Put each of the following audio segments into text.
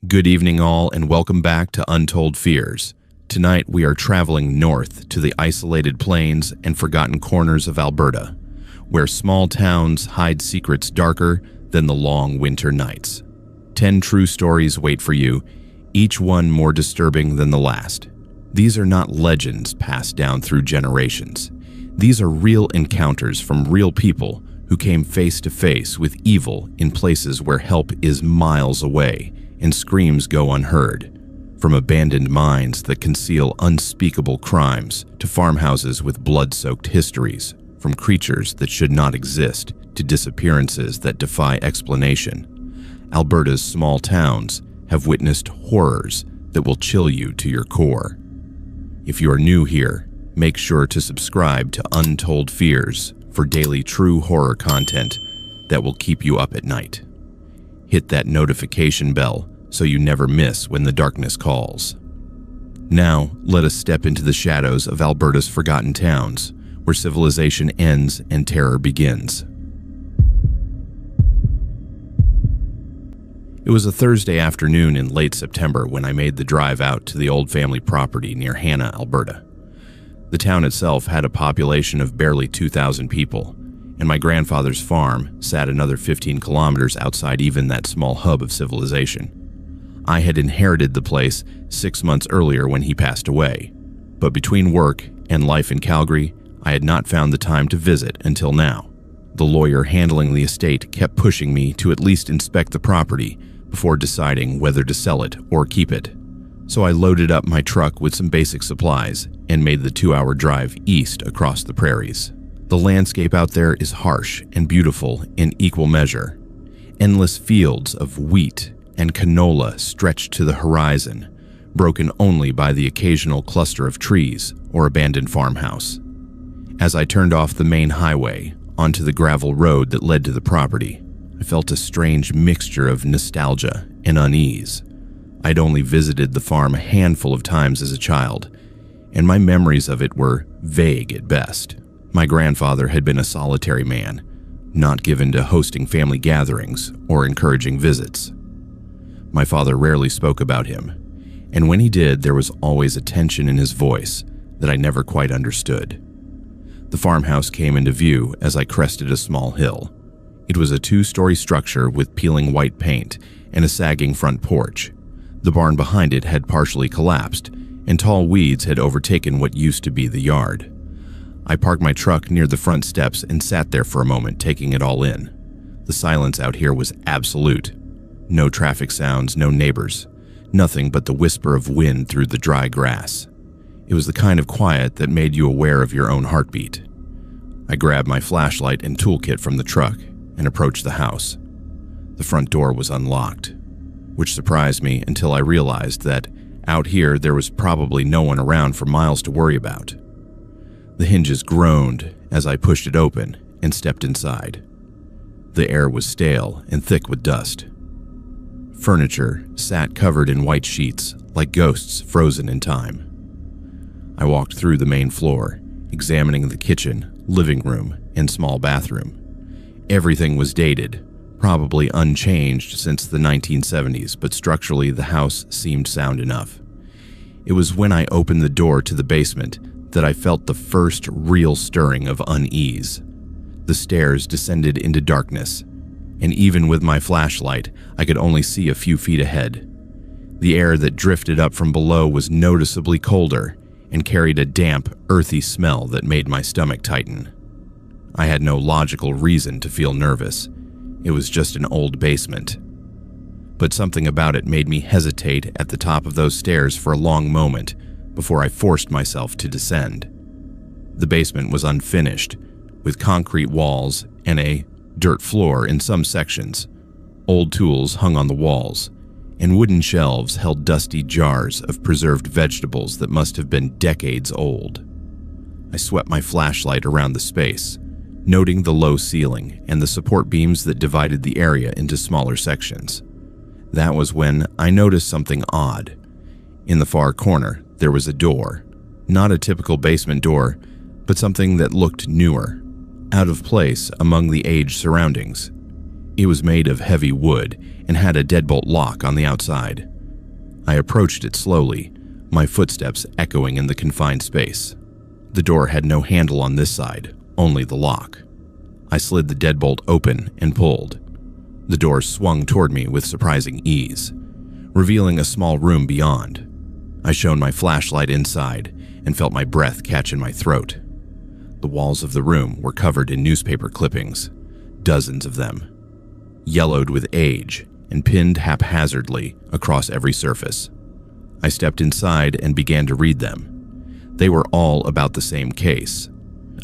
Good evening all, and welcome back to Untold Fears. Tonight we are traveling north to the isolated plains and forgotten corners of Alberta, where small towns hide secrets darker than the long winter nights. 10 true stories wait for you, each one more disturbing than the last. These are not legends passed down through generations. These are real encounters from real people who came face to face with evil in places where help is miles away and screams go unheard. From abandoned mines that conceal unspeakable crimes to farmhouses with blood-soaked histories, from creatures that should not exist to disappearances that defy explanation, Alberta's small towns have witnessed horrors that will chill you to your core. If you are new here, make sure to subscribe to Untold Fears for daily true horror content that will keep you up at night. Hit that notification bell so you never miss when the darkness calls. Now, let us step into the shadows of Alberta's forgotten towns, where civilization ends and terror begins. It was a Thursday afternoon in late September when I made the drive out to the old family property near Hanna, Alberta. The town itself had a population of barely 2,000 people, and my grandfather's farm sat another 15 kilometers outside even that small hub of civilization. I had inherited the place 6 months earlier when he passed away, but between work and life in Calgary, I had not found the time to visit until now. The lawyer handling the estate kept pushing me to at least inspect the property before deciding whether to sell it or keep it. So I loaded up my truck with some basic supplies and made the 2-hour drive east across the prairies. The landscape out there is harsh and beautiful in equal measure. Endless fields of wheat and canola stretched to the horizon, broken only by the occasional cluster of trees or abandoned farmhouse. As I turned off the main highway onto the gravel road that led to the property, I felt a strange mixture of nostalgia and unease. I'd only visited the farm a handful of times as a child, and my memories of it were vague at best. My grandfather had been a solitary man, not given to hosting family gatherings or encouraging visits. My father rarely spoke about him, and when he did, there was always a tension in his voice that I never quite understood. The farmhouse came into view as I crested a small hill. It was a 2-story structure with peeling white paint and a sagging front porch. The barn behind it had partially collapsed, and tall weeds had overtaken what used to be the yard. I parked my truck near the front steps and sat there for a moment, taking it all in. The silence out here was absolute. No traffic sounds, no neighbors. Nothing but the whisper of wind through the dry grass. It was the kind of quiet that made you aware of your own heartbeat. I grabbed my flashlight and toolkit from the truck and approached the house. The front door was unlocked, which surprised me until I realized that out here there was probably no one around for miles to worry about. The hinges groaned as I pushed it open and stepped inside. The air was stale and thick with dust. Furniture sat covered in white sheets like ghosts frozen in time. I walked through the main floor, examining the kitchen, living room, and small bathroom. Everything was dated, probably unchanged since the 1970s, but structurally the house seemed sound enough. It was when I opened the door to the basement that I felt the first real stirring of unease. The stairs descended into darkness, and even with my flashlight, I could only see a few feet ahead. The air that drifted up from below was noticeably colder and carried a damp, earthy smell that made my stomach tighten. I had no logical reason to feel nervous. It was just an old basement. But something about it made me hesitate at the top of those stairs for a long moment before I forced myself to descend. The basement was unfinished, with concrete walls and a dirt floor in some sections. Old tools hung on the walls, and wooden shelves held dusty jars of preserved vegetables that must have been decades old. I swept my flashlight around the space, noting the low ceiling and the support beams that divided the area into smaller sections. That was when I noticed something odd. In the far corner, there was a door. Not a typical basement door, but something that looked newer, out of place among the aged surroundings. It was made of heavy wood and had a deadbolt lock on the outside. I approached it slowly, my footsteps echoing in the confined space. The door had no handle on this side, only the lock. I slid the deadbolt open and pulled. The door swung toward me with surprising ease, revealing a small room beyond. I shone my flashlight inside and felt my breath catch in my throat. The walls of the room were covered in newspaper clippings, dozens of them, yellowed with age and pinned haphazardly across every surface. I stepped inside and began to read them. They were all about the same case,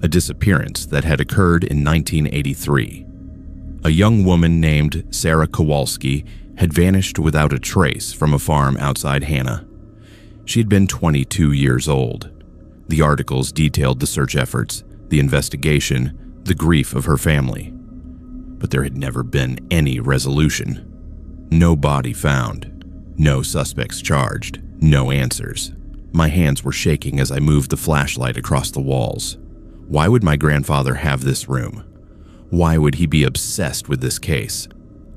a disappearance that had occurred in 1983. A young woman named Sarah Kowalski had vanished without a trace from a farm outside Hannah. She had been 22 years old. The articles detailed the search efforts, the investigation, the grief of her family. But there had never been any resolution. No body found, no suspects charged, no answers. My hands were shaking as I moved the flashlight across the walls. Why would my grandfather have this room? Why would he be obsessed with this case?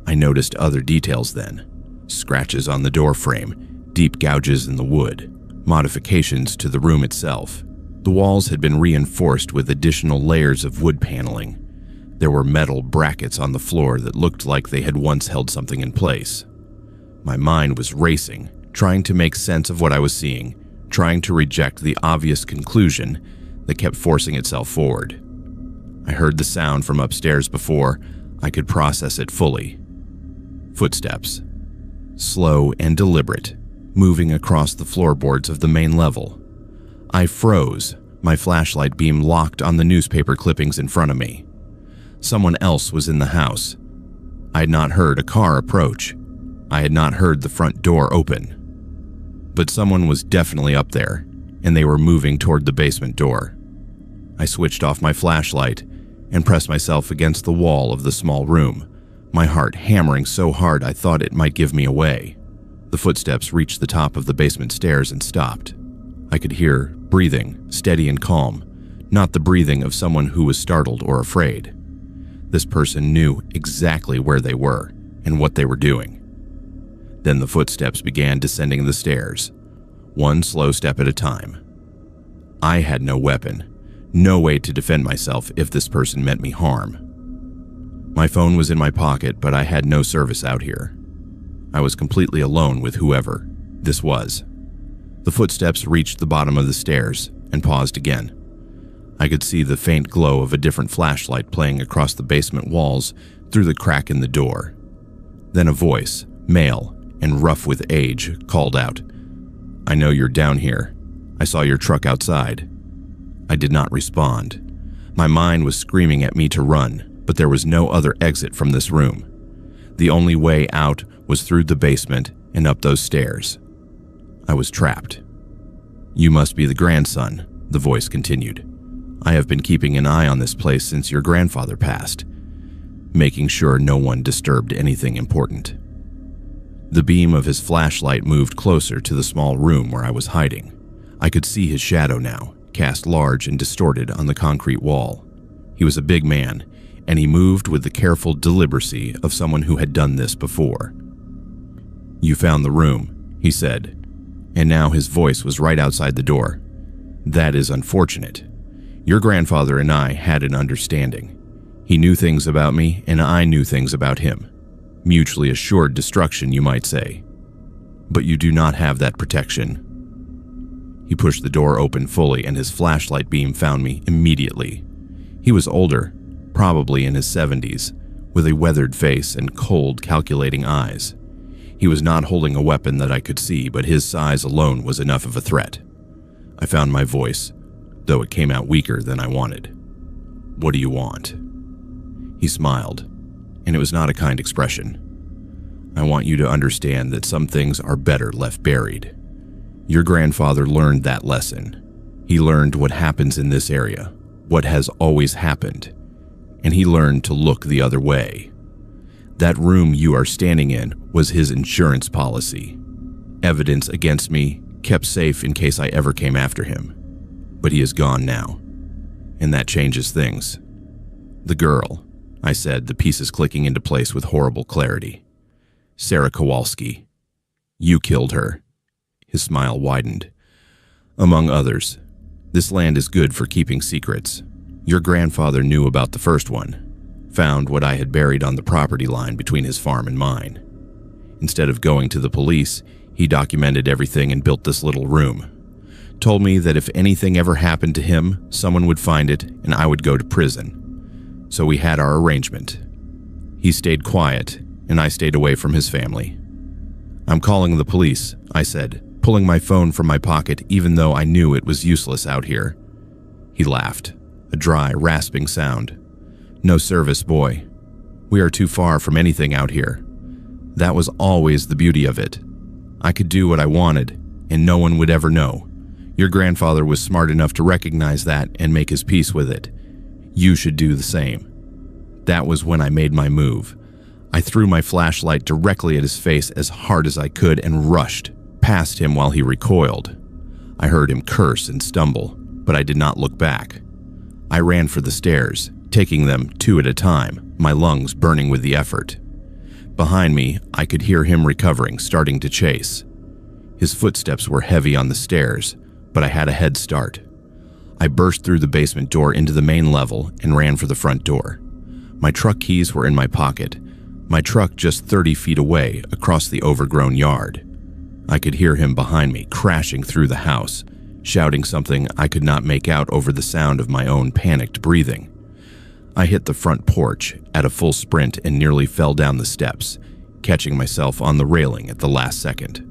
I noticed other details then. Scratches on the door frame, deep gouges in the wood, modifications to the room itself. The walls had been reinforced with additional layers of wood paneling. There were metal brackets on the floor that looked like they had once held something in place. My mind was racing, trying to make sense of what I was seeing, trying to reject the obvious conclusion that kept forcing itself forward. I heard the sound from upstairs before I could process it fully. Footsteps, slow and deliberate, moving across the floorboards of the main level. I froze, my flashlight beam locked on the newspaper clippings in front of me. Someone else was in the house. I had not heard a car approach. I had not heard the front door open. But someone was definitely up there, and they were moving toward the basement door. I switched off my flashlight and pressed myself against the wall of the small room, my heart hammering so hard I thought it might give me away. The footsteps reached the top of the basement stairs and stopped. I could hear breathing, steady and calm, not the breathing of someone who was startled or afraid. This person knew exactly where they were and what they were doing. Then the footsteps began descending the stairs, one slow step at a time. I had no weapon, no way to defend myself if this person meant me harm. My phone was in my pocket, but I had no service out here. I was completely alone with whoever this was. The footsteps reached the bottom of the stairs and paused again. I could see the faint glow of a different flashlight playing across the basement walls through the crack in the door. Then a voice, male and rough with age, called out, "I know you're down here. I saw your truck outside." I did not respond. My mind was screaming at me to run, but there was no other exit from this room. The only way out was through the basement and up those stairs. I was trapped. "You must be the grandson," the voice continued. "I have been keeping an eye on this place since your grandfather passed, making sure no one disturbed anything important." The beam of his flashlight moved closer to the small room where I was hiding. I could see his shadow now, cast large and distorted on the concrete wall. He was a big man, and he moved with the careful deliberacy of someone who had done this before. "You found the room," he said, and now his voice was right outside the door. "That is unfortunate. Your grandfather and I had an understanding. He knew things about me, and I knew things about him. Mutually assured destruction, you might say. But you do not have that protection." He pushed the door open fully, and his flashlight beam found me immediately. He was older, probably in his 70s, with a weathered face and cold, calculating eyes. He was not holding a weapon that I could see, but his size alone was enough of a threat. I found my voice, though it came out weaker than I wanted. "What do you want?" He smiled, and it was not a kind expression. "I want you to understand that some things are better left buried. Your grandfather learned that lesson. He learned what happens in this area, what has always happened, and he learned to look the other way. That room you are standing in was his insurance policy. Evidence against me, kept safe in case I ever came after him. But he is gone now, and that changes things." "The girl," I said, the pieces clicking into place with horrible clarity. "Sarah Kowalski. You killed her." His smile widened. "Among others. This land is good for keeping secrets. Your grandfather knew about the first one, found what I had buried on the property line between his farm and mine. Instead of going to the police, he documented everything and built this little room. Told me that if anything ever happened to him, someone would find it and I would go to prison. So we had our arrangement. He stayed quiet and I stayed away from his family. I'm calling the police," I said, pulling my phone from my pocket even though I knew it was useless out here. He laughed, a dry, rasping sound. "No service, boy. We are too far from anything out here. That was always the beauty of it. I could do what I wanted, and no one would ever know. Your grandfather was smart enough to recognize that and make his peace with it. You should do the same." That was when I made my move. I threw my flashlight directly at his face as hard as I could and rushed past him while he recoiled. I heard him curse and stumble, but I did not look back. I ran for the stairs, taking them 2 at a time, my lungs burning with the effort. Behind me, I could hear him recovering, starting to chase. His footsteps were heavy on the stairs, but I had a head start. I burst through the basement door into the main level and ran for the front door. My truck keys were in my pocket, my truck just 30 feet away across the overgrown yard. I could hear him behind me, crashing through the house, shouting something I could not make out over the sound of my own panicked breathing. I hit the front porch at a full sprint and nearly fell down the steps, catching myself on the railing at the last second.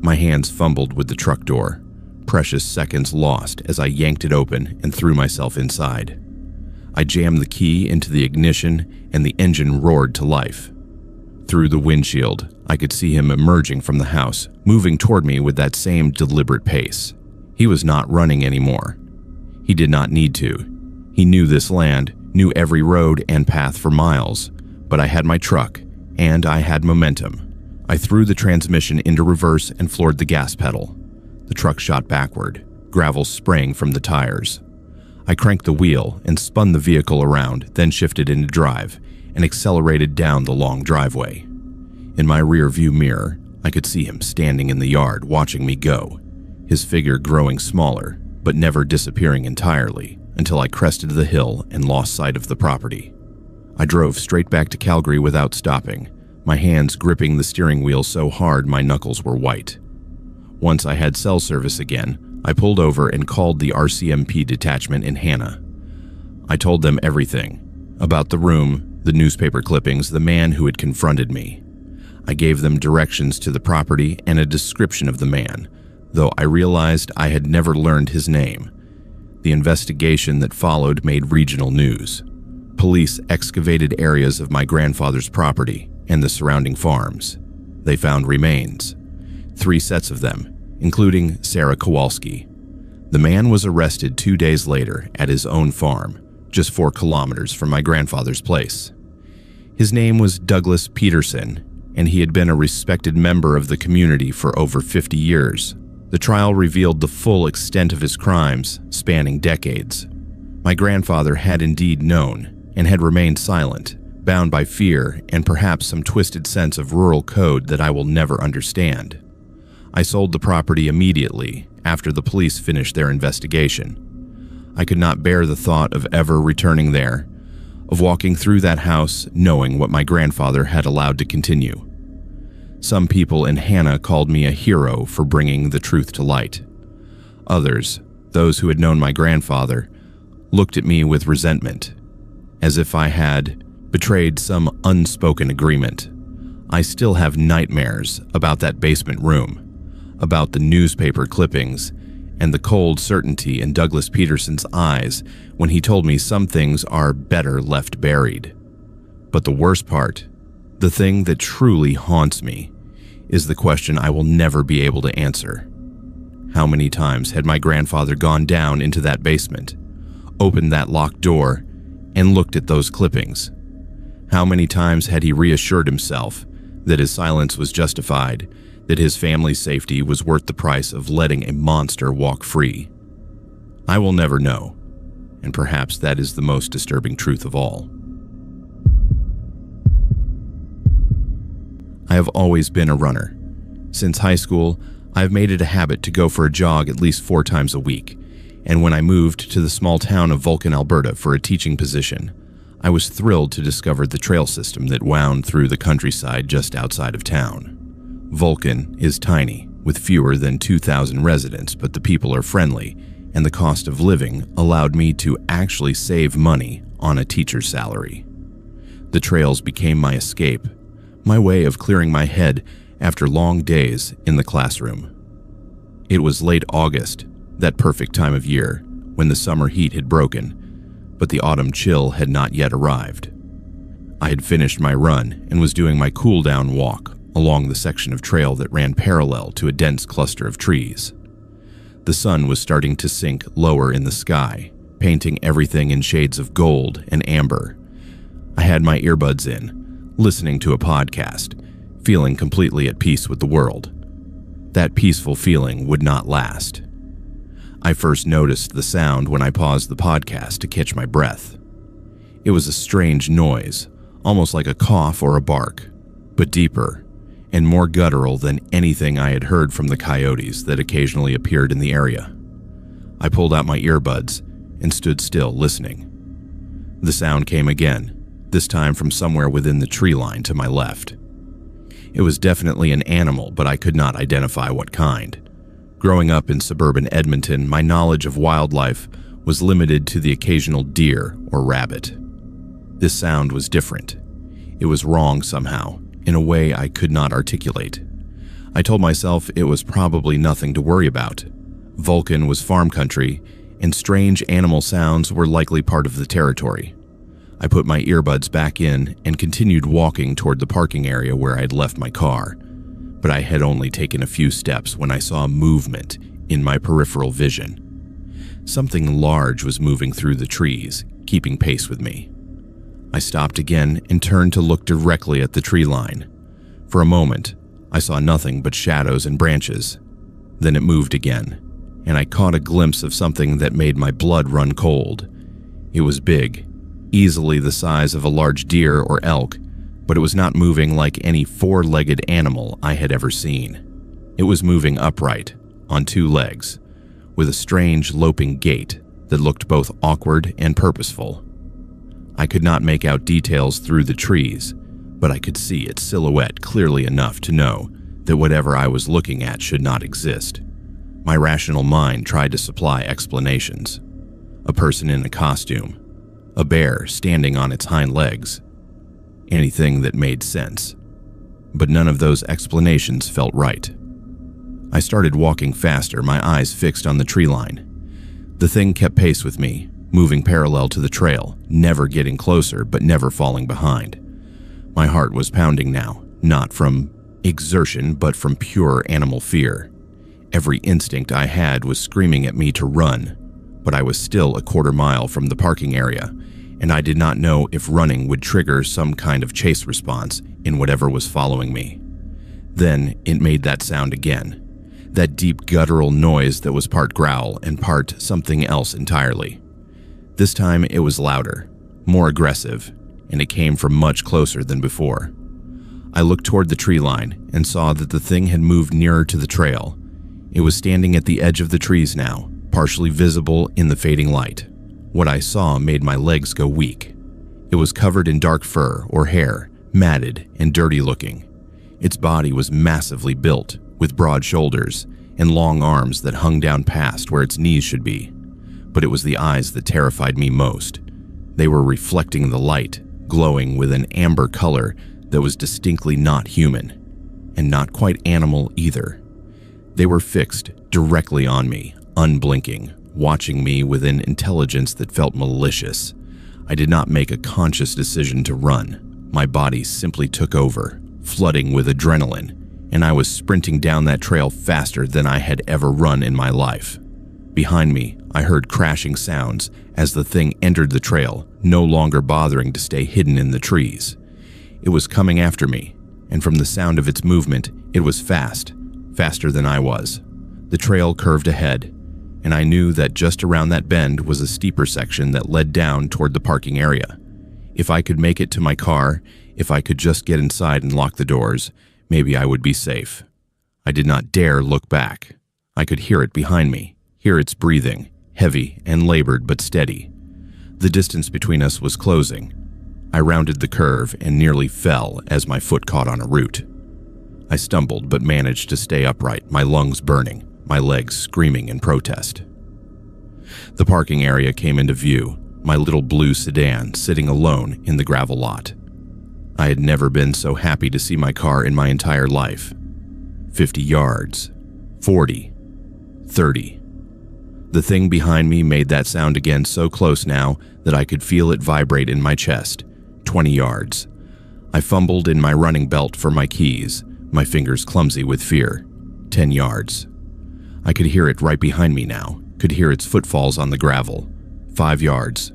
My hands fumbled with the truck door, precious seconds lost as I yanked it open and threw myself inside. I jammed the key into the ignition and the engine roared to life. Through the windshield, I could see him emerging from the house, moving toward me with that same deliberate pace. He was not running anymore. He did not need to. He knew this land, knew every road and path for miles, but I had my truck, and I had momentum. I threw the transmission into reverse and floored the gas pedal. The truck shot backward, gravel spraying from the tires. I cranked the wheel and spun the vehicle around, then shifted into drive and accelerated down the long driveway. In my rear-view mirror, I could see him standing in the yard watching me go, his figure growing smaller, but never disappearing entirely until I crested the hill and lost sight of the property. I drove straight back to Calgary without stopping, my hands gripping the steering wheel so hard my knuckles were white. Once I had cell service again, I pulled over and called the RCMP detachment in Hannah. I told them everything, about the room, the newspaper clippings, the man who had confronted me. I gave them directions to the property and a description of the man, though I realized I had never learned his name. The investigation that followed made regional news. Police excavated areas of my grandfather's property and the surrounding farms. They found remains, 3 sets of them, including Sarah Kowalski. The man was arrested 2 days later at his own farm, just 4 kilometers from my grandfather's place. His name was Douglas Peterson, and he had been a respected member of the community for over 50 years. The trial revealed the full extent of his crimes, spanning decades. My grandfather had indeed known, and had remained silent, bound by fear and perhaps some twisted sense of rural code that I will never understand. I sold the property immediately after the police finished their investigation. I could not bear the thought of ever returning there, of walking through that house knowing what my grandfather had allowed to continue. Some people in Hannah called me a hero for bringing the truth to light. Others, those who had known my grandfather, looked at me with resentment, as if I had betrayed some unspoken agreement. I still have nightmares about that basement room, about the newspaper clippings, and the cold certainty in Douglas Peterson's eyes when he told me some things are better left buried. But the worst part, the thing that truly haunts me, is the question I will never be able to answer. How many times had my grandfather gone down into that basement, opened that locked door, and looked at those clippings? How many times had he reassured himself that his silence was justified, that his family's safety was worth the price of letting a monster walk free? I will never know, and perhaps that is the most disturbing truth of all. I have always been a runner. Since high school, I've made it a habit to go for a jog at least 4 times a week, and when I moved to the small town of Vulcan, Alberta for a teaching position, I was thrilled to discover the trail system that wound through the countryside just outside of town. Vulcan is tiny, with fewer than 2,000 residents, but the people are friendly, and the cost of living allowed me to actually save money on a teacher's salary. The trails became my escape, my way of clearing my head after long days in the classroom. It was late August, that perfect time of year, when the summer heat had broken, but the autumn chill had not yet arrived. I had finished my run and was doing my cool-down walk along the section of trail that ran parallel to a dense cluster of trees. The sun was starting to sink lower in the sky, painting everything in shades of gold and amber. I had my earbuds in, listening to a podcast, feeling completely at peace with the world. That peaceful feeling would not last. I first noticed the sound when I paused the podcast to catch my breath. It was a strange noise, almost like a cough or a bark, but deeper and more guttural than anything I had heard from the coyotes that occasionally appeared in the area. I pulled out my earbuds and stood still, listening. The sound came again, this time from somewhere within the tree line to my left. It was definitely an animal, but I could not identify what kind. Growing up in suburban Edmonton, my knowledge of wildlife was limited to the occasional deer or rabbit. This sound was different. It was wrong somehow, in a way I could not articulate. I told myself it was probably nothing to worry about. Vulcan was farm country, and strange animal sounds were likely part of the territory. I put my earbuds back in and continued walking toward the parking area where I had left my car, but I had only taken a few steps when I saw movement in my peripheral vision. Something large was moving through the trees, keeping pace with me. I stopped again and turned to look directly at the tree line. For a moment, I saw nothing but shadows and branches. Then it moved again, and I caught a glimpse of something that made my blood run cold. It was big, easily the size of a large deer or elk, but it was not moving like any 4-legged animal I had ever seen. It was moving upright, on 2 legs, with a strange loping gait that looked both awkward and purposeful. I could not make out details through the trees, but I could see its silhouette clearly enough to know that whatever I was looking at should not exist. My rational mind tried to supply explanations. A person in a costume, a bear standing on its hind legs, anything that made sense. But none of those explanations felt right. I started walking faster, my eyes fixed on the tree line. The thing kept pace with me, moving parallel to the trail, never getting closer but never falling behind. My heart was pounding now, not from exertion but from pure animal fear. Every instinct I had was screaming at me to run, but I was still a quarter mile from the parking area, and I did not know if running would trigger some kind of chase response in whatever was following me. Then it made that sound again, that deep guttural noise that was part growl and part something else entirely. This time it was louder, more aggressive, and it came from much closer than before. I looked toward the tree line and saw that the thing had moved nearer to the trail. It was standing at the edge of the trees now, partially visible in the fading light. What I saw made my legs go weak. It was covered in dark fur or hair, matted and dirty looking. Its body was massively built, with broad shoulders and long arms that hung down past where its knees should be. But it was the eyes that terrified me most. They were reflecting the light, glowing with an amber color that was distinctly not human, and not quite animal either. They were fixed directly on me, unblinking, watching me with an intelligence that felt malicious. I did not make a conscious decision to run. My body simply took over, flooding with adrenaline, and I was sprinting down that trail faster than I had ever run in my life. Behind me, I heard crashing sounds as the thing entered the trail, no longer bothering to stay hidden in the trees. It was coming after me, and from the sound of its movement, it was fast, faster than I was. The trail curved ahead, and I knew that just around that bend was a steeper section that led down toward the parking area. If I could make it to my car, if I could just get inside and lock the doors, maybe I would be safe. I did not dare look back. I could hear it behind me, hear its breathing, heavy and labored but steady. The distance between us was closing. I rounded the curve and nearly fell as my foot caught on a root. I stumbled but managed to stay upright, my lungs burning, my legs screaming in protest. The parking area came into view, my little blue sedan sitting alone in the gravel lot. I had never been so happy to see my car in my entire life. 50 yards, 40, 30. The thing behind me made that sound again so close now that I could feel it vibrate in my chest. 20 yards. I fumbled in my running belt for my keys, my fingers clumsy with fear. 10 yards. I could hear it right behind me now, could hear its footfalls on the gravel. 5 yards.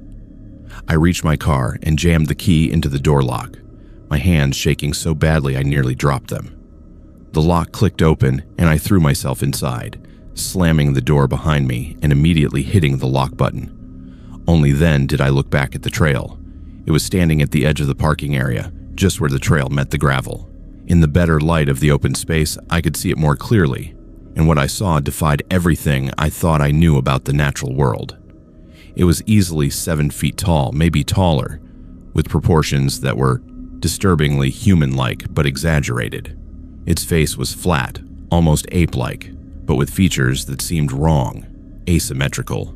I reached my car and jammed the key into the door lock, my hands shaking so badly I nearly dropped them. The lock clicked open and I threw myself inside, slamming the door behind me and immediately hitting the lock button. Only then did I look back at the trail. It was standing at the edge of the parking area, just where the trail met the gravel. In the better light of the open space, I could see it more clearly, and what I saw defied everything I thought I knew about the natural world. It was easily 7 feet tall, maybe taller, with proportions that were disturbingly human-like but exaggerated. Its face was flat, almost ape-like, but with features that seemed wrong, asymmetrical.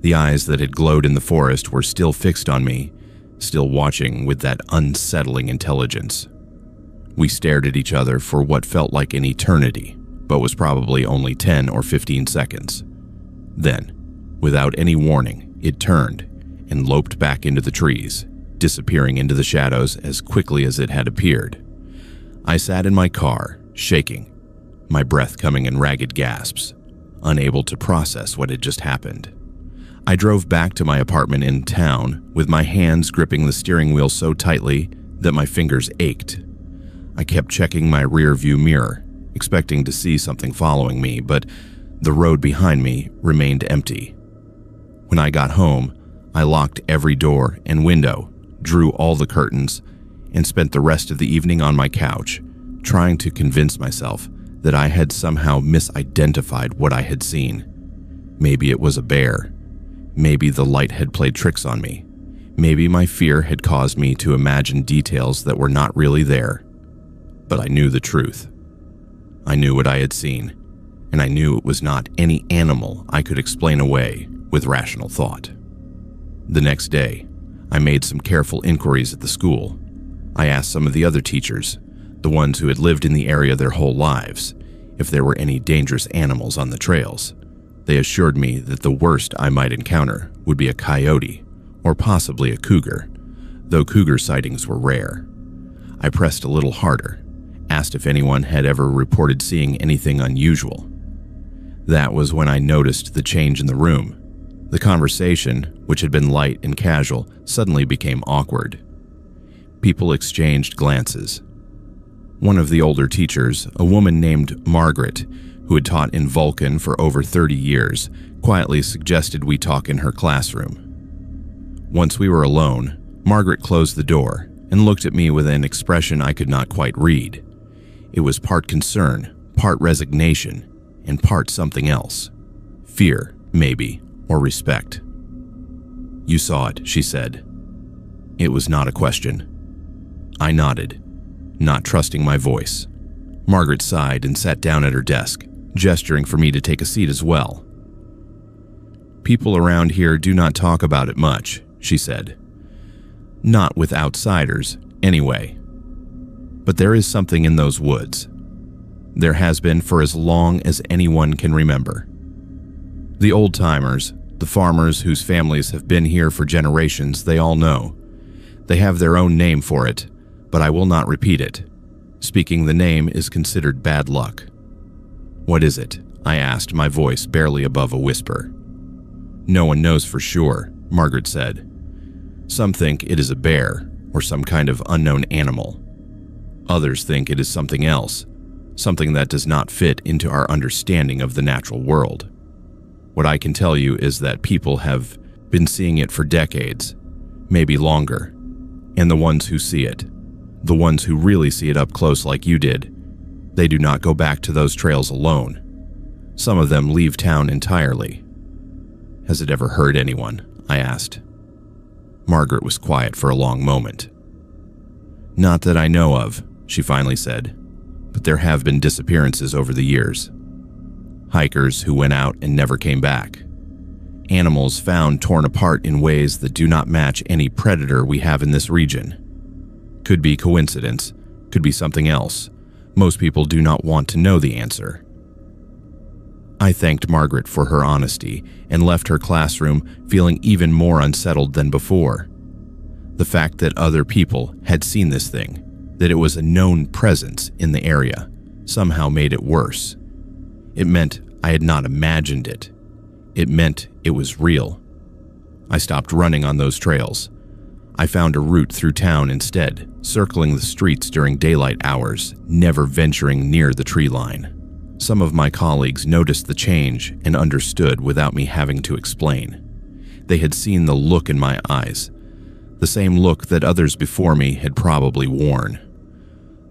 The eyes that had glowed in the forest were still fixed on me, still watching with that unsettling intelligence. We stared at each other for what felt like an eternity, but was probably only 10 or 15 seconds. Then, without any warning, it turned and loped back into the trees, disappearing into the shadows as quickly as it had appeared. I sat in my car, shaking, my breath coming in ragged gasps, unable to process what had just happened. I drove back to my apartment in town with my hands gripping the steering wheel so tightly that my fingers ached. I kept checking my rear-view mirror, expecting to see something following me, but the road behind me remained empty. When I got home, I locked every door and window, drew all the curtains, and spent the rest of the evening on my couch, trying to convince myself that I had somehow misidentified what I had seen. Maybe it was a bear. Maybe the light had played tricks on me. Maybe my fear had caused me to imagine details that were not really there. But I knew the truth. I knew what I had seen, and I knew it was not any animal I could explain away with rational thought. The next day, I made some careful inquiries at the school. I asked some of the other teachers, the ones who had lived in the area their whole lives, if there were any dangerous animals on the trails. They assured me that the worst I might encounter would be a coyote, or possibly a cougar, though cougar sightings were rare. I pressed a little harder, asked if anyone had ever reported seeing anything unusual. That was when I noticed the change in the room. The conversation, which had been light and casual, suddenly became awkward. People exchanged glances. One of the older teachers, a woman named Margaret, who had taught in Vulcan for over 30 years, quietly suggested we talk in her classroom. Once we were alone, Margaret closed the door and looked at me with an expression I could not quite read. It was part concern, part resignation, and part something else. Fear, maybe, or respect. "You saw it," she said. It was not a question. I nodded, not trusting my voice. Margaret sighed and sat down at her desk, gesturing for me to take a seat as well. "People around here do not talk about it much," she said. "Not with outsiders, anyway. But there is something in those woods. There has been for as long as anyone can remember. The old-timers, the farmers whose families have been here for generations, they all know. They have their own name for it, but I will not repeat it. Speaking the name is considered bad luck." "What is it?" I asked, my voice barely above a whisper. "No one knows for sure," Margaret said. "Some think it is a bear or some kind of unknown animal. Others think it is something else, something that does not fit into our understanding of the natural world. What I can tell you is that people have been seeing it for decades, maybe longer, and the ones who see it, the ones who really see it up close like you did, They do not go back to those trails alone. Some of them leave town entirely. Has it ever hurt anyone? I asked. Margaret was quiet for a long moment. Not that I know of, she finally said, but there have been disappearances over the years. Hikers who went out and never came back. Animals found torn apart in ways that do not match any predator we have in this region. Could be coincidence, could be something else. Most people do not want to know the answer. I thanked Margaret for her honesty and left her classroom feeling even more unsettled than before. The fact that other people had seen this thing, that it was a known presence in the area, somehow made it worse. It meant I had not imagined it. It meant it was real. I stopped running on those trails. I found a route through town instead, circling the streets during daylight hours, never venturing near the tree line. Some of my colleagues noticed the change and understood without me having to explain. They had seen the look in my eyes, the same look that others before me had probably worn.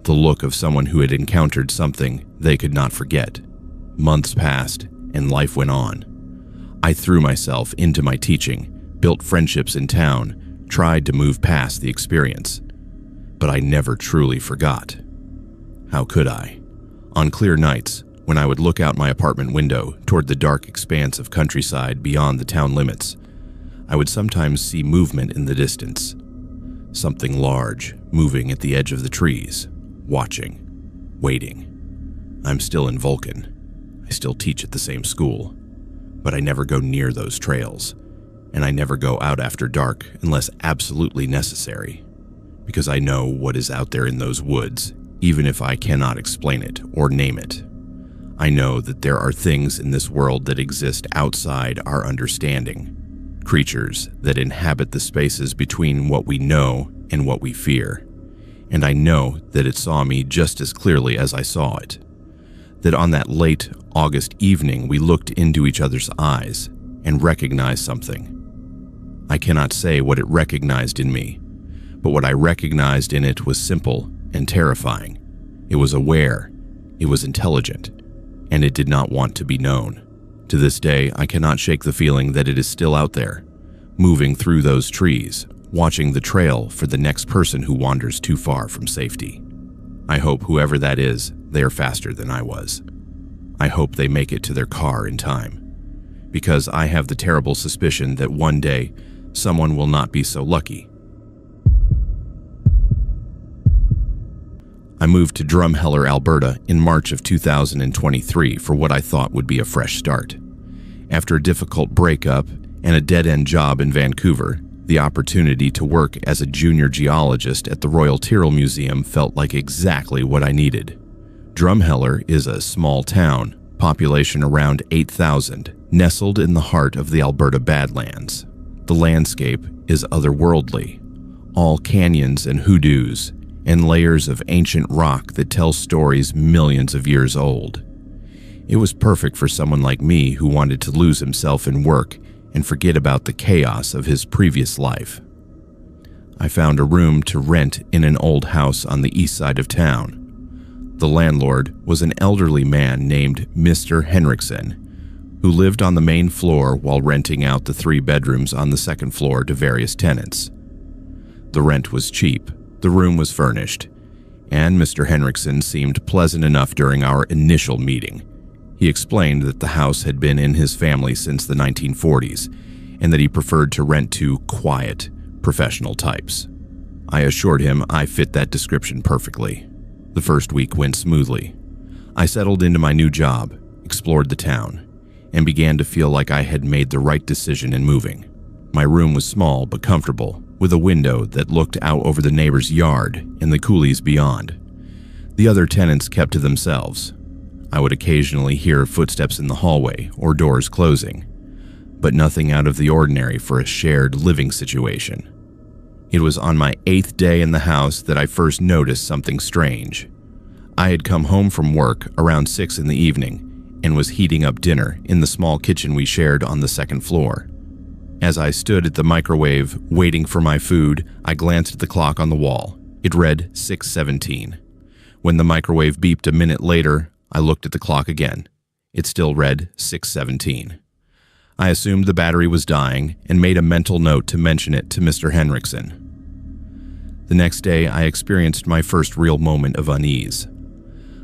The look of someone who had encountered something they could not forget. Months passed, and life went on. I threw myself into my teaching, built friendships in town, tried to move past the experience. But I never truly forgot. How could I? On clear nights, when I would look out my apartment window toward the dark expanse of countryside beyond the town limits, I would sometimes see movement in the distance. Something large, moving at the edge of the trees, watching, waiting. I'm still in Vulcan. I still teach at the same school, but I never go near those trails, and I never go out after dark unless absolutely necessary, because I know what is out there in those woods, even if I cannot explain it or name it. I know that there are things in this world that exist outside our understanding, creatures that inhabit the spaces between what we know and what we fear, and I know that it saw me just as clearly as I saw it. That on that late August evening we looked into each other's eyes and recognized something. I cannot say what it recognized in me, but what I recognized in it was simple and terrifying. It was aware, it was intelligent, and it did not want to be known. To this day, I cannot shake the feeling that it is still out there, moving through those trees, watching the trail for the next person who wanders too far from safety. I hope whoever that is, they are faster than I was. I hope they make it to their car in time, because I have the terrible suspicion that one day someone will not be so lucky. I moved to Drumheller, Alberta in March of 2023 for what I thought would be a fresh start. After a difficult breakup and a dead-end job in Vancouver, the opportunity to work as a junior geologist at the Royal Tyrrell Museum felt like exactly what I needed. Drumheller is a small town, population around 8,000, nestled in the heart of the Alberta Badlands. The landscape is otherworldly, all canyons and hoodoos, and layers of ancient rock that tell stories millions of years old. It was perfect for someone like me who wanted to lose himself in work and forget about the chaos of his previous life. I found a room to rent in an old house on the east side of town. The landlord was an elderly man named Mr. Henriksen, who lived on the main floor while renting out the 3 bedrooms on the second floor to various tenants. The rent was cheap, the room was furnished, and Mr. Henriksen seemed pleasant enough during our initial meeting. He explained that the house had been in his family since the 1940s, and that he preferred to rent to quiet, professional types. I assured him I fit that description perfectly. The first week went smoothly. I settled into my new job, explored the town, and began to feel like I had made the right decision in moving. My room was small but comfortable, with a window that looked out over the neighbor's yard and the coulees beyond. The other tenants kept to themselves. I would occasionally hear footsteps in the hallway or doors closing, but nothing out of the ordinary for a shared living situation. It was on my 8th day in the house that I first noticed something strange. I had come home from work around 6 in the evening and was heating up dinner in the small kitchen we shared on the second floor. As I stood at the microwave waiting for my food, I glanced at the clock on the wall. It read 6:17. When the microwave beeped a minute later, I looked at the clock again. It still read 6:17. I assumed the battery was dying and made a mental note to mention it to Mr. Henriksen. The next day, I experienced my first real moment of unease.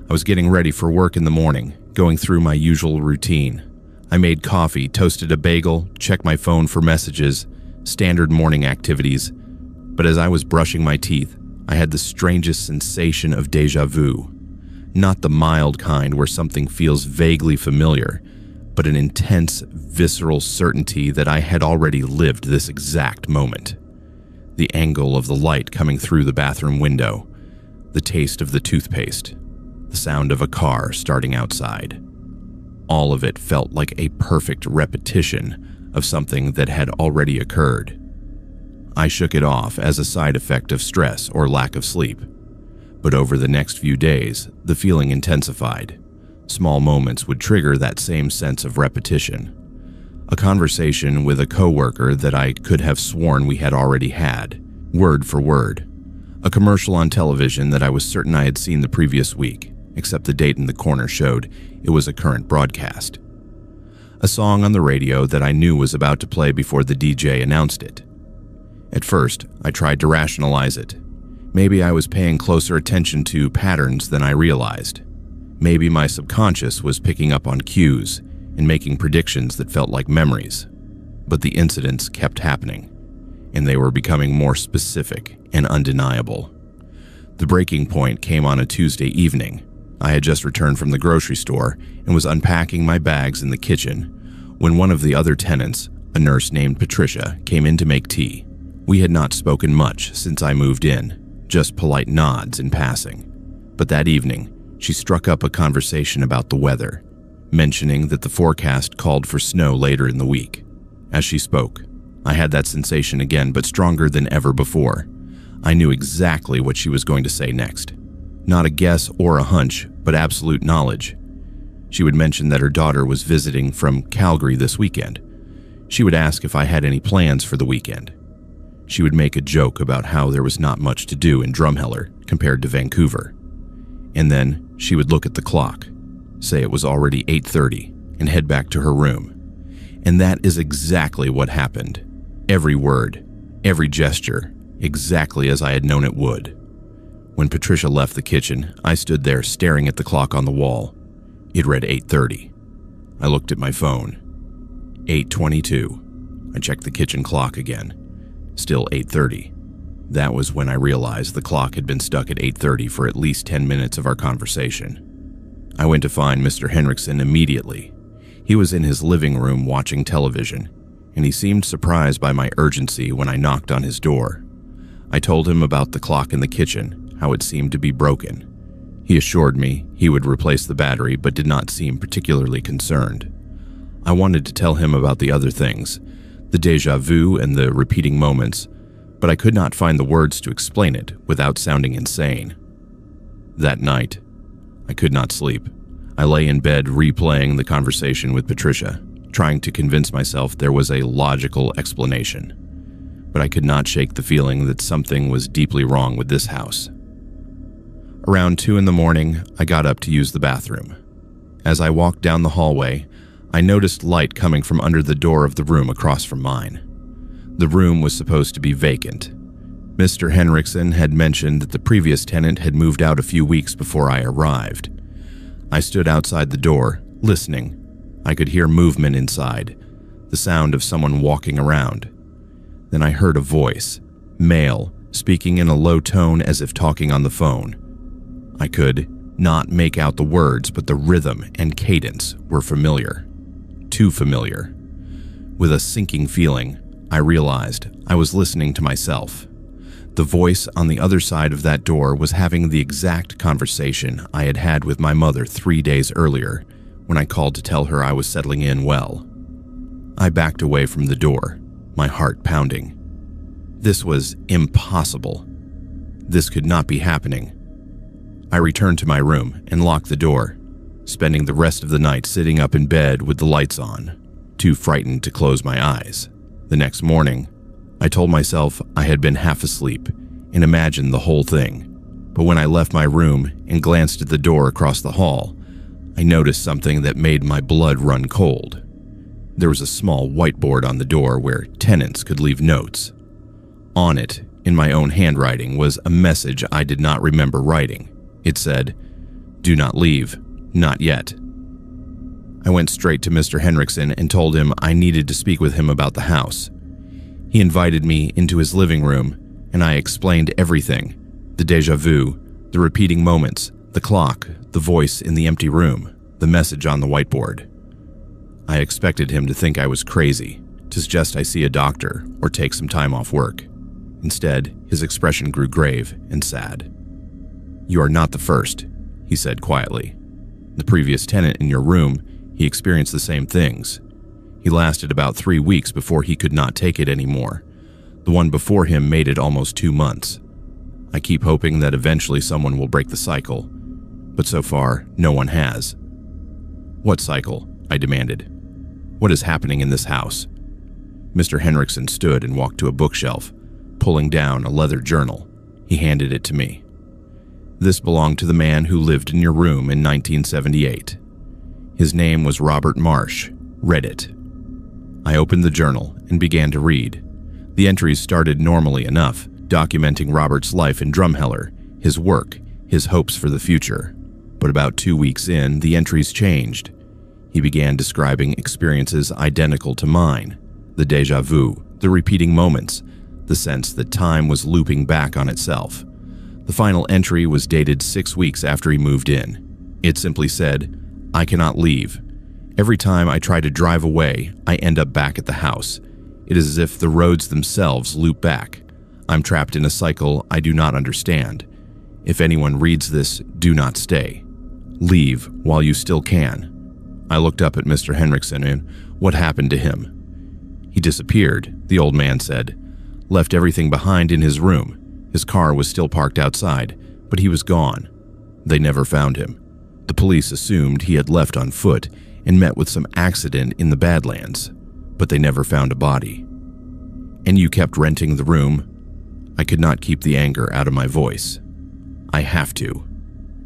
I was getting ready for work in the morning, going through my usual routine. I made coffee, toasted a bagel, checked my phone for messages, standard morning activities. But as I was brushing my teeth, I had the strangest sensation of déjà vu. Not the mild kind where something feels vaguely familiar, but an intense, visceral certainty that I had already lived this exact moment. The angle of the light coming through the bathroom window, the taste of the toothpaste, the sound of a car starting outside. All of it felt like a perfect repetition of something that had already occurred. I shook it off as a side effect of stress or lack of sleep. But over the next few days, the feeling intensified. Small moments would trigger that same sense of repetition. A conversation with a coworker that I could have sworn we had already had, word for word. A commercial on television that I was certain I had seen the previous week, except the date in the corner showed it was a current broadcast. A song on the radio that I knew was about to play before the DJ announced it. At first, I tried to rationalize it. Maybe I was paying closer attention to patterns than I realized. Maybe my subconscious was picking up on cues and making predictions that felt like memories. But the incidents kept happening, and they were becoming more specific and undeniable. The breaking point came on a Tuesday evening. I had just returned from the grocery store and was unpacking my bags in the kitchen when one of the other tenants, a nurse named Patricia, came in to make tea. We had not spoken much since I moved in, just polite nods in passing. But that evening, she struck up a conversation about the weather, mentioning that the forecast called for snow later in the week. As she spoke, I had that sensation again, but stronger than ever before. I knew exactly what she was going to say next. Not a guess or a hunch, but absolute knowledge. She would mention that her daughter was visiting from Calgary this weekend. She would ask if I had any plans for the weekend. She would make a joke about how there was not much to do in Drumheller compared to Vancouver. And then she would look at the clock, say it was already 8:30, and head back to her room. And that is exactly what happened. Every word, every gesture, exactly as I had known it would. When Patricia left the kitchen, I stood there staring at the clock on the wall. It read 8:30. I looked at my phone. 8:22. I checked the kitchen clock again. Still 8:30. That was when I realized the clock had been stuck at 8:30 for at least 10 minutes of our conversation. I went to find Mr. Henriksen immediately. He was in his living room watching television, and he seemed surprised by my urgency when I knocked on his door. I told him about the clock in the kitchen, how it seemed to be broken. He assured me he would replace the battery, but did not seem particularly concerned. I wanted to tell him about the other things, the déjà vu and the repeating moments, but I could not find the words to explain it without sounding insane. That night, I could not sleep. I lay in bed replaying the conversation with Patricia, trying to convince myself there was a logical explanation. But I could not shake the feeling that something was deeply wrong with this house. Around 2 in the morning, I got up to use the bathroom. As I walked down the hallway, I noticed light coming from under the door of the room across from mine. The room was supposed to be vacant. Mr. Henriksen had mentioned that the previous tenant had moved out a few weeks before I arrived. I stood outside the door, listening. I could hear movement inside, the sound of someone walking around. Then I heard a voice, male, speaking in a low tone as if talking on the phone. I could not make out the words, but the rhythm and cadence were familiar. Too familiar. With a sinking feeling, I realized I was listening to myself. The voice on the other side of that door was having the exact conversation I had had with my mother 3 days earlier when I called to tell her I was settling in well. I backed away from the door, my heart pounding. This was impossible. This could not be happening. I returned to my room and locked the door, spending the rest of the night sitting up in bed with the lights on, too frightened to close my eyes. The next morning, I told myself I had been half asleep and imagined the whole thing, but when I left my room and glanced at the door across the hall, I noticed something that made my blood run cold. There was a small whiteboard on the door where tenants could leave notes. On it, in my own handwriting, was a message I did not remember writing. It said, "Do not leave, not yet." I went straight to Mr. Henriksen and told him I needed to speak with him about the house. He invited me into his living room, and I explained everything: the déjà vu, the repeating moments, the clock, the voice in the empty room, the message on the whiteboard. I expected him to think I was crazy, to suggest I see a doctor or take some time off work. Instead, his expression grew grave and sad. "You are not the first," he said quietly. "The previous tenant in your room, he experienced the same things. He lasted about 3 weeks before he could not take it anymore. The one before him made it almost 2 months. I keep hoping that eventually someone will break the cycle, but so far, no one has." "What cycle?" I demanded. "What is happening in this house?" Mr. Henriksen stood and walked to a bookshelf, pulling down a leather journal. He handed it to me. "This belonged to the man who lived in your room in 1978. His name was Robert Marsh. Read it." I opened the journal and began to read. The entries started normally enough, documenting Robert's life in Drumheller, his work, his hopes for the future. But about 2 weeks in, the entries changed. He began describing experiences identical to mine: the déjà vu, the repeating moments, the sense that time was looping back on itself. The final entry was dated 6 weeks after he moved in. It simply said, "I cannot leave. Every time I try to drive away, I end up back at the house. It is as if the roads themselves loop back. I'm trapped in a cycle I do not understand. If anyone reads this, do not stay. Leave while you still can." I looked up at Mr. Henriksen and what happened to him. "He disappeared," the old man said. "Left everything behind in his room. His car was still parked outside, but he was gone. They never found him. The police assumed he had left on foot and met with some accident in the Badlands, but they never found a body." "And you kept renting the room?" I could not keep the anger out of my voice. "I have to,"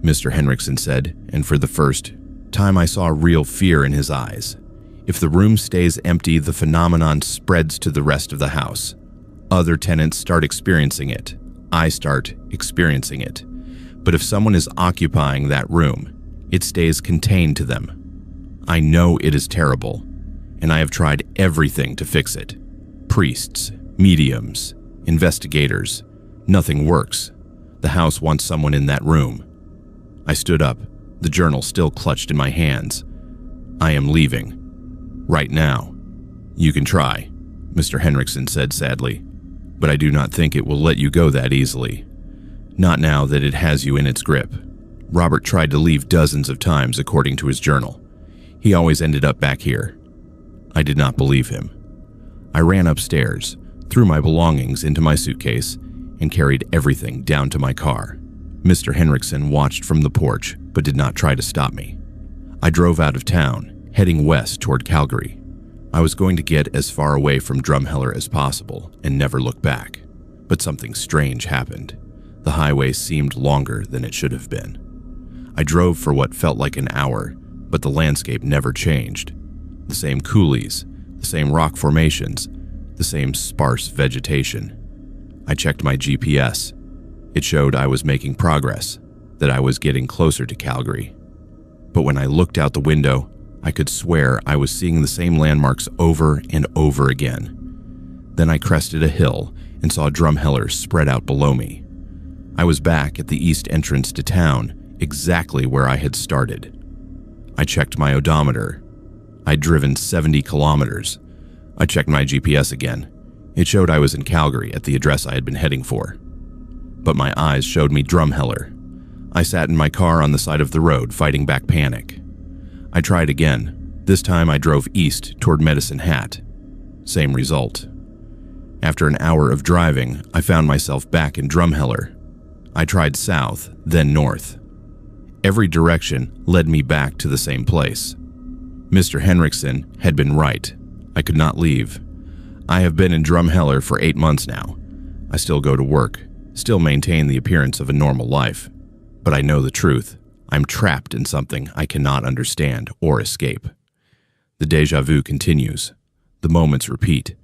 Mr. Henriksen said, and for the first time I saw real fear in his eyes. "If the room stays empty, the phenomenon spreads to the rest of the house. Other tenants start experiencing it. I start experiencing it. But if someone is occupying that room, it stays contained to them. I know it is terrible, and I have tried everything to fix it. Priests, mediums, investigators. Nothing works. The house wants someone in that room." I stood up, the journal still clutched in my hands. "I am leaving. Right now." "You can try," Mr. Henriksen said sadly, "but I do not think it will let you go that easily. Not now that it has you in its grip. Robert tried to leave dozens of times according to his journal. He always ended up back here." I did not believe him. I ran upstairs, threw my belongings into my suitcase, and carried everything down to my car. Mr. Henriksen watched from the porch, but did not try to stop me. I drove out of town, heading west toward Calgary. I was going to get as far away from Drumheller as possible and never look back. But something strange happened. The highway seemed longer than it should have been. I drove for what felt like an hour, but the landscape never changed. The same coulees, the same rock formations, the same sparse vegetation. I checked my GPS. It showed I was making progress, that I was getting closer to Calgary. But when I looked out the window, I could swear I was seeing the same landmarks over and over again. Then I crested a hill and saw Drumheller spread out below me. I was back at the east entrance to town, exactly where I had started. I checked my odometer. I'd driven 70 kilometers. I checked my GPS again. It showed I was in Calgary at the address I had been heading for. But my eyes showed me Drumheller. I sat in my car on the side of the road, fighting back panic. I tried again. This time I drove east toward Medicine Hat. Same result. After an hour of driving, I found myself back in Drumheller. I tried south, then north. Every direction led me back to the same place. Mr. Henriksen had been right. I could not leave. I have been in Drumheller for 8 months now. I still go to work, still maintain the appearance of a normal life. But I know the truth. I'm trapped in something I cannot understand or escape. The déjà vu continues. The moments repeat.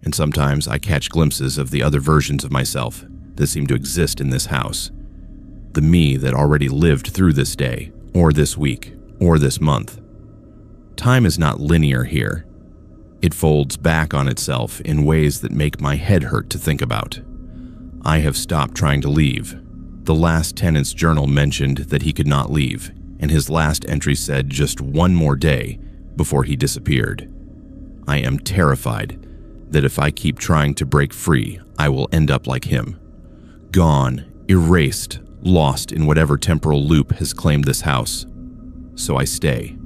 And sometimes I catch glimpses of the other versions of myself that seem to exist in this house. The me that already lived through this day, or this week, or this month. Time is not linear here. It folds back on itself in ways that make my head hurt to think about. I have stopped trying to leave. The last tenant's journal mentioned that he could not leave, and his last entry said just one more day before he disappeared. I am terrified that if I keep trying to break free, I will end up like him. Gone, erased, lost in whatever temporal loop has claimed this house. So I stay,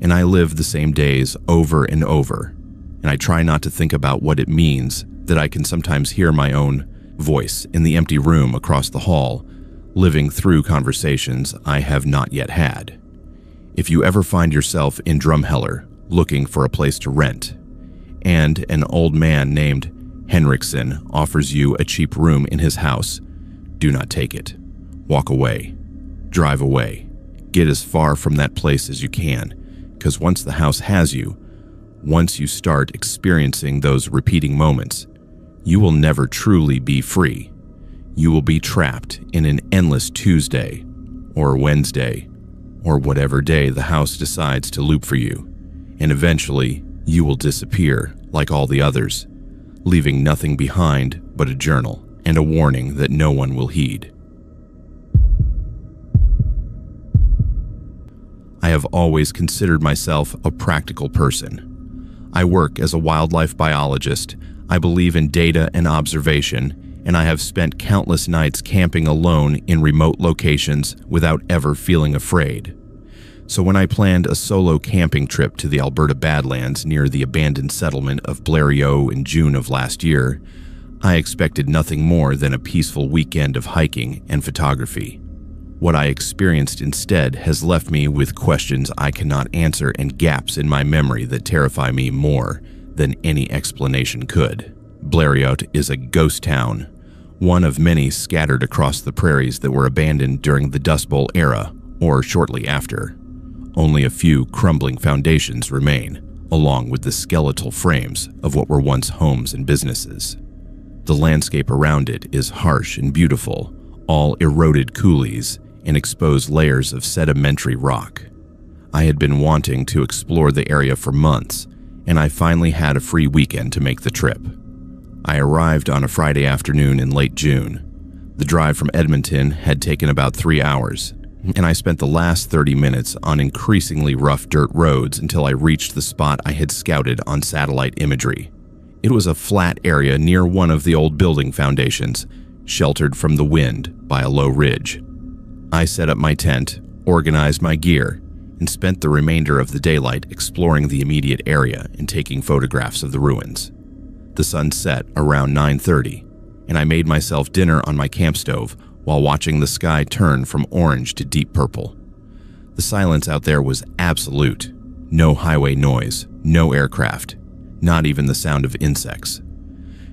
and I live the same days over and over, and I try not to think about what it means that I can sometimes hear my own voice in the empty room across the hall, living through conversations I have not yet had. If you ever find yourself in Drumheller looking for a place to rent, and an old man named Henriksen offers you a cheap room in his house, do not take it. Walk away. Drive away. Get as far from that place as you can, because once the house has you, once you start experiencing those repeating moments, you will never truly be free. You will be trapped in an endless Tuesday, or Wednesday, or whatever day the house decides to loop for you, and eventually you will disappear like all the others, leaving nothing behind but a journal and a warning that no one will heed. I have always considered myself a practical person. I work as a wildlife biologist. I believe in data and observation, and I have spent countless nights camping alone in remote locations without ever feeling afraid. So when I planned a solo camping trip to the Alberta Badlands near the abandoned settlement of Blériot in June of last year, I expected nothing more than a peaceful weekend of hiking and photography. What I experienced instead has left me with questions I cannot answer and gaps in my memory that terrify me more than any explanation could. Blériot is a ghost town, one of many scattered across the prairies that were abandoned during the Dust Bowl era or shortly after. Only a few crumbling foundations remain, along with the skeletal frames of what were once homes and businesses. The landscape around it is harsh and beautiful, all eroded coulees and exposed layers of sedimentary rock. I had been wanting to explore the area for months, and I finally had a free weekend to make the trip. I arrived on a Friday afternoon in late June. The drive from Edmonton had taken about 3 hours, and I spent the last 30 minutes on increasingly rough dirt roads until I reached the spot I had scouted on satellite imagery. It was a flat area near one of the old building foundations, sheltered from the wind by a low ridge. I set up my tent, organized my gear, and spent the remainder of the daylight exploring the immediate area and taking photographs of the ruins. The sun set around 9:30, and I made myself dinner on my camp stove while watching the sky turn from orange to deep purple. The silence out there was absolute. No highway noise, no aircraft, not even the sound of insects.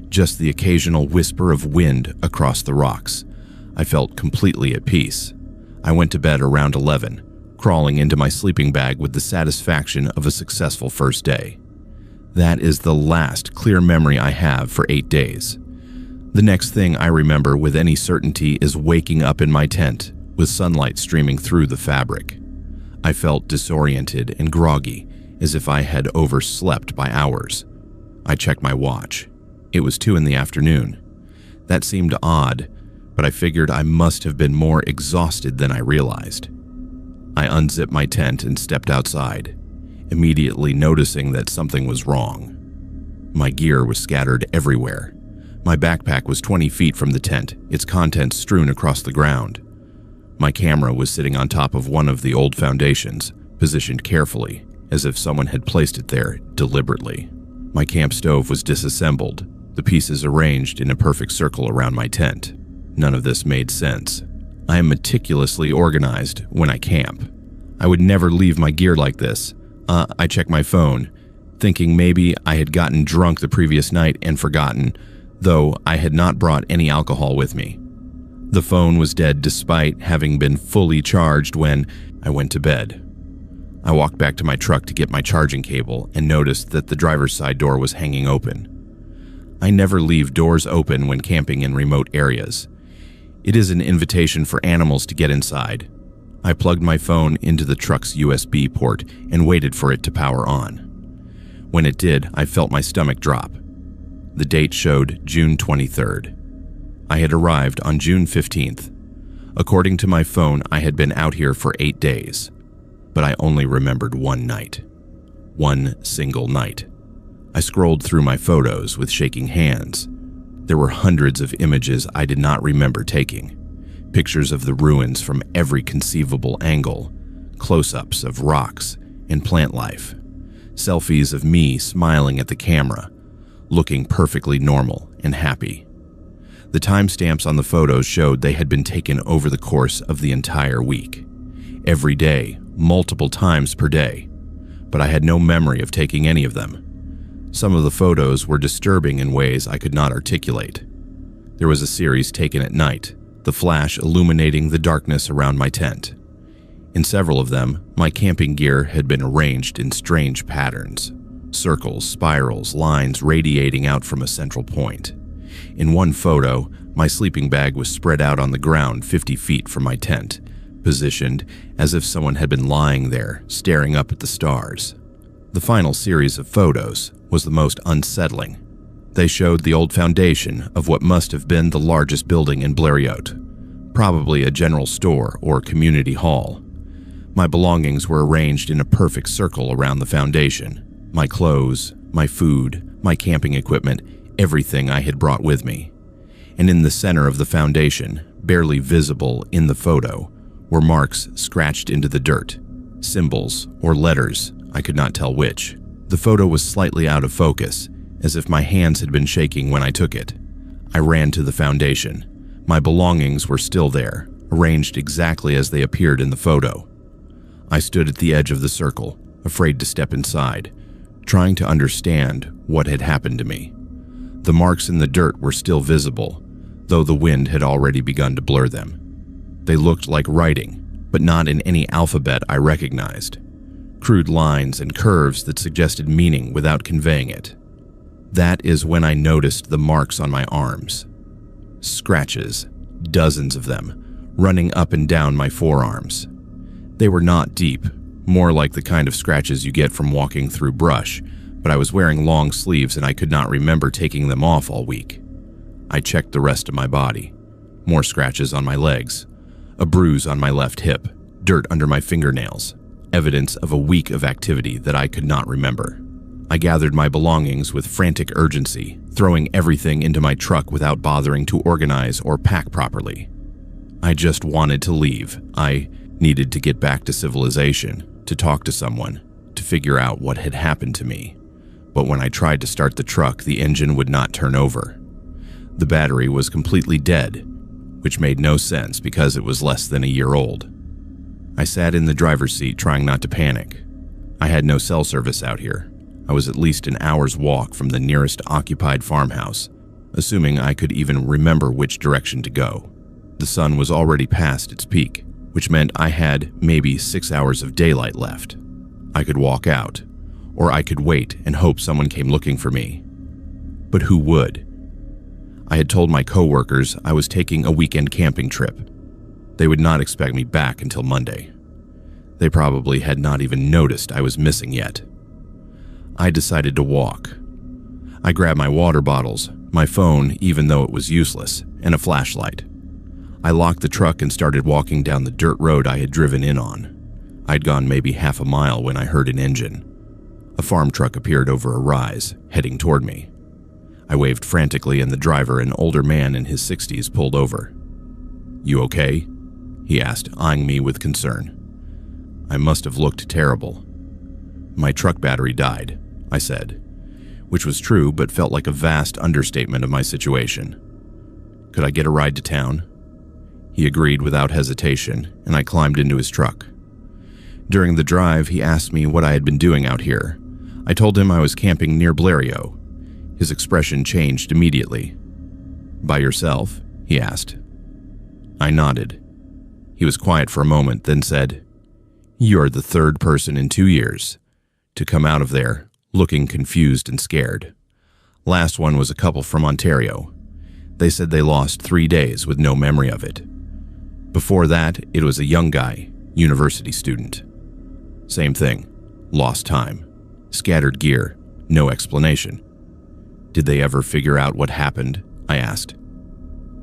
Just the occasional whisper of wind across the rocks. I felt completely at peace. I went to bed around 11, crawling into my sleeping bag with the satisfaction of a successful first day. That is the last clear memory I have for 8 days. The next thing I remember with any certainty is waking up in my tent with sunlight streaming through the fabric. I felt disoriented and groggy, as if I had overslept by hours. I checked my watch. It was 2 in the afternoon. That seemed odd, but I figured I must have been more exhausted than I realized. I unzipped my tent and stepped outside, immediately noticing that something was wrong. My gear was scattered everywhere. My backpack was 20 feet from the tent, its contents strewn across the ground. My camera was sitting on top of one of the old foundations, positioned carefully, as if someone had placed it there deliberately. My camp stove was disassembled, the pieces arranged in a perfect circle around my tent. None of this made sense. I am meticulously organized when I camp. I would never leave my gear like this. I checked my phone, thinking maybe I had gotten drunk the previous night and forgotten, though I had not brought any alcohol with me. The phone was dead despite having been fully charged when I went to bed. I walked back to my truck to get my charging cable and noticed that the driver's side door was hanging open. I never leave doors open when camping in remote areas. It is an invitation for animals to get inside. I plugged my phone into the truck's USB port and waited for it to power on. When it did, I felt my stomach drop. The date showed June 23rd. I had arrived on June 15th. According to my phone, I had been out here for 8 days, but I only remembered one night. One single night. I scrolled through my photos with shaking hands. There were hundreds of images I did not remember taking. Pictures of the ruins from every conceivable angle, close-ups of rocks and plant life, selfies of me smiling at the camera, looking perfectly normal and happy. The timestamps on the photos showed they had been taken over the course of the entire week. Every day, multiple times per day, but I had no memory of taking any of them. Some of the photos were disturbing in ways I could not articulate. There was a series taken at night, the flash illuminating the darkness around my tent. In several of them, my camping gear had been arranged in strange patterns, circles, spirals, lines radiating out from a central point. In one photo, my sleeping bag was spread out on the ground 50 feet from my tent, positioned as if someone had been lying there, staring up at the stars. The final series of photos was the most unsettling. They showed the old foundation of what must have been the largest building in Blériot, probably a general store or community hall. My belongings were arranged in a perfect circle around the foundation. My clothes, my food, my camping equipment, everything I had brought with me. And in the center of the foundation, barely visible in the photo, were marks scratched into the dirt, symbols or letters, I could not tell which. The photo was slightly out of focus, as if my hands had been shaking when I took it. I ran to the foundation. My belongings were still there, arranged exactly as they appeared in the photo. I stood at the edge of the circle, afraid to step inside, trying to understand what had happened to me. The marks in the dirt were still visible, though the wind had already begun to blur them. They looked like writing, but not in any alphabet I recognized. Crude lines and curves that suggested meaning without conveying it. That is when I noticed the marks on my arms. Scratches, dozens of them, running up and down my forearms. They were not deep, more like the kind of scratches you get from walking through brush, but I was wearing long sleeves and I could not remember taking them off all week. I checked the rest of my body. More scratches on my legs, a bruise on my left hip, dirt under my fingernails, evidence of a week of activity that I could not remember. I gathered my belongings with frantic urgency, throwing everything into my truck without bothering to organize or pack properly. I just wanted to leave. I needed to get back to civilization, to talk to someone, to figure out what had happened to me. But when I tried to start the truck, the engine would not turn over. The battery was completely dead, which made no sense because it was less than a year old. I sat in the driver's seat trying not to panic. I had no cell service out here. I was at least an hour's walk from the nearest occupied farmhouse, assuming I could even remember which direction to go. The sun was already past its peak, which meant I had maybe 6 hours of daylight left. I could walk out, or I could wait and hope someone came looking for me. But who would? I had told my coworkers I was taking a weekend camping trip. They would not expect me back until Monday. They probably had not even noticed I was missing yet. I decided to walk. I grabbed my water bottles, my phone, even though it was useless, and a flashlight. I locked the truck and started walking down the dirt road I had driven in on. I'd gone maybe half a mile when I heard an engine. A farm truck appeared over a rise, heading toward me. I waved frantically and the driver, an older man in his 60s, pulled over. "You okay?" he asked, eyeing me with concern. I must have looked terrible. "My truck battery died," I said, which was true but felt like a vast understatement of my situation. "Could I get a ride to town?" He agreed without hesitation, and I climbed into his truck. During the drive, he asked me what I had been doing out here. I told him I was camping near Blériot. His expression changed immediately. "By yourself?" he asked. I nodded. He was quiet for a moment, then said, "You're the third person in 2 years to come out of there looking confused and scared. Last one was a couple from Ontario. They said they lost 3 days with no memory of it. Before that, it was a young guy, university student. Same thing, lost time, scattered gear, no explanation." "Did they ever figure out what happened?" I asked.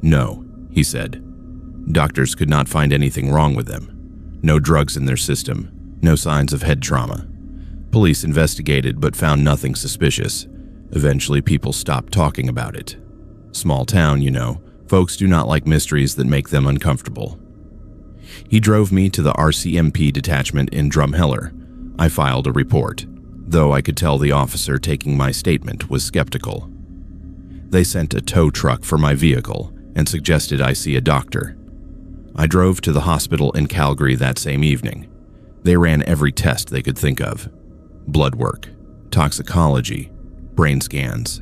"No," he said. "Doctors could not find anything wrong with them. No drugs in their system, no signs of head trauma. Police investigated but found nothing suspicious. Eventually, people stopped talking about it. Small town, you know. Folks do not like mysteries that make them uncomfortable." He drove me to the RCMP detachment in Drumheller. I filed a report, though I could tell the officer taking my statement was skeptical. They sent a tow truck for my vehicle and suggested I see a doctor. I drove to the hospital in Calgary that same evening. They ran every test they could think of. Blood work, toxicology, brain scans.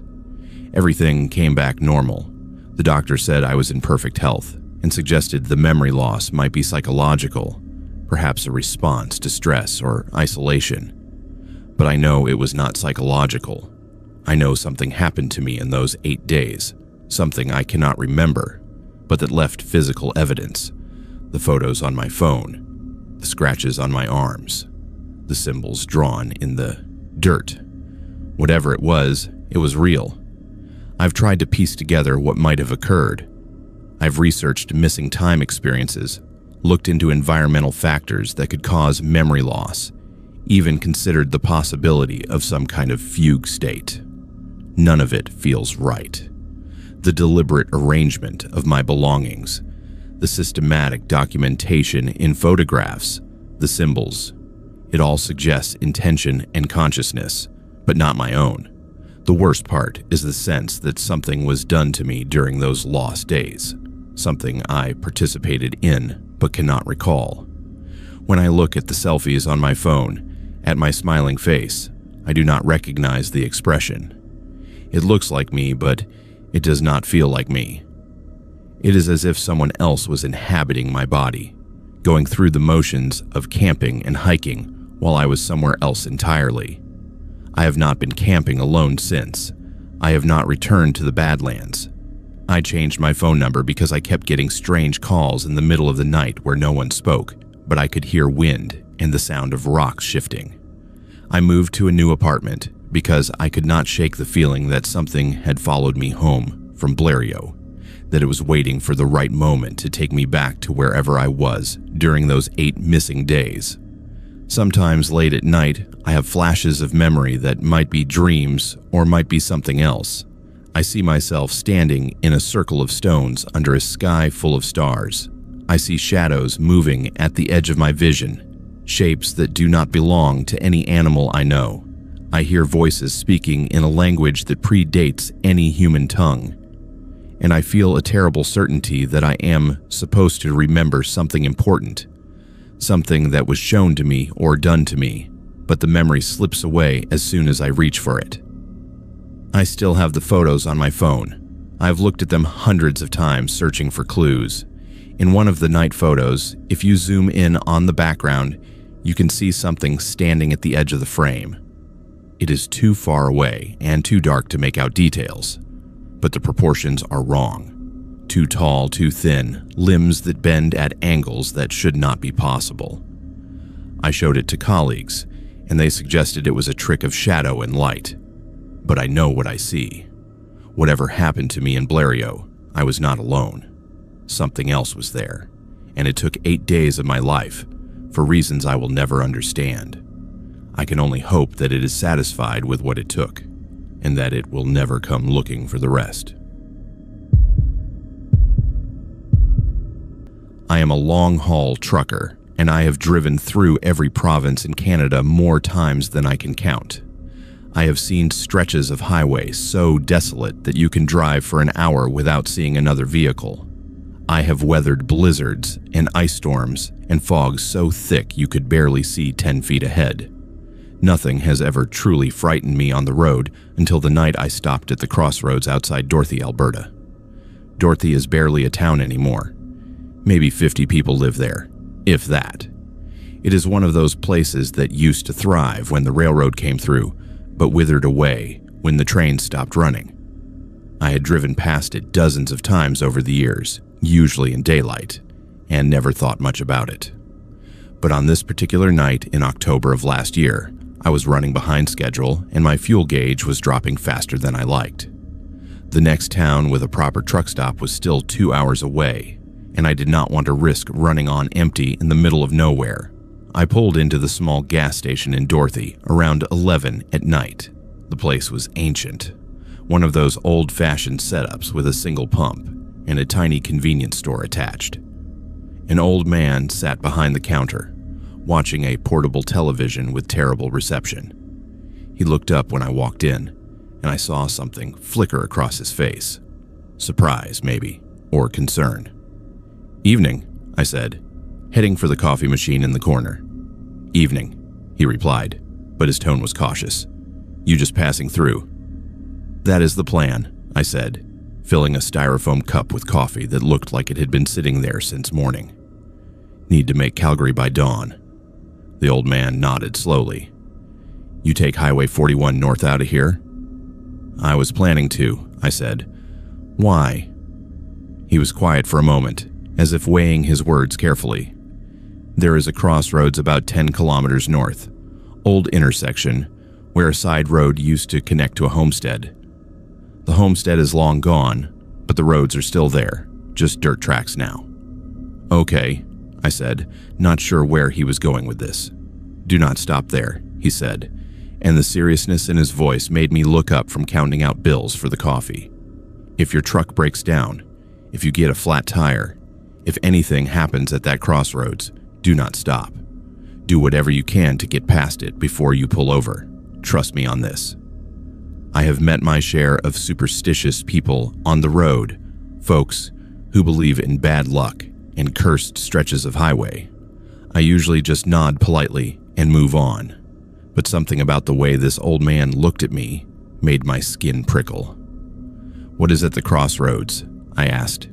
Everything came back normal. The doctor said I was in perfect health and suggested the memory loss might be psychological, perhaps a response to stress or isolation. But I know it was not psychological. I know something happened to me in those 8 days, something I cannot remember, but that left physical evidence. The photos on my phone, the scratches on my arms, the symbols drawn in the dirt. Whatever it was real. I've tried to piece together what might have occurred. I've researched missing time experiences, looked into environmental factors that could cause memory loss, even considered the possibility of some kind of fugue state. None of it feels right. The deliberate arrangement of my belongings, the systematic documentation in photographs, the symbols, it all suggests intention and consciousness, but not my own. The worst part is the sense that something was done to me during those lost days, something I participated in but cannot recall. When I look at the selfies on my phone, at my smiling face, I do not recognize the expression. It looks like me, but it does not feel like me. It is as if someone else was inhabiting my body, going through the motions of camping and hiking while I was somewhere else entirely. I have not been camping alone since. I have not returned to the Badlands. I changed my phone number because I kept getting strange calls in the middle of the night where no one spoke, but I could hear wind and the sound of rocks shifting. I moved to a new apartment because I could not shake the feeling that something had followed me home from Blériot, that it was waiting for the right moment to take me back to wherever I was during those 8 missing days. Sometimes late at night, I have flashes of memory that might be dreams or might be something else. I see myself standing in a circle of stones under a sky full of stars. I see shadows moving at the edge of my vision, shapes that do not belong to any animal I know. I hear voices speaking in a language that predates any human tongue. And I feel a terrible certainty that I am supposed to remember something important, something that was shown to me or done to me, but the memory slips away as soon as I reach for it. I still have the photos on my phone. I've looked at them hundreds of times searching for clues. In one of the night photos, if you zoom in on the background, you can see something standing at the edge of the frame. It is too far away and too dark to make out details, but the proportions are wrong. Too tall, too thin, limbs that bend at angles that should not be possible. I showed it to colleagues, and they suggested it was a trick of shadow and light. But I know what I see. Whatever happened to me in Blériot, I was not alone. Something else was there, and it took 8 days of my life, for reasons I will never understand. I can only hope that it is satisfied with what it took, and that it will never come looking for the rest. I am a long-haul trucker, and I have driven through every province in Canada more times than I can count. I have seen stretches of highway so desolate that you can drive for an hour without seeing another vehicle. I have weathered blizzards and ice storms and fog so thick you could barely see 10 feet ahead. Nothing has ever truly frightened me on the road until the night I stopped at the crossroads outside Dorothy, Alberta. Dorothy is barely a town anymore. Maybe 50 people live there, if that. It is one of those places that used to thrive when the railroad came through, but withered away when the trains stopped running. I had driven past it dozens of times over the years, usually in daylight, and never thought much about it. But on this particular night in October of last year, I was running behind schedule and my fuel gauge was dropping faster than I liked. The next town with a proper truck stop was still 2 hours away, and I did not want to risk running on empty in the middle of nowhere. I pulled into the small gas station in Dorothy around 11 at night. The place was ancient, one of those old-fashioned setups with a single pump and a tiny convenience store attached. An old man sat behind the counter, watching a portable television with terrible reception. He looked up when I walked in, and I saw something flicker across his face. Surprise, maybe, or concern. "Evening," I said, heading for the coffee machine in the corner. "Evening," he replied, but his tone was cautious. "You just passing through?" "That is the plan," I said, filling a styrofoam cup with coffee that looked like it had been sitting there since morning. "Need to make Calgary by dawn." The old man nodded slowly. "You take Highway 41 north out of here?" "I was planning to," I said. "Why?" He was quiet for a moment, as if weighing his words carefully. "There is a crossroads about 10 kilometers north, old intersection, where a side road used to connect to a homestead. The homestead is long gone, but the roads are still there, just dirt tracks now." "Okay," I said, not sure where he was going with this. "Do not stop there," he said, and the seriousness in his voice made me look up from counting out bills for the coffee. "If your truck breaks down, if you get a flat tire, if anything happens at that crossroads, do not stop. Do whatever you can to get past it before you pull over. Trust me on this. I have met my share of superstitious people on the road, folks who believe in bad luck and cursed stretches of highway. I usually just nod politely and move on, but something about the way this old man looked at me made my skin prickle. "What is at the crossroads?" I asked.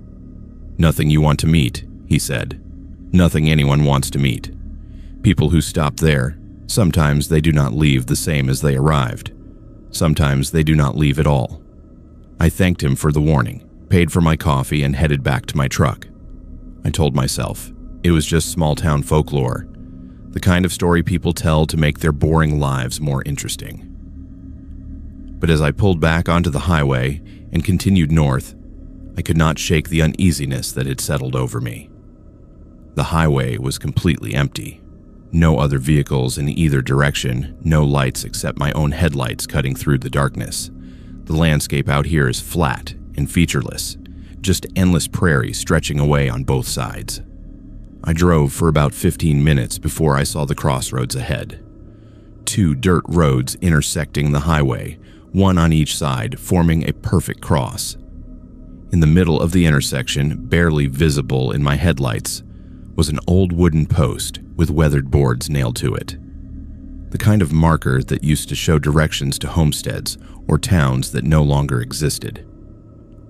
"Nothing you want to meet," he said. "Nothing anyone wants to meet. People who stop there, sometimes they do not leave the same as they arrived. Sometimes they do not leave at all." I thanked him for the warning, paid for my coffee, and headed back to my truck. I told myself it was just small-town folklore, the kind of story people tell to make their boring lives more interesting. But as I pulled back onto the highway and continued north, I could not shake the uneasiness that had settled over me. The highway was completely empty. No other vehicles in either direction, no lights except my own headlights cutting through the darkness. The landscape out here is flat and featureless, just endless prairie stretching away on both sides. I drove for about 15 minutes before I saw the crossroads ahead. 2 dirt roads intersecting the highway, one on each side, forming a perfect cross. In the middle of the intersection, barely visible in my headlights, was an old wooden post with weathered boards nailed to it. The kind of marker that used to show directions to homesteads or towns that no longer existed.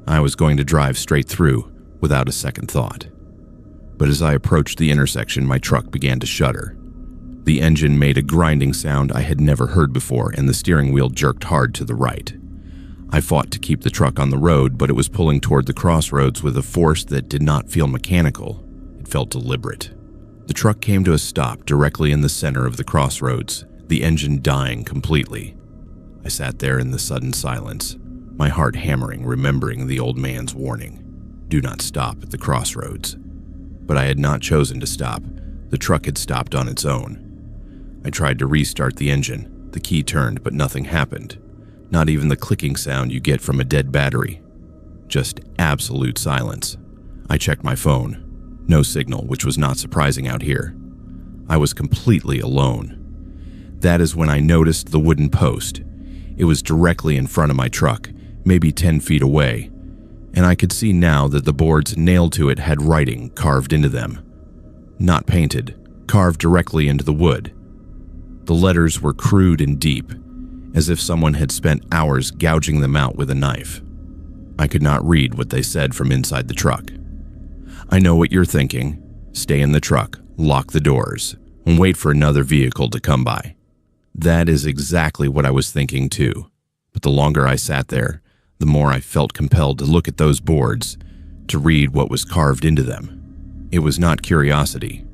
I was going to drive straight through without a second thought. But as I approached the intersection, my truck began to shudder. The engine made a grinding sound I had never heard before, and the steering wheel jerked hard to the right. I fought to keep the truck on the road, but it was pulling toward the crossroads with a force that did not feel mechanical. It felt deliberate. The truck came to a stop directly in the center of the crossroads, the engine dying completely. I sat there in the sudden silence, my heart hammering, remembering the old man's warning. Do not stop at the crossroads. But I had not chosen to stop. The truck had stopped on its own. I tried to restart the engine. The key turned, but nothing happened. Not even the clicking sound you get from a dead battery. Just absolute silence. I checked my phone. No signal, which was not surprising out here. I was completely alone. That is when I noticed the wooden post. It was directly in front of my truck, maybe 10 feet away, and I could see now that the boards nailed to it had writing carved into them. Not painted, carved directly into the wood. The letters were crude and deep, as if someone had spent hours gouging them out with a knife. I could not read what they said from inside the truck. I know what you're thinking. Stay in the truck, lock the doors, and wait for another vehicle to come by. That is exactly what I was thinking too. But the longer I sat there, the more I felt compelled to look at those boards, to read what was carved into them. It was not curiosity.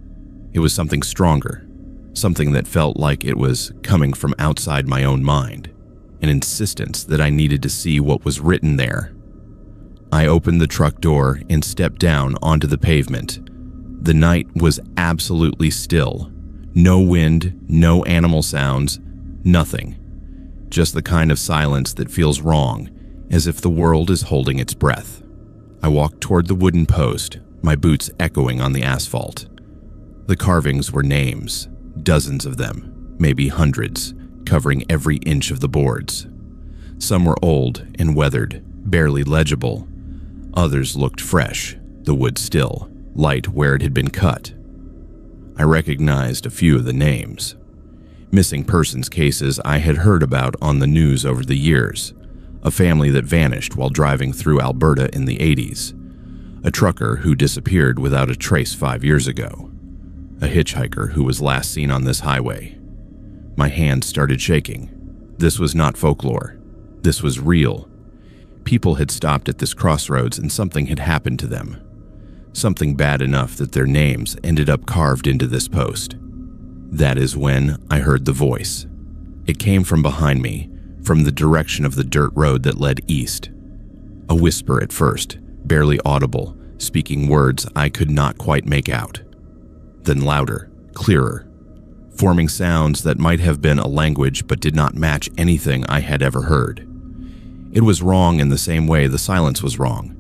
It was something stronger, something that felt like it was coming from outside my own mind, an insistence that I needed to see what was written there. I opened the truck door and stepped down onto the pavement. The night was absolutely still. No wind, no animal sounds, nothing. Just the kind of silence that feels wrong, as if the world is holding its breath. I walked toward the wooden post, my boots echoing on the asphalt. The carvings were names, dozens of them, maybe hundreds, covering every inch of the boards. Some were old and weathered, barely legible. Others looked fresh, the wood still, light where it had been cut. I recognized a few of the names. Missing persons cases I had heard about on the news over the years. A family that vanished while driving through Alberta in the 80s. A trucker who disappeared without a trace 5 years ago. A hitchhiker who was last seen on this highway. My hands started shaking. This was not folklore. This was real. People had stopped at this crossroads and something had happened to them. Something bad enough that their names ended up carved into this post. That is when I heard the voice. It came from behind me, from the direction of the dirt road that led east. A whisper at first, barely audible, speaking words I could not quite make out. Then louder, clearer, forming sounds that might have been a language but did not match anything I had ever heard. It was wrong in the same way the silence was wrong.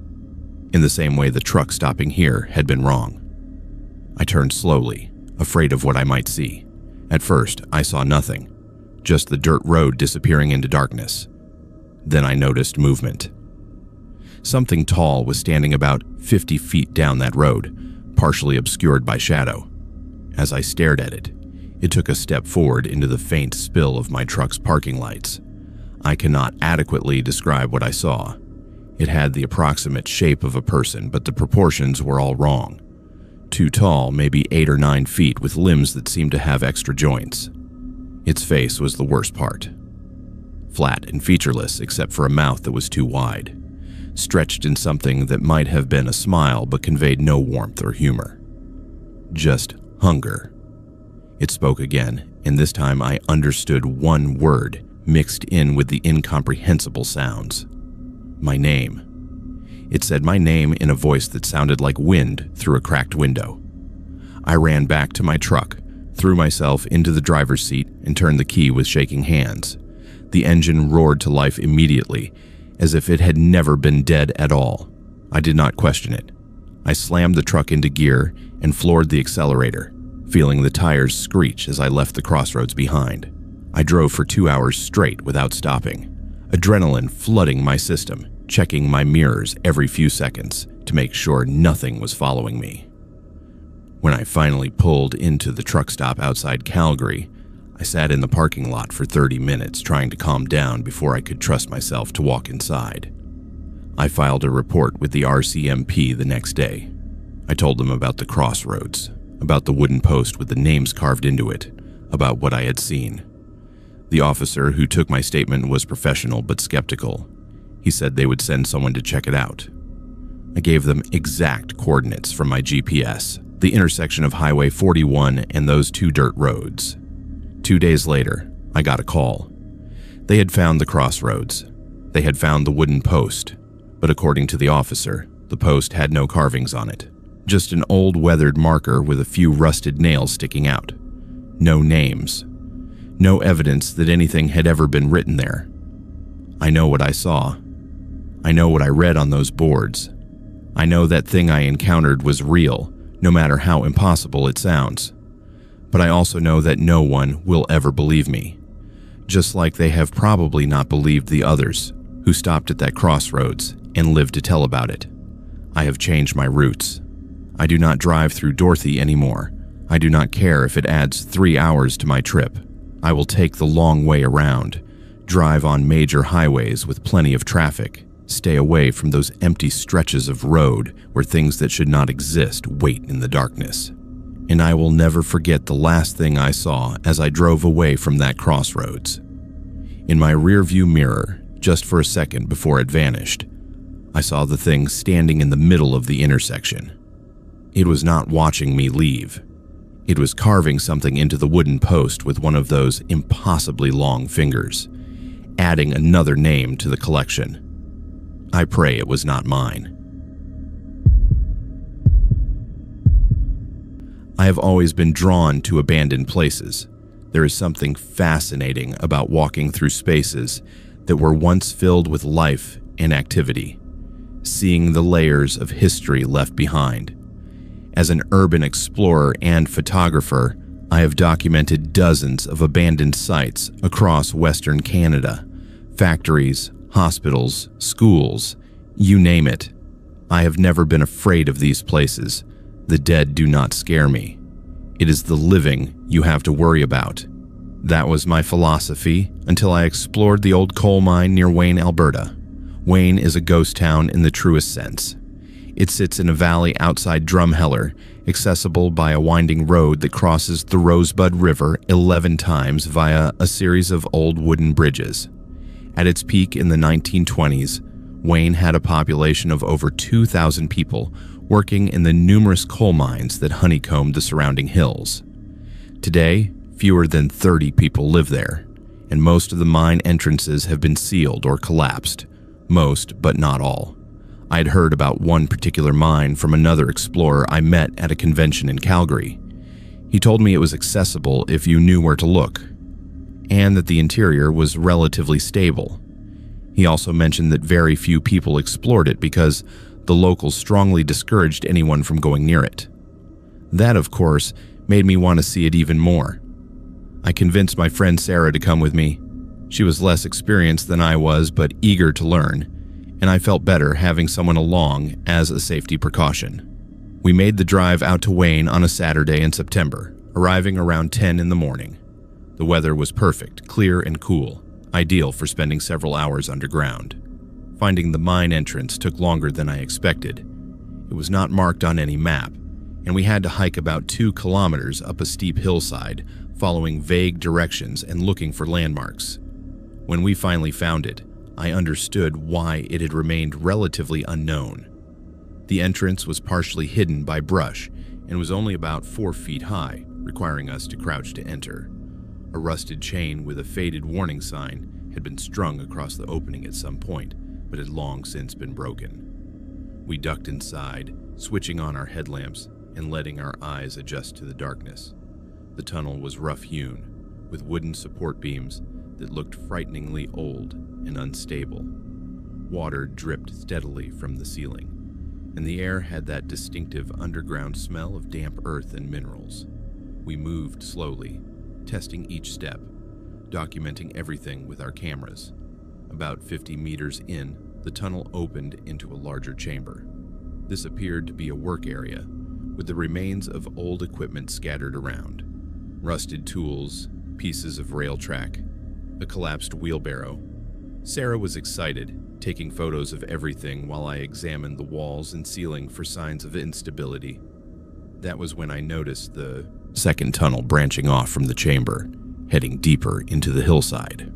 In the same way the truck stopping here had been wrong. I turned slowly, afraid of what I might see. At first, I saw nothing, just the dirt road disappearing into darkness. Then I noticed movement. Something tall was standing about 50 feet down that road, partially obscured by shadow. As I stared at it, it took a step forward into the faint spill of my truck's parking lights. I cannot adequately describe what I saw. It had the approximate shape of a person, but the proportions were all wrong. Too tall, maybe 8 or 9 feet, with limbs that seemed to have extra joints. Its face was the worst part. Flat and featureless except for a mouth that was too wide, stretched in something that might have been a smile but conveyed no warmth or humor. Just hunger. It spoke again, and this time I understood one word mixed in with the incomprehensible sounds. My name. It said my name in a voice that sounded like wind through a cracked window. I ran back to my truck, threw myself into the driver's seat, and turned the key with shaking hands. The engine roared to life immediately, as if it had never been dead at all. I did not question it. I slammed the truck into gear and floored the accelerator, feeling the tires screech as I left the crossroads behind. I drove for 2 hours straight without stopping. Adrenaline flooding my system, checking my mirrors every few seconds to make sure nothing was following me. When I finally pulled into the truck stop outside Calgary, I sat in the parking lot for 30 minutes trying to calm down before I could trust myself to walk inside. I filed a report with the RCMP the next day. I told them about the crossroads, about the wooden post with the names carved into it, about what I had seen. The officer who took my statement was professional but skeptical. He said they would send someone to check it out. I gave them exact coordinates from my GPS, the intersection of Highway 41 and those 2 dirt roads. 2 days later, I got a call. They had found the crossroads. They had found the wooden post, but according to the officer, the post had no carvings on it. Just an old weathered marker with a few rusted nails sticking out. No names. No evidence that anything had ever been written there. I know what I saw. I know what I read on those boards. I know that thing I encountered was real, no matter how impossible it sounds. But I also know that no one will ever believe me, just like they have probably not believed the others who stopped at that crossroads and lived to tell about it. I have changed my routes. I do not drive through Dorothy anymore. I do not care if it adds 3 hours to my trip. I will take the long way around, drive on major highways with plenty of traffic, Stay away from those empty stretches of road where things that should not exist wait in the darkness. And I will never forget the last thing I saw as I drove away from that crossroads. In my rearview mirror, just for a second before it vanished, I saw the thing standing in the middle of the intersection. It was not watching me leave. It was carving something into the wooden post with one of those impossibly long fingers, adding another name to the collection. I pray it was not mine. I have always been drawn to abandoned places. There is something fascinating about walking through spaces that were once filled with life and activity, seeing the layers of history left behind. As an urban explorer and photographer, I have documented dozens of abandoned sites across Western Canada. Factories, hospitals, schools, you name it. I have never been afraid of these places. The dead do not scare me. It is the living you have to worry about. That was my philosophy until I explored the old coal mine near Wayne, Alberta. Wayne is a ghost town in the truest sense. It sits in a valley outside Drumheller, accessible by a winding road that crosses the Rosebud River 11 times via a series of old wooden bridges. At its peak in the 1920s, Wayne had a population of over 2,000 people working in the numerous coal mines that honeycombed the surrounding hills. Today, fewer than 30 people live there, and most of the mine entrances have been sealed or collapsed. Most, but not all. I had heard about one particular mine from another explorer I met at a convention in Calgary. He told me it was accessible if you knew where to look, and that the interior was relatively stable. He also mentioned that very few people explored it because the locals strongly discouraged anyone from going near it. That, of course, made me want to see it even more. I convinced my friend Sarah to come with me. She was less experienced than I was, but eager to learn, and I felt better having someone along as a safety precaution. We made the drive out to Wayne on a Saturday in September, arriving around 10 in the morning. The weather was perfect, clear and cool, ideal for spending several hours underground. Finding the mine entrance took longer than I expected. It was not marked on any map, and we had to hike about 2 kilometers up a steep hillside, following vague directions and looking for landmarks. When we finally found it, I understood why it had remained relatively unknown. The entrance was partially hidden by brush and was only about 4 feet high, requiring us to crouch to enter. A rusted chain with a faded warning sign had been strung across the opening at some point, but had long since been broken. We ducked inside, switching on our headlamps and letting our eyes adjust to the darkness. The tunnel was rough-hewn, with wooden support beams that looked frighteningly old and unstable. Water dripped steadily from the ceiling, and the air had that distinctive underground smell of damp earth and minerals. We moved slowly, testing each step, documenting everything with our cameras. About 50 meters in, the tunnel opened into a larger chamber. This appeared to be a work area, with the remains of old equipment scattered around. Rusted tools, pieces of rail track, a collapsed wheelbarrow. Sarah was excited, taking photos of everything while I examined the walls and ceiling for signs of instability. That was when I noticed the second tunnel branching off from the chamber, heading deeper into the hillside.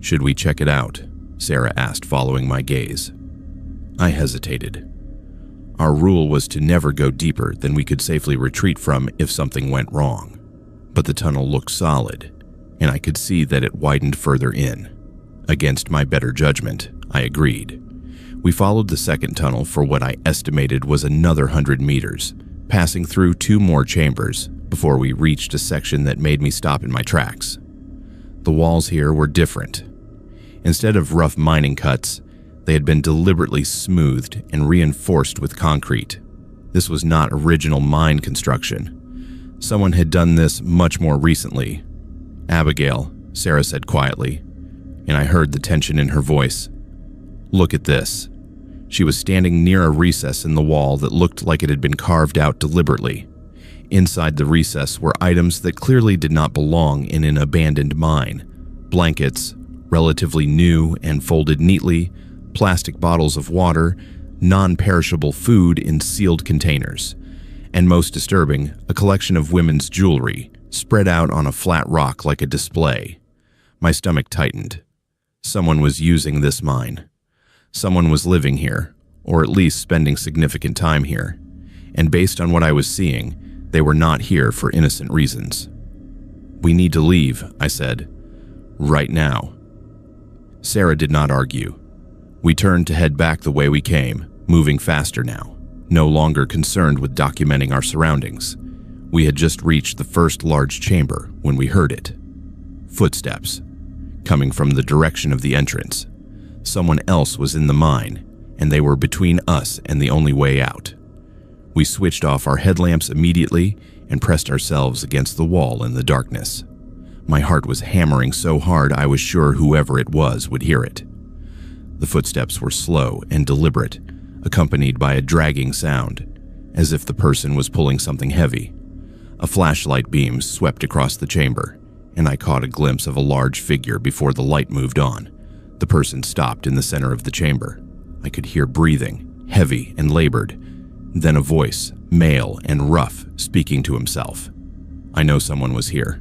"Should we check it out?" Sarah asked, following my gaze. I hesitated. Our rule was to never go deeper than we could safely retreat from if something went wrong. But the tunnel looked solid, and I could see that it widened further in. Against my better judgment, I agreed. We followed the second tunnel for what I estimated was another 100 meters, passing through 2 more chambers before we reached a section that made me stop in my tracks. The walls here were different. Instead of rough mining cuts, they had been deliberately smoothed and reinforced with concrete. This was not original mine construction. Someone had done this much more recently. "Abigail," Sarah said quietly, and I heard the tension in her voice. "Look at this." She was standing near a recess in the wall that looked like it had been carved out deliberately. Inside the recess were items that clearly did not belong in an abandoned mine. Blankets, relatively new and folded neatly, plastic bottles of water, non-perishable food in sealed containers, and most disturbing, a collection of women's jewelry spread out on a flat rock like a display. My stomach tightened. Someone was using this mine. Someone was living here, or at least spending significant time here, and based on what I was seeing, they were not here for innocent reasons. "We need to leave," I said. "Right now." Sarah did not argue. We turned to head back the way we came, moving faster now, no longer concerned with documenting our surroundings. We had just reached the first large chamber when we heard it. Footsteps, coming from the direction of the entrance. Someone else was in the mine, and they were between us and the only way out. We switched off our headlamps immediately and pressed ourselves against the wall in the darkness. My heart was hammering so hard I was sure whoever it was would hear it. The footsteps were slow and deliberate, accompanied by a dragging sound, as if the person was pulling something heavy. A flashlight beam swept across the chamber, and I caught a glimpse of a large figure before the light moved on. The person stopped in the center of the chamber. I could hear breathing, heavy and labored, then a voice, male and rough, speaking to himself. "I know someone was here.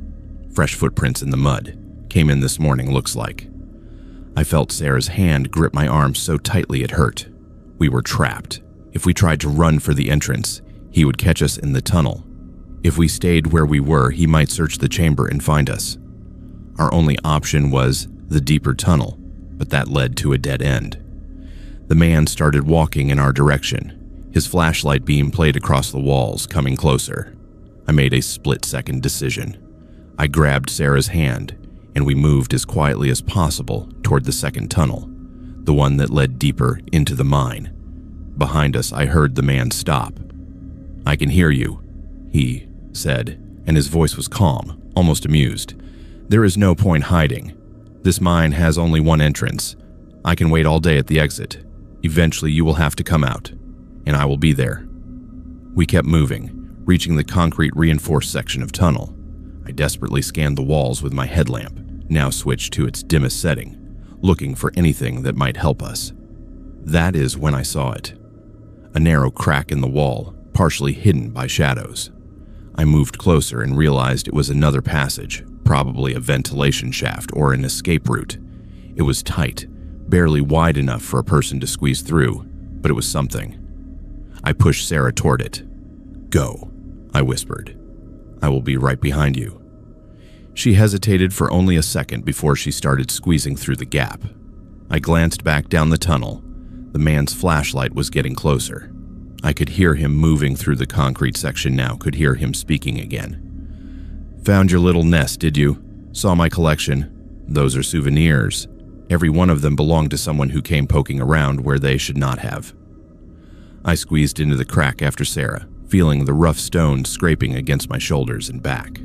Fresh footprints in the mud. Came in this morning, looks like." I felt Sarah's hand grip my arm so tightly it hurt. We were trapped. If we tried to run for the entrance, he would catch us in the tunnel. If we stayed where we were, he might search the chamber and find us. Our only option was the deeper tunnel, but that led to a dead end. The man started walking in our direction. His flashlight beam played across the walls, coming closer. I made a split-second decision. I grabbed Sarah's hand, and we moved as quietly as possible toward the second tunnel, the one that led deeper into the mine. Behind us, I heard the man stop. "I can hear you," he said, and his voice was calm, almost amused. "There is no point hiding. This mine has only one entrance. I can wait all day at the exit. Eventually you will have to come out, and I will be there." We kept moving, reaching the concrete reinforced section of tunnel. I desperately scanned the walls with my headlamp, now switched to its dimmest setting, looking for anything that might help us. That is when I saw it. A narrow crack in the wall, partially hidden by shadows. I moved closer and realized it was another passage, probably a ventilation shaft or an escape route. It was tight, barely wide enough for a person to squeeze through, but it was something. I pushed Sarah toward it. "Go," I whispered. "I will be right behind you." She hesitated for only a second before she started squeezing through the gap. I glanced back down the tunnel. The man's flashlight was getting closer. I could hear him moving through the concrete section now, could hear him speaking again. "Found your little nest, did you? Saw my collection? Those are souvenirs. Every one of them belonged to someone who came poking around where they should not have." I squeezed into the crack after Sarah, feeling the rough stone scraping against my shoulders and back.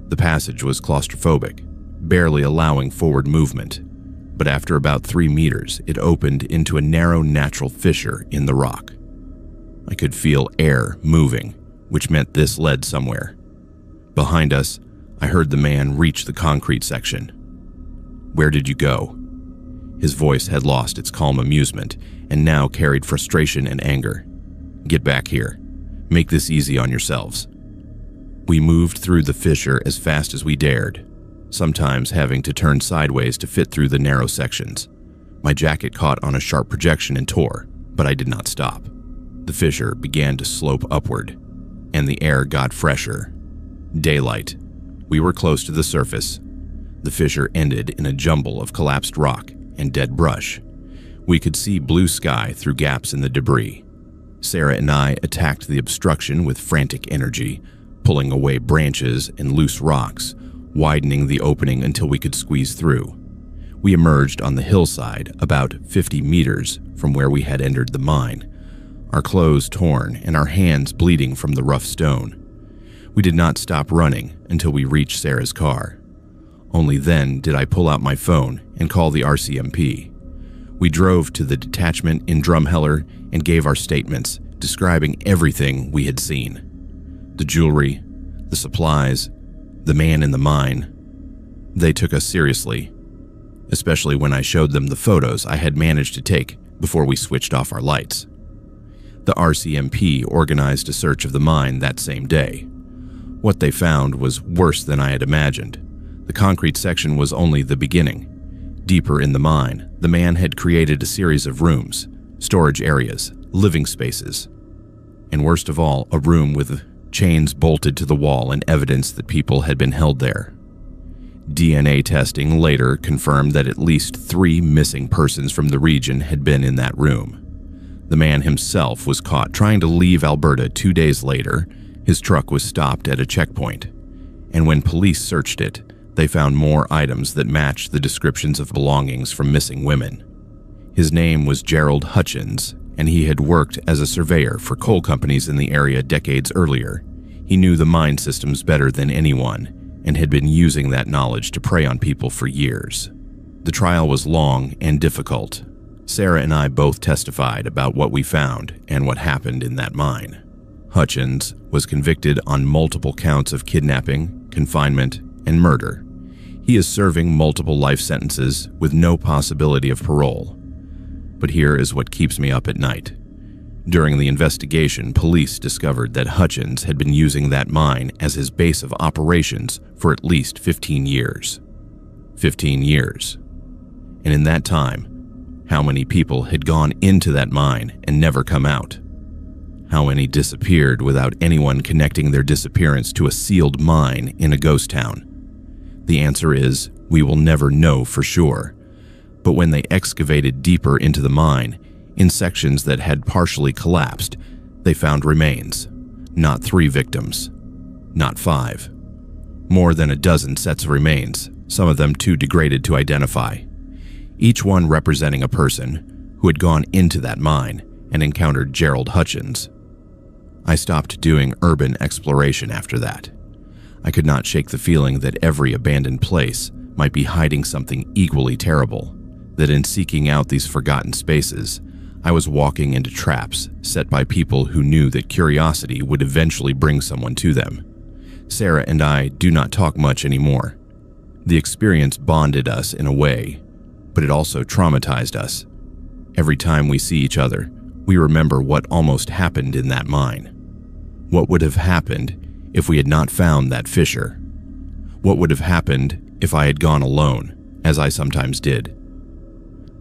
The passage was claustrophobic, barely allowing forward movement, but after about 3 meters, it opened into a narrow natural fissure in the rock. I could feel air moving, which meant this led somewhere. Behind us, I heard the man reach the concrete section. "Where did you go?" His voice had lost its calm amusement and now carried frustration and anger. "Get back here. Make this easy on yourselves." We moved through the fissure as fast as we dared, sometimes having to turn sideways to fit through the narrow sections. My jacket caught on a sharp projection and tore, but I did not stop. The fissure began to slope upward, and the air got fresher. Daylight. We were close to the surface. The fissure ended in a jumble of collapsed rock and dead brush. We could see blue sky through gaps in the debris. Sarah and I attacked the obstruction with frantic energy, pulling away branches and loose rocks, widening the opening until we could squeeze through. We emerged on the hillside about 50 meters from where we had entered the mine, our clothes torn and our hands bleeding from the rough stone. We did not stop running until we reached Sarah's car. Only then did I pull out my phone and call the RCMP. We drove to the detachment in Drumheller and gave our statements, describing everything we had seen. The jewelry, the supplies, the man in the mine. They took us seriously. especially when I showed them the photos I had managed to take before we switched off our lights. The RCMP organized a search of the mine that same day. What they found was worse than I had imagined. The concrete section was only the beginning. Deeper in the mine, the man had created a series of rooms, storage areas, living spaces, and worst of all, a room with chains bolted to the wall and evidence that people had been held there. DNA testing later confirmed that at least 3 missing persons from the region had been in that room. The man himself was caught trying to leave Alberta 2 days later. His truck was stopped at a checkpoint, and when police searched it, they found more items that matched the descriptions of belongings from missing women. His name was Gerald Hutchins, and he had worked as a surveyor for coal companies in the area decades earlier. He knew the mine systems better than anyone, and had been using that knowledge to prey on people for years. The trial was long and difficult. Sarah and I both testified about what we found and what happened in that mine. Hutchins was convicted on multiple counts of kidnapping, confinement, and murder. He is serving multiple life sentences with no possibility of parole. But here is what keeps me up at night. During the investigation, police discovered that Hutchins had been using that mine as his base of operations for at least 15 years. 15 years. And in that time, how many people had gone into that mine and never come out? How many disappeared without anyone connecting their disappearance to a sealed mine in a ghost town? The answer is, we will never know for sure. But when they excavated deeper into the mine, in sections that had partially collapsed, they found remains. Not 3 victims. Not 5. More than a dozen sets of remains, some of them too degraded to identify. Each one representing a person who had gone into that mine and encountered Gerald Hutchins. I stopped doing urban exploration after that. I could not shake the feeling that every abandoned place might be hiding something equally terrible, that in seeking out these forgotten spaces, I was walking into traps set by people who knew that curiosity would eventually bring someone to them. Sarah and I do not talk much anymore. The experience bonded us in a way, but it also traumatized us. Every time we see each other, we remember what almost happened in that mine. What would have happened if we had not found that fissure? What would have happened if I had gone alone, as I sometimes did?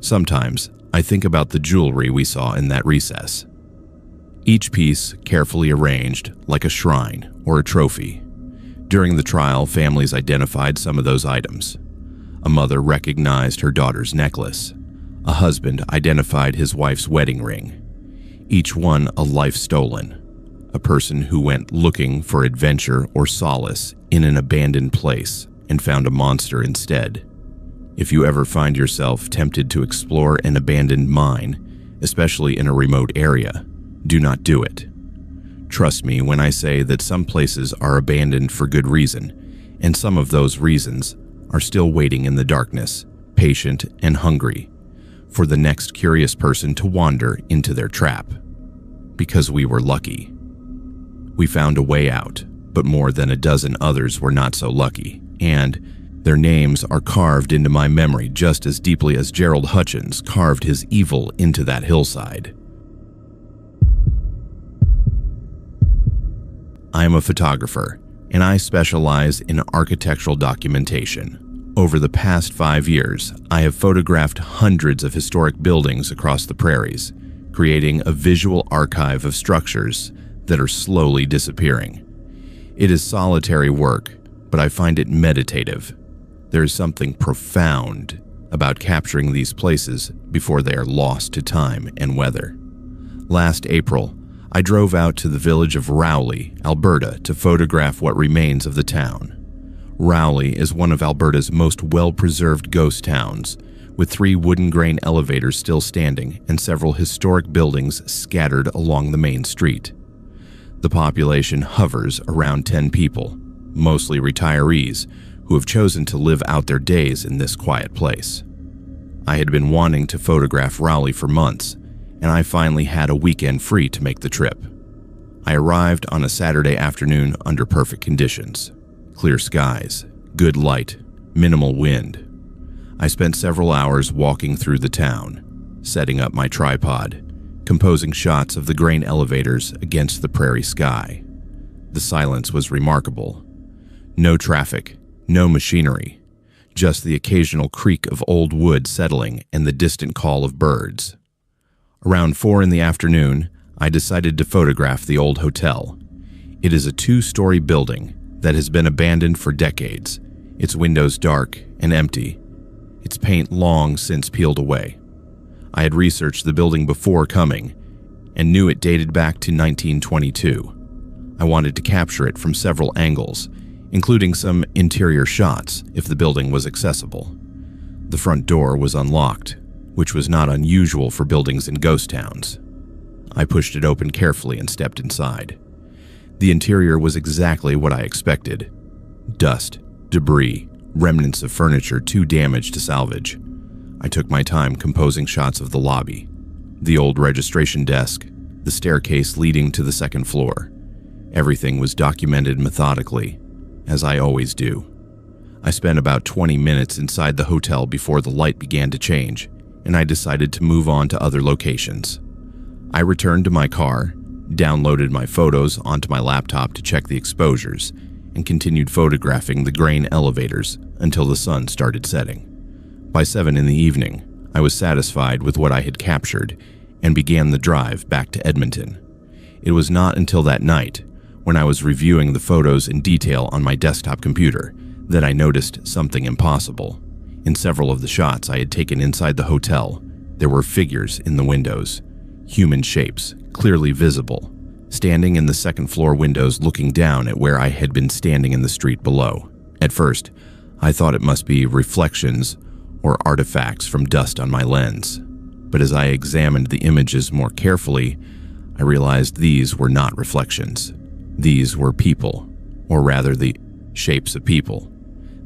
Sometimes, I think about the jewelry we saw in that recess. Each piece carefully arranged like a shrine or a trophy. During the trial, families identified some of those items. A mother recognized her daughter's necklace. A husband identified his wife's wedding ring. Each one a life stolen. A person who went looking for adventure or solace in an abandoned place and found a monster instead. If you ever find yourself tempted to explore an abandoned mine, especially in a remote area, do not do it. Trust me when I say that some places are abandoned for good reason, and some of those reasons are still waiting in the darkness, patient and hungry, for the next curious person to wander into their trap. Because we were lucky. We found a way out, but more than a dozen others were not so lucky, and their names are carved into my memory just as deeply as Gerald Hutchins carved his evil into that hillside. I am a photographer, and I specialize in architectural documentation. Over the past 5 years, I have photographed hundreds of historic buildings across the prairies, creating a visual archive of structures that are slowly disappearing. It is solitary work, but I find it meditative. There is something profound about capturing these places before they are lost to time and weather. Last April, I drove out to the village of Rowley, Alberta, to photograph what remains of the town. Rowley is one of Alberta's most well-preserved ghost towns, with 3 wooden grain elevators still standing and several historic buildings scattered along the main street. The population hovers around 10 people, mostly retirees, who have chosen to live out their days in this quiet place. I had been wanting to photograph Rowley for months, and I finally had a weekend free to make the trip. I arrived on a Saturday afternoon under perfect conditions. Clear skies, good light, minimal wind. I spent several hours walking through the town, setting up my tripod, composing shots of the grain elevators against the prairie sky. The silence was remarkable. No traffic, no machinery, just the occasional creak of old wood settling and the distant call of birds. Around 4 in the afternoon, I decided to photograph the old hotel. It is a 2-story building that has been abandoned for decades, its windows dark and empty, its paint long since peeled away. I had researched the building before coming and knew it dated back to 1922. I wanted to capture it from several angles, including some interior shots if the building was accessible. The front door was unlocked, which was not unusual for buildings in ghost towns. I pushed it open carefully and stepped inside. The interior was exactly what I expected. Dust, debris, remnants of furniture too damaged to salvage. I took my time composing shots of the lobby, the old registration desk, the staircase leading to the second floor. Everything was documented methodically, as I always do. I spent about 20 minutes inside the hotel before the light began to change, and I decided to move on to other locations. I returned to my car, downloaded my photos onto my laptop to check the exposures, and continued photographing the grain elevators until the sun started setting. By 7 in the evening, I was satisfied with what I had captured and began the drive back to Edmonton. It was not until that night, when I was reviewing the photos in detail on my desktop computer, that I noticed something impossible. In several of the shots I had taken inside the hotel, there were figures in the windows, human shapes, clearly visible, standing in the second floor windows looking down at where I had been standing in the street below. At first, I thought it must be reflections or artifacts from dust on my lens, but as I examined the images more carefully, I realized these were not reflections. These were people, or rather the shapes of people.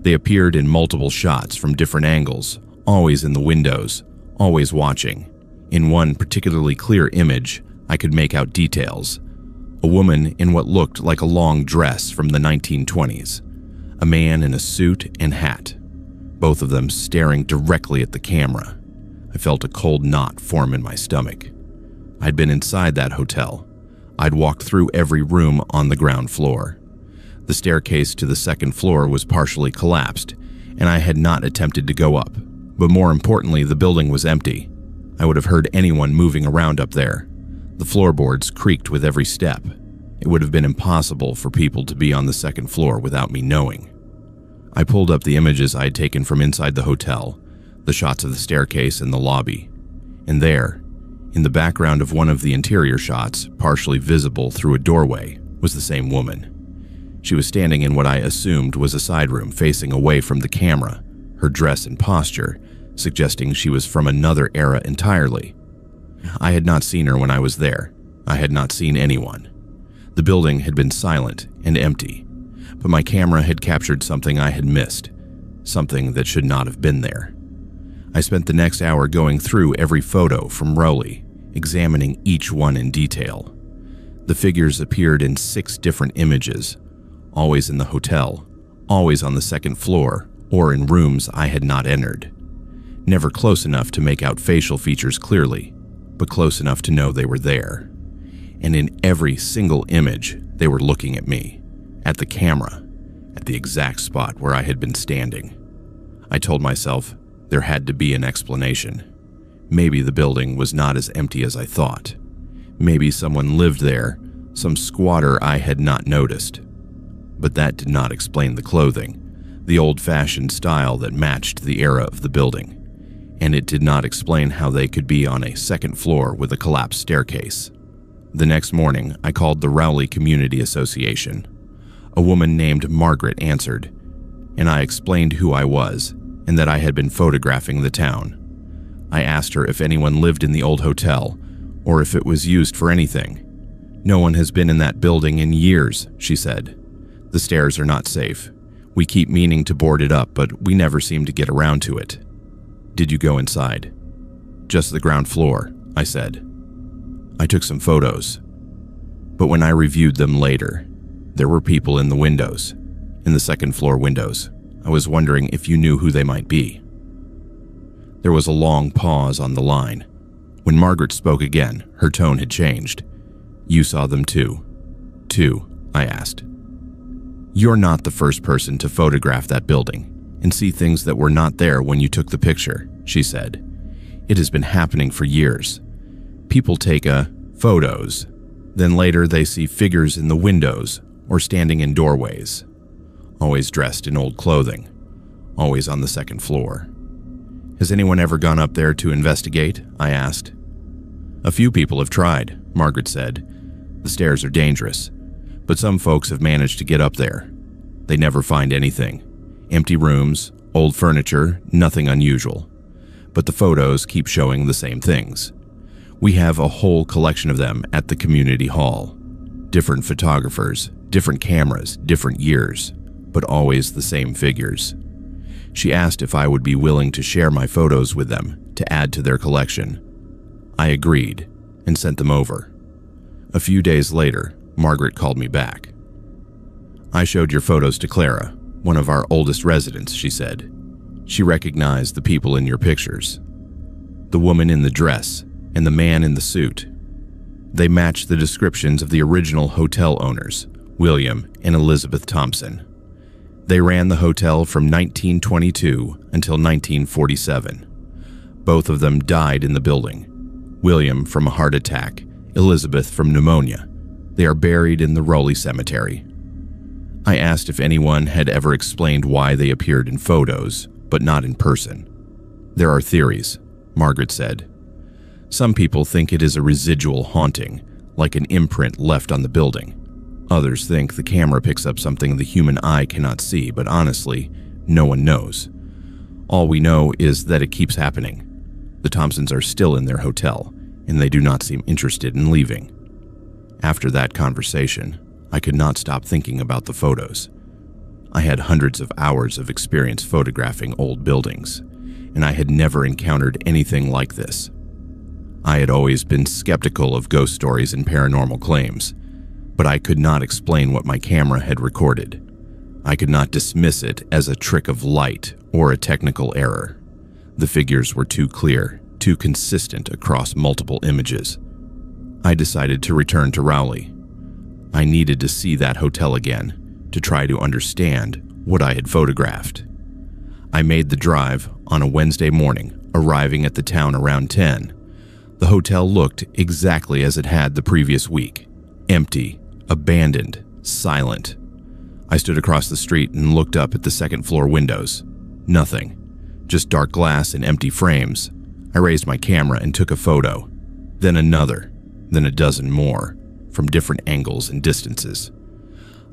They appeared in multiple shots from different angles, always in the windows, always watching. In one particularly clear image, I could make out details. A woman in what looked like a long dress from the 1920s. A man in a suit and hat, both of them staring directly at the camera. I felt a cold knot form in my stomach. I'd been inside that hotel. I'd walked through every room on the ground floor. The staircase to the second floor was partially collapsed, and I had not attempted to go up. But more importantly, the building was empty. I would have heard anyone moving around up there. The floorboards creaked with every step. It would have been impossible for people to be on the second floor without me knowing. I pulled up the images I had taken from inside the hotel, the shots of the staircase and the lobby. And there, in the background of one of the interior shots, partially visible through a doorway, was the same woman. She was standing in what I assumed was a side room facing away from the camera, her dress and posture suggesting she was from another era entirely. I had not seen her when I was there. I had not seen anyone. The building had been silent and empty, but my camera had captured something I had missed, something that should not have been there. I spent the next hour going through every photo from Rowley, examining each one in detail. The figures appeared in 6 different images, always in the hotel, always on the second floor, or in rooms I had not entered. Never close enough to make out facial features clearly, but close enough to know they were there. And in every single image, they were looking at me, at the camera, at the exact spot where I had been standing. I told myself there had to be an explanation. Maybe the building was not as empty as I thought. Maybe someone lived there, some squatter I had not noticed. But that did not explain the clothing, the old-fashioned style that matched the era of the building. And it did not explain how they could be on a second floor with a collapsed staircase. The next morning, I called the Rowley Community Association. A woman named Margaret answered, and I explained who I was and that I had been photographing the town. I asked her if anyone lived in the old hotel or if it was used for anything. "No one has been in that building in years," she said. "The stairs are not safe. We keep meaning to board it up, but we never seem to get around to it." "Did you go inside?" "Just the ground floor," I said. I took some photos, but when I reviewed them later, there were people in the windows, in the second floor windows. I was wondering if you knew who they might be. There was a long pause on the line. When Margaret spoke again, her tone had changed. "You saw them too." "Two?" I asked. "You're not the first person to photograph that building and see things that were not there when you took the picture," she said. "It has been happening for years. People take photos, then later they see figures in the windows or standing in doorways, always dressed in old clothing, always on the second floor." "Has anyone ever gone up there to investigate?" I asked. "A few people have tried," Margaret said. "The stairs are dangerous, but some folks have managed to get up there. They never find anything. Empty rooms, old furniture, nothing unusual. But the photos keep showing the same things. We have a whole collection of them at the community hall. Different photographers, different cameras, different years, but always the same figures." She asked if I would be willing to share my photos with them to add to their collection. I agreed and sent them over. A few days later, Margaret called me back. "I showed your photos to Clara, one of our oldest residents," she said. "She recognized the people in your pictures. The woman in the dress and the man in the suit. They matched the descriptions of the original hotel owners, William and Elizabeth Thompson. They ran the hotel from 1922 until 1947. Both of them died in the building. William from a heart attack, Elizabeth from pneumonia. They are buried in the Rowley Cemetery." I asked if anyone had ever explained why they appeared in photos, but not in person. "There are theories," Margaret said. "Some people think it is a residual haunting, like an imprint left on the building. Others think the camera picks up something the human eye cannot see, but honestly, no one knows. All we know is that it keeps happening. The Thompsons are still in their hotel, and they do not seem interested in leaving." After that conversation, I could not stop thinking about the photos. I had hundreds of hours of experience photographing old buildings, and I had never encountered anything like this. I had always been skeptical of ghost stories and paranormal claims, but I could not explain what my camera had recorded. I could not dismiss it as a trick of light or a technical error. The figures were too clear, too consistent across multiple images. I decided to return to Rowley. I needed to see that hotel again, to try to understand what I had photographed. I made the drive on a Wednesday morning, arriving at the town around 10. The hotel looked exactly as it had the previous week. Empty, abandoned, silent. I stood across the street and looked up at the second-floor windows. Nothing. Just dark glass and empty frames. I raised my camera and took a photo. Then another. Then a dozen more, from different angles and distances.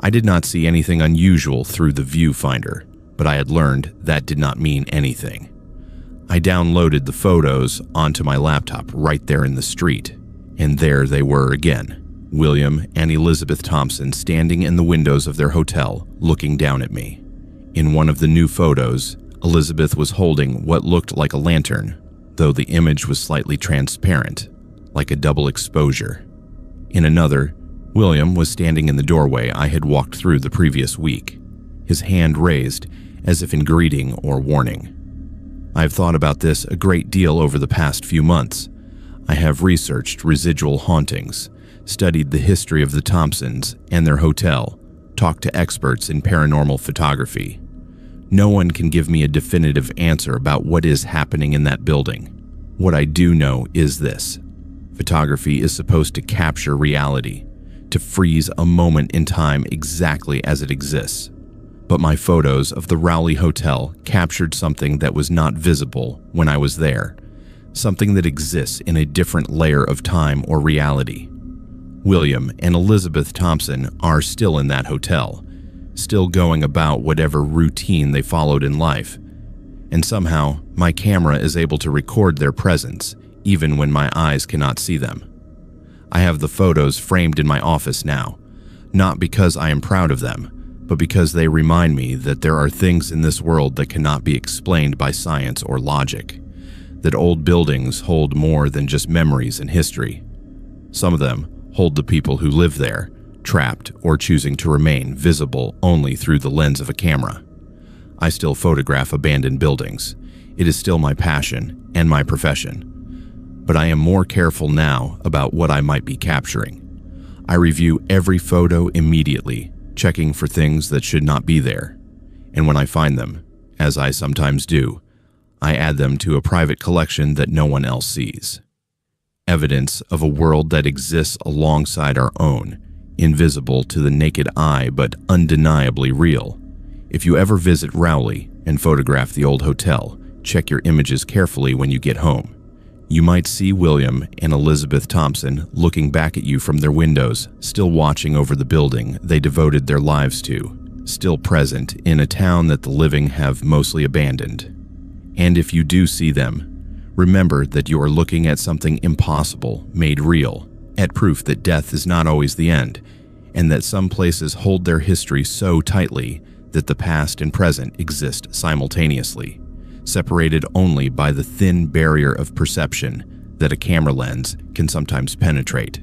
I did not see anything unusual through the viewfinder, but I had learned that did not mean anything. I downloaded the photos onto my laptop right there in the street, and there they were again. William and Elizabeth Thompson standing in the windows of their hotel, looking down at me. In one of the new photos, Elizabeth was holding what looked like a lantern, though the image was slightly transparent, like a double exposure. In another, William was standing in the doorway I had walked through the previous week, his hand raised as if in greeting or warning. I have thought about this a great deal over the past few months. I have researched residual hauntings, studied the history of the Thompsons and their hotel, talked to experts in paranormal photography. No one can give me a definitive answer about what is happening in that building. What I do know is this. Photography is supposed to capture reality, to freeze a moment in time exactly as it exists. But my photos of the Rowley Hotel captured something that was not visible when I was there, something that exists in a different layer of time or reality. William and Elizabeth Thompson are still in that hotel, still going about whatever routine they followed in life. And somehow, my camera is able to record their presence, even when my eyes cannot see them. I have the photos framed in my office now, not because I am proud of them, but because they remind me that there are things in this world that cannot be explained by science or logic, that old buildings hold more than just memories and history. Some of them hold the people who live there, trapped or choosing to remain visible only through the lens of a camera. I still photograph abandoned buildings, It is still my passion and my profession, but I am more careful now about what I might be capturing. I review every photo immediately, checking for things that should not be there. And when I find them, as I sometimes do, I add them to a private collection that no one else sees. Evidence of a world that exists alongside our own, invisible to the naked eye but undeniably real. If you ever visit Rowley and photograph the old hotel, check your images carefully when you get home. You might see William and Elizabeth Thompson looking back at you from their windows, still watching over the building they devoted their lives to, still present in a town that the living have mostly abandoned. And if you do see them, remember that you are looking at something impossible made real, at proof that death is not always the end, and that some places hold their history so tightly that the past and present exist simultaneously, separated only by the thin barrier of perception that a camera lens can sometimes penetrate.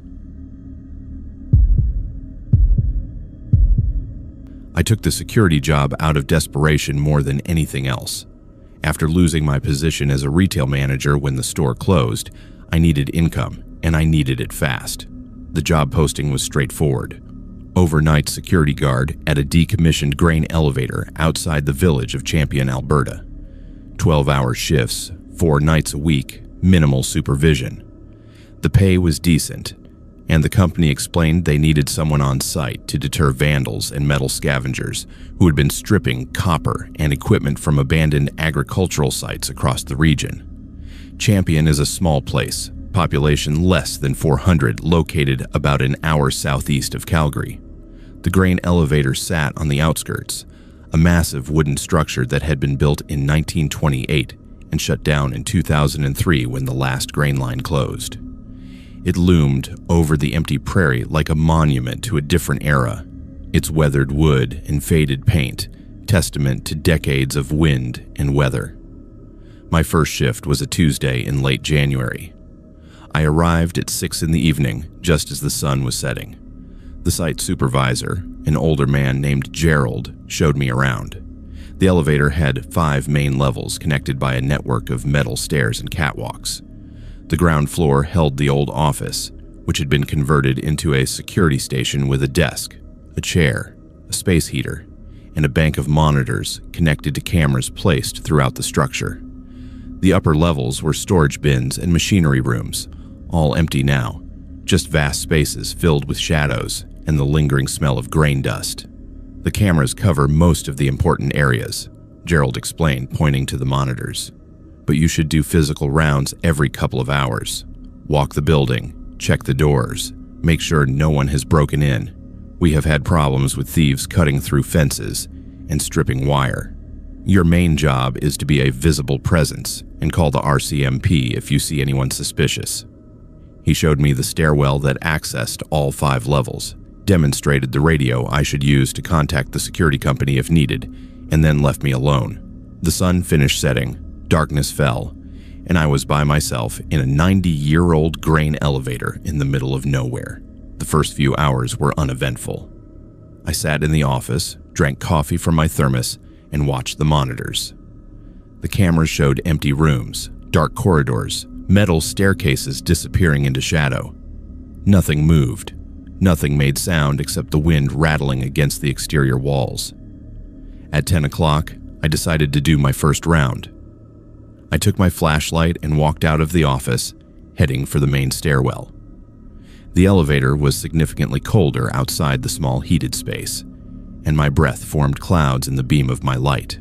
I took the security job out of desperation more than anything else. After losing my position as a retail manager when the store closed, I needed income, and I needed it fast. The job posting was straightforward. Overnight security guard at a decommissioned grain elevator outside the village of Champion, Alberta. 12-hour shifts, 4 nights a week, minimal supervision. The pay was decent, and the company explained they needed someone on site to deter vandals and metal scavengers who had been stripping copper and equipment from abandoned agricultural sites across the region. Champion is a small place, population less than 400, located about an hour southeast of Calgary. The grain elevator sat on the outskirts, a massive wooden structure that had been built in 1928 and shut down in 2003 when the last grain line closed. It loomed over the empty prairie like a monument to a different era, its weathered wood and faded paint, testament to decades of wind and weather. My first shift was a Tuesday in late January. I arrived at 6 in the evening, just as the sun was setting. The site supervisor, an older man named Gerald, showed me around. The elevator had 5 main levels connected by a network of metal stairs and catwalks. The ground floor held the old office, which had been converted into a security station with a desk, a chair, a space heater, and a bank of monitors connected to cameras placed throughout the structure. The upper levels were storage bins and machinery rooms, all empty now, just vast spaces filled with shadows and the lingering smell of grain dust. The cameras cover most of the important areas, Gerald explained, pointing to the monitors. But you should do physical rounds every couple of hours. Walk the building, check the doors, make sure no one has broken in. We have had problems with thieves cutting through fences and stripping wire. Your main job is to be a visible presence and call the RCMP if you see anyone suspicious. He showed me the stairwell that accessed all 5 levels, demonstrated the radio I should use to contact the security company if needed, and then left me alone. The sun finished setting, darkness fell, and I was by myself in a 90-year-old grain elevator in the middle of nowhere. The first few hours were uneventful. I sat in the office, drank coffee from my thermos, and watched the monitors. The cameras showed empty rooms, dark corridors, metal staircases disappearing into shadow. Nothing moved. Nothing made sound except the wind rattling against the exterior walls. At 10 o'clock, I decided to do my first round. I took my flashlight and walked out of the office, heading for the main stairwell. The elevator was significantly colder outside the small heated space, and my breath formed clouds in the beam of my light.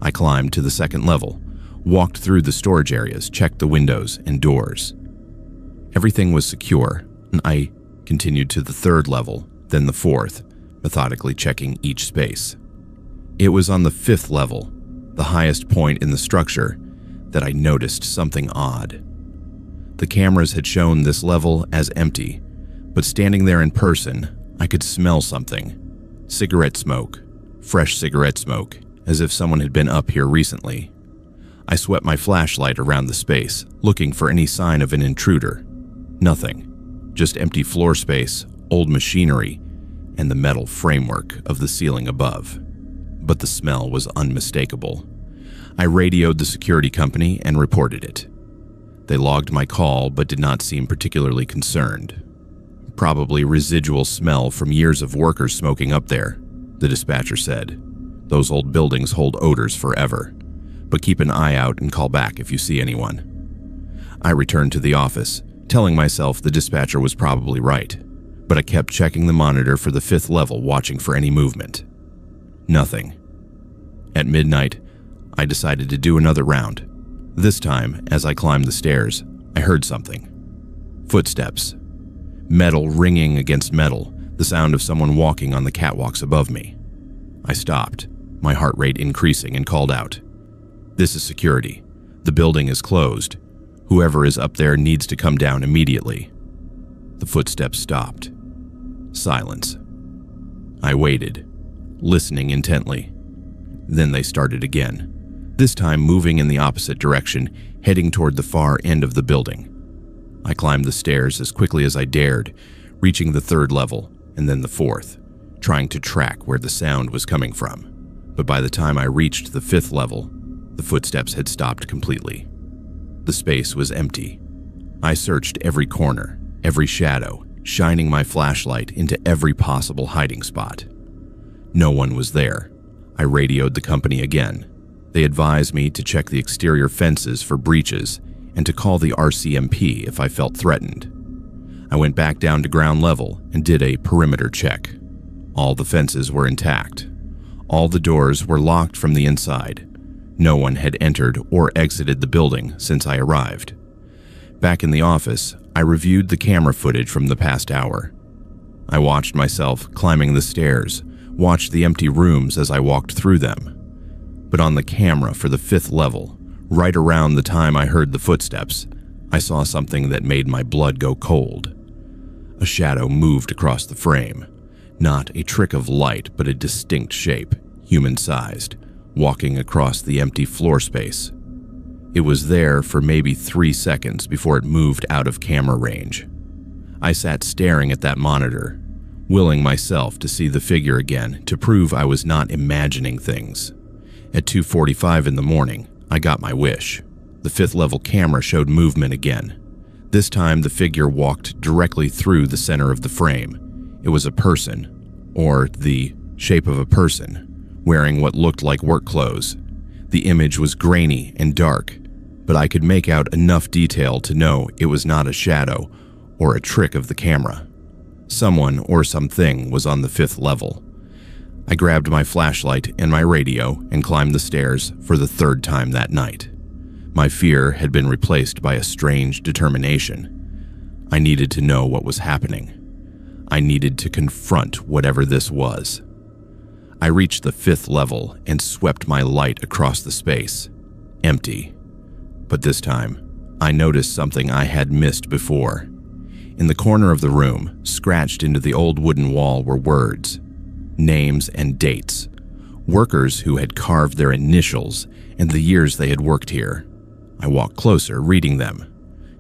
I climbed to the 2nd level, walked through the storage areas, checked the windows and doors. Everything was secure, and I continued to the 3rd level, then the 4th, methodically checking each space. It was on the 5th level, the highest point in the structure, that I noticed something odd. The cameras had shown this level as empty, but standing there in person, I could smell something. Cigarette smoke, fresh cigarette smoke, as if someone had been up here recently. I swept my flashlight around the space, looking for any sign of an intruder. Nothing. Just empty floor space, old machinery, and the metal framework of the ceiling above. But the smell was unmistakable. I radioed the security company and reported it. They logged my call but did not seem particularly concerned. Probably residual smell from years of workers smoking up there, the dispatcher said. Those old buildings hold odors forever, but keep an eye out and call back if you see anyone. I returned to the office, telling myself the dispatcher was probably right, but I kept checking the monitor for the 5th level, watching for any movement. Nothing. At midnight, I decided to do another round. This time, as I climbed the stairs, I heard something. Footsteps. Metal ringing against metal, the sound of someone walking on the catwalks above me. I stopped, my heart rate increasing, and called out, "This is security. The building is closed. Whoever is up there needs to come down immediately." The footsteps stopped. Silence. I waited, listening intently. Then they started again, this time moving in the opposite direction, heading toward the far end of the building. I climbed the stairs as quickly as I dared, reaching the 3rd level and then the 4th, trying to track where the sound was coming from. But by the time I reached the 5th level, the footsteps had stopped completely. The space was empty. I searched every corner, every shadow, shining my flashlight into every possible hiding spot. No one was there. I radioed the company again. They advised me to check the exterior fences for breaches and to call the RCMP if I felt threatened. I went back down to ground level and did a perimeter check. All the fences were intact. All the doors were locked from the inside. No one had entered or exited the building since I arrived. Back in the office, I reviewed the camera footage from the past hour. I watched myself climbing the stairs, watched the empty rooms as I walked through them. But on the camera for the 5th level, right around the time I heard the footsteps, I saw something that made my blood go cold. A shadow moved across the frame. Not a trick of light, but a distinct shape, human-sized, walking across the empty floor space. It was there for maybe 3 seconds before it moved out of camera range. I sat staring at that monitor, willing myself to see the figure again to prove I was not imagining things. At 2:45 in the morning, I got my wish. The 5th level camera showed movement again. This time the figure walked directly through the center of the frame. It was a person, or the shape of a person, wearing what looked like work clothes. The image was grainy and dark, but I could make out enough detail to know it was not a shadow or a trick of the camera. Someone or something was on the 5th level. I grabbed my flashlight and my radio and climbed the stairs for the 3rd time that night. My fear had been replaced by a strange determination. I needed to know what was happening. I needed to confront whatever this was. I reached the 5th level and swept my light across the space. Empty. But this time, I noticed something I had missed before. In the corner of the room, scratched into the old wooden wall, were words, names and dates. Workers who had carved their initials and the years they had worked here. I walked closer, reading them.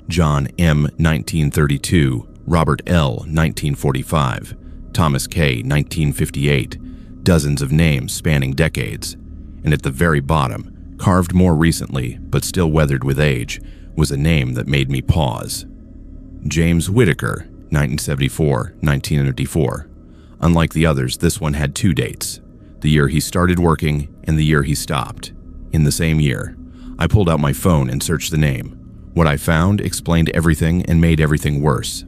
John M. 1932, Robert L. 1945, Thomas K. 1958, dozens of names spanning decades. And at the very bottom, carved more recently but still weathered with age, was a name that made me pause. James Whitaker, 1974-1994. Unlike the others, this one had 2 dates, the year he started working and the year he stopped. In the same year, I pulled out my phone and searched the name. What I found explained everything and made everything worse.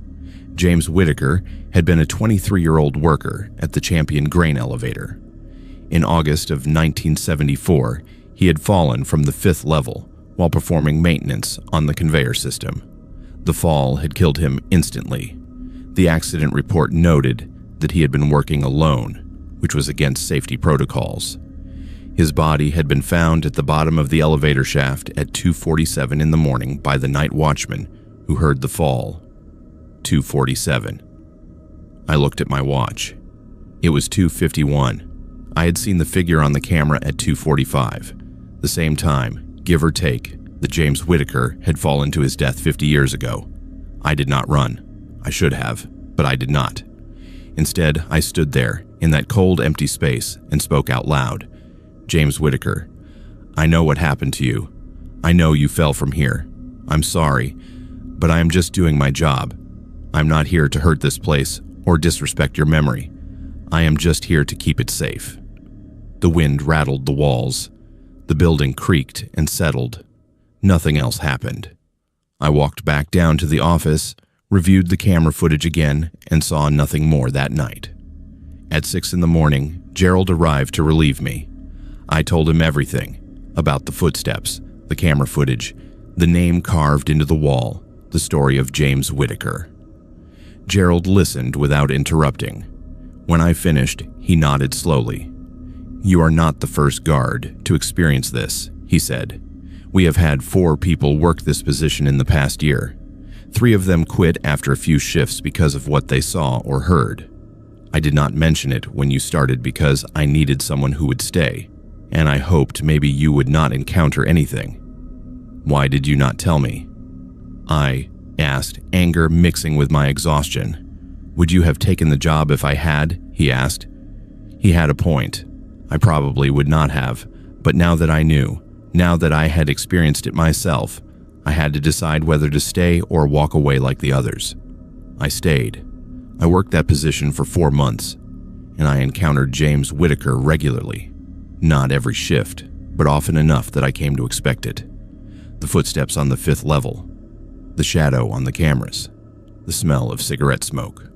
James Whitaker had been a 23-year-old worker at the Champion Grain Elevator. In August of 1974, he had fallen from the 5th level while performing maintenance on the conveyor system. The fall had killed him instantly. The accident report noted that he had been working alone, which was against safety protocols. His body had been found at the bottom of the elevator shaft at 2:47 in the morning by the night watchman who heard the fall. 2:47. I looked at my watch. It was 2:51. I had seen the figure on the camera at 2:45, the same time, give or take, that James Whitaker had fallen to his death 50 years ago. I did not run. I should have, but I did not. Instead, I stood there, in that cold, empty space, and spoke out loud. James Whitaker, I know what happened to you. I know you fell from here. I'm sorry, but I am just doing my job. I'm not here to hurt this place or disrespect your memory. I am just here to keep it safe." The wind rattled the walls. The building creaked and settled. Nothing else happened. I walked back down to the office, reviewed the camera footage again, and saw nothing more that night. At 6 in the morning, Gerald arrived to relieve me. I told him everything about the footsteps, the camera footage, the name carved into the wall, the story of James Whitaker. Gerald listened without interrupting. When I finished, he nodded slowly. "You are not the first guard to experience this," he said. "We have had 4 people work this position in the past year. 3 of them quit after a few shifts because of what they saw or heard. I did not mention it when you started because I needed someone who would stay, and I hoped maybe you would not encounter anything. Why did you not tell me?" I asked, anger mixing with my exhaustion. "Would you have taken the job if I had?" he asked. He had a point. I probably would not have, but now that I knew, now that I had experienced it myself, I had to decide whether to stay or walk away like the others. I stayed. I worked that position for 4 months, and I encountered James Whitaker regularly. Not every shift, but often enough that I came to expect it. The footsteps on the 5th level, the shadow on the cameras, the smell of cigarette smoke.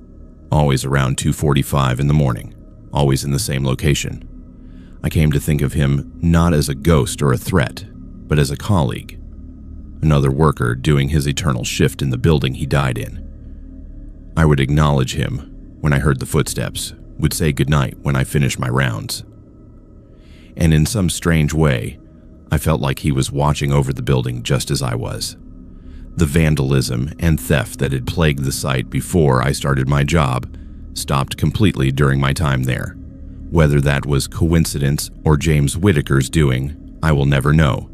Always around 2:45 in the morning, always in the same location. I came to think of him not as a ghost or a threat, but as a colleague. Another worker doing his eternal shift in the building he died in. I would acknowledge him when I heard the footsteps, would say goodnight when I finished my rounds. And in some strange way, I felt like he was watching over the building just as I was. The vandalism and theft that had plagued the site before I started my job stopped completely during my time there. Whether that was coincidence or James Whitaker's doing, I will never know.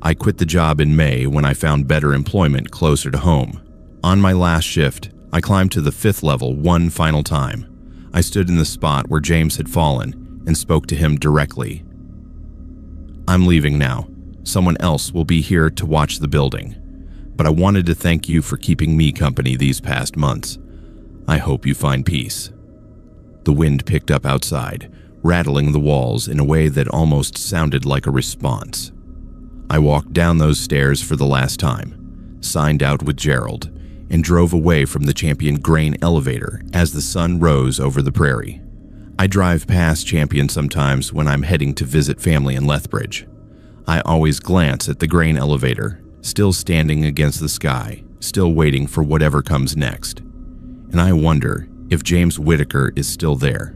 I quit the job in May when I found better employment closer to home. On my last shift, I climbed to the 5th level one final time. I stood in the spot where James had fallen and spoke to him directly. "I'm leaving now. Someone else will be here to watch the building. But I wanted to thank you for keeping me company these past months. I hope you find peace." The wind picked up outside, rattling the walls in a way that almost sounded like a response. I walked down those stairs for the last time, signed out with Gerald, and drove away from the Champion grain elevator as the sun rose over the prairie. I drive past Champion sometimes when I'm heading to visit family in Lethbridge. I always glance at the grain elevator, still standing against the sky, still waiting for whatever comes next. And I wonder if James Whitaker is still there,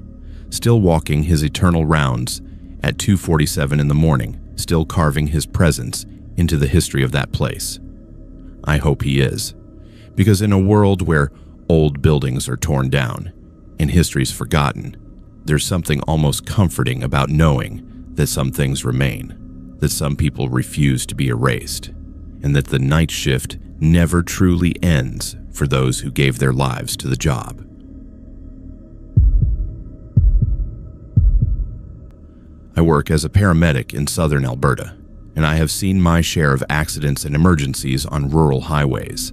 still walking his eternal rounds at 2:47 in the morning, still carving his presence into the history of that place. I hope he is, because in a world where old buildings are torn down and history's forgotten, there's something almost comforting about knowing that some things remain, that some people refuse to be erased, and that the night shift never truly ends for those who gave their lives to the job. I work as a paramedic in southern Alberta, and I have seen my share of accidents and emergencies on rural highways.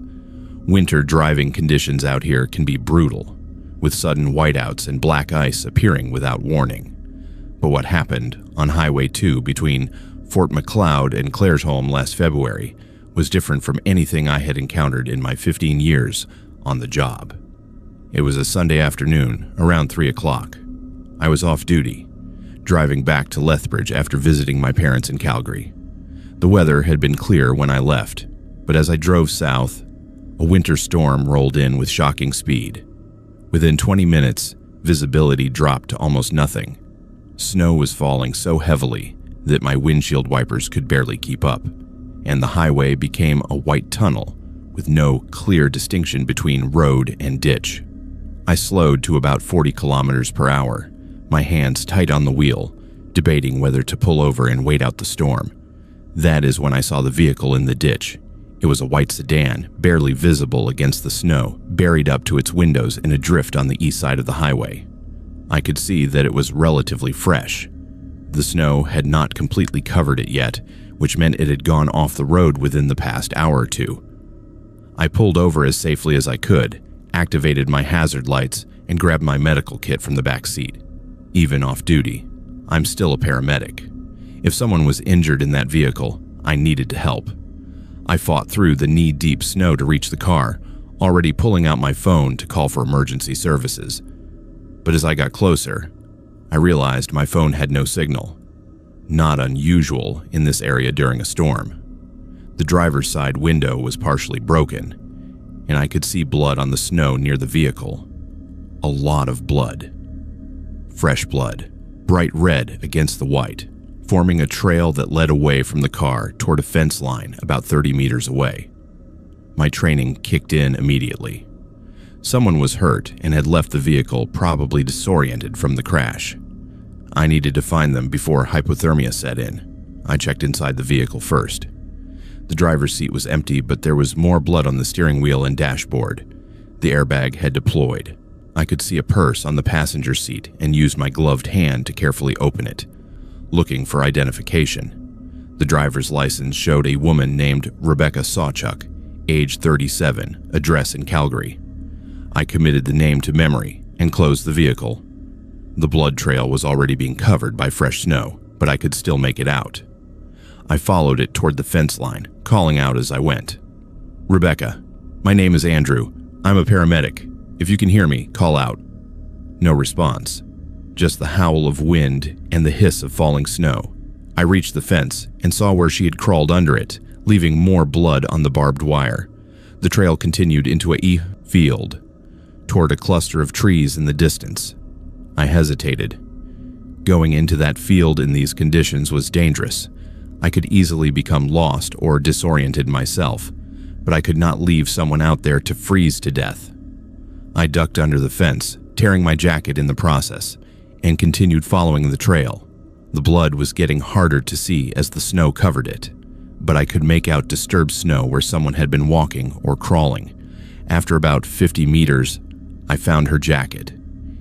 Winter driving conditions out here can be brutal, with sudden whiteouts and black ice appearing without warning. But what happened on Highway 2 between Fort Macleod and Claresholm last February was different from anything I had encountered in my 15 years on the job. It was a Sunday afternoon, around 3 o'clock. I was off duty, driving back to Lethbridge after visiting my parents in Calgary. The weather had been clear when I left, but as I drove south, a winter storm rolled in with shocking speed. Within 20 minutes, visibility dropped to almost nothing. Snow was falling so heavily that my windshield wipers could barely keep up, and the highway became a white tunnel with no clear distinction between road and ditch. I slowed to about 40 kilometers per hour, my hands tight on the wheel, debating whether to pull over and wait out the storm. That is when I saw the vehicle in the ditch. It was a white sedan, barely visible against the snow, buried up to its windows in a drift on the east side of the highway. I could see that it was relatively fresh. The snow had not completely covered it yet, which meant it had gone off the road within the past hour or two. I pulled over as safely as I could, activated my hazard lights, and grabbed my medical kit from the back seat. Even off duty, I'm still a paramedic. If someone was injured in that vehicle, I needed to help. I fought through the knee-deep snow to reach the car, already pulling out my phone to call for emergency services. But as I got closer, I realized my phone had no signal. Not unusual in this area during a storm. The driver's side window was partially broken, and I could see blood on the snow near the vehicle. A lot of blood. Fresh blood, bright red against the white, forming a trail that led away from the car toward a fence line about 30 meters away. My training kicked in immediately. Someone was hurt and had left the vehicle, probably disoriented from the crash. I needed to find them before hypothermia set in. I checked inside the vehicle first. The driver's seat was empty, but there was more blood on the steering wheel and dashboard. The airbag had deployed. I could see a purse on the passenger seat and used my gloved hand to carefully open it, looking for identification. The driver's license showed a woman named Rebecca Sawchuk, age 37, address in Calgary. I committed the name to memory and closed the vehicle. The blood trail was already being covered by fresh snow, but I could still make it out. I followed it toward the fence line, calling out as I went. "Rebecca, my name is Andrew. I'm a paramedic. If you can hear me, call out." No response, just the howl of wind and the hiss of falling snow. I reached the fence and saw where she had crawled under it, leaving more blood on the barbed wire. The trail continued into a field, toward a cluster of trees in the distance. I hesitated. Going into that field in these conditions was dangerous. I could easily become lost or disoriented myself, but I could not leave someone out there to freeze to death. I ducked under the fence, tearing my jacket in the process, and continued following the trail. The blood was getting harder to see as the snow covered it, but I could make out disturbed snow where someone had been walking or crawling. After about 50 meters, I found her jacket.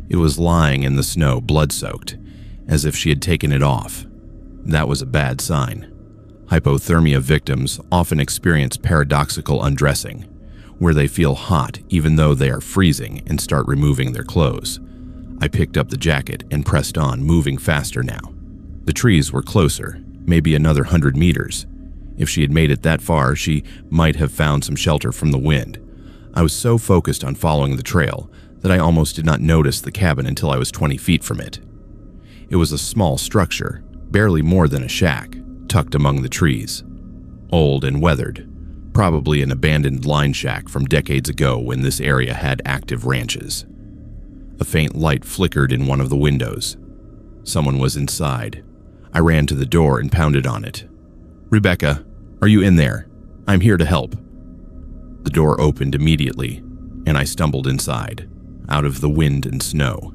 It was lying in the snow, blood-soaked, as if she had taken it off. That was a bad sign. Hypothermia victims often experience paradoxical undressing, where they feel hot even though they are freezing and start removing their clothes. I picked up the jacket and pressed on, moving faster now. The trees were closer, maybe another 100 meters. If she had made it that far, she might have found some shelter from the wind. I was so focused on following the trail that I almost did not notice the cabin until I was 20 feet from it. It was a small structure, barely more than a shack, tucked among the trees. Old and weathered, probably an abandoned line shack from decades ago when this area had active ranches. A faint light flickered in one of the windows. Someone was inside. I ran to the door and pounded on it. "Rebecca, are you in there? I'm here to help." The door opened immediately, and I stumbled inside, out of the wind and snow.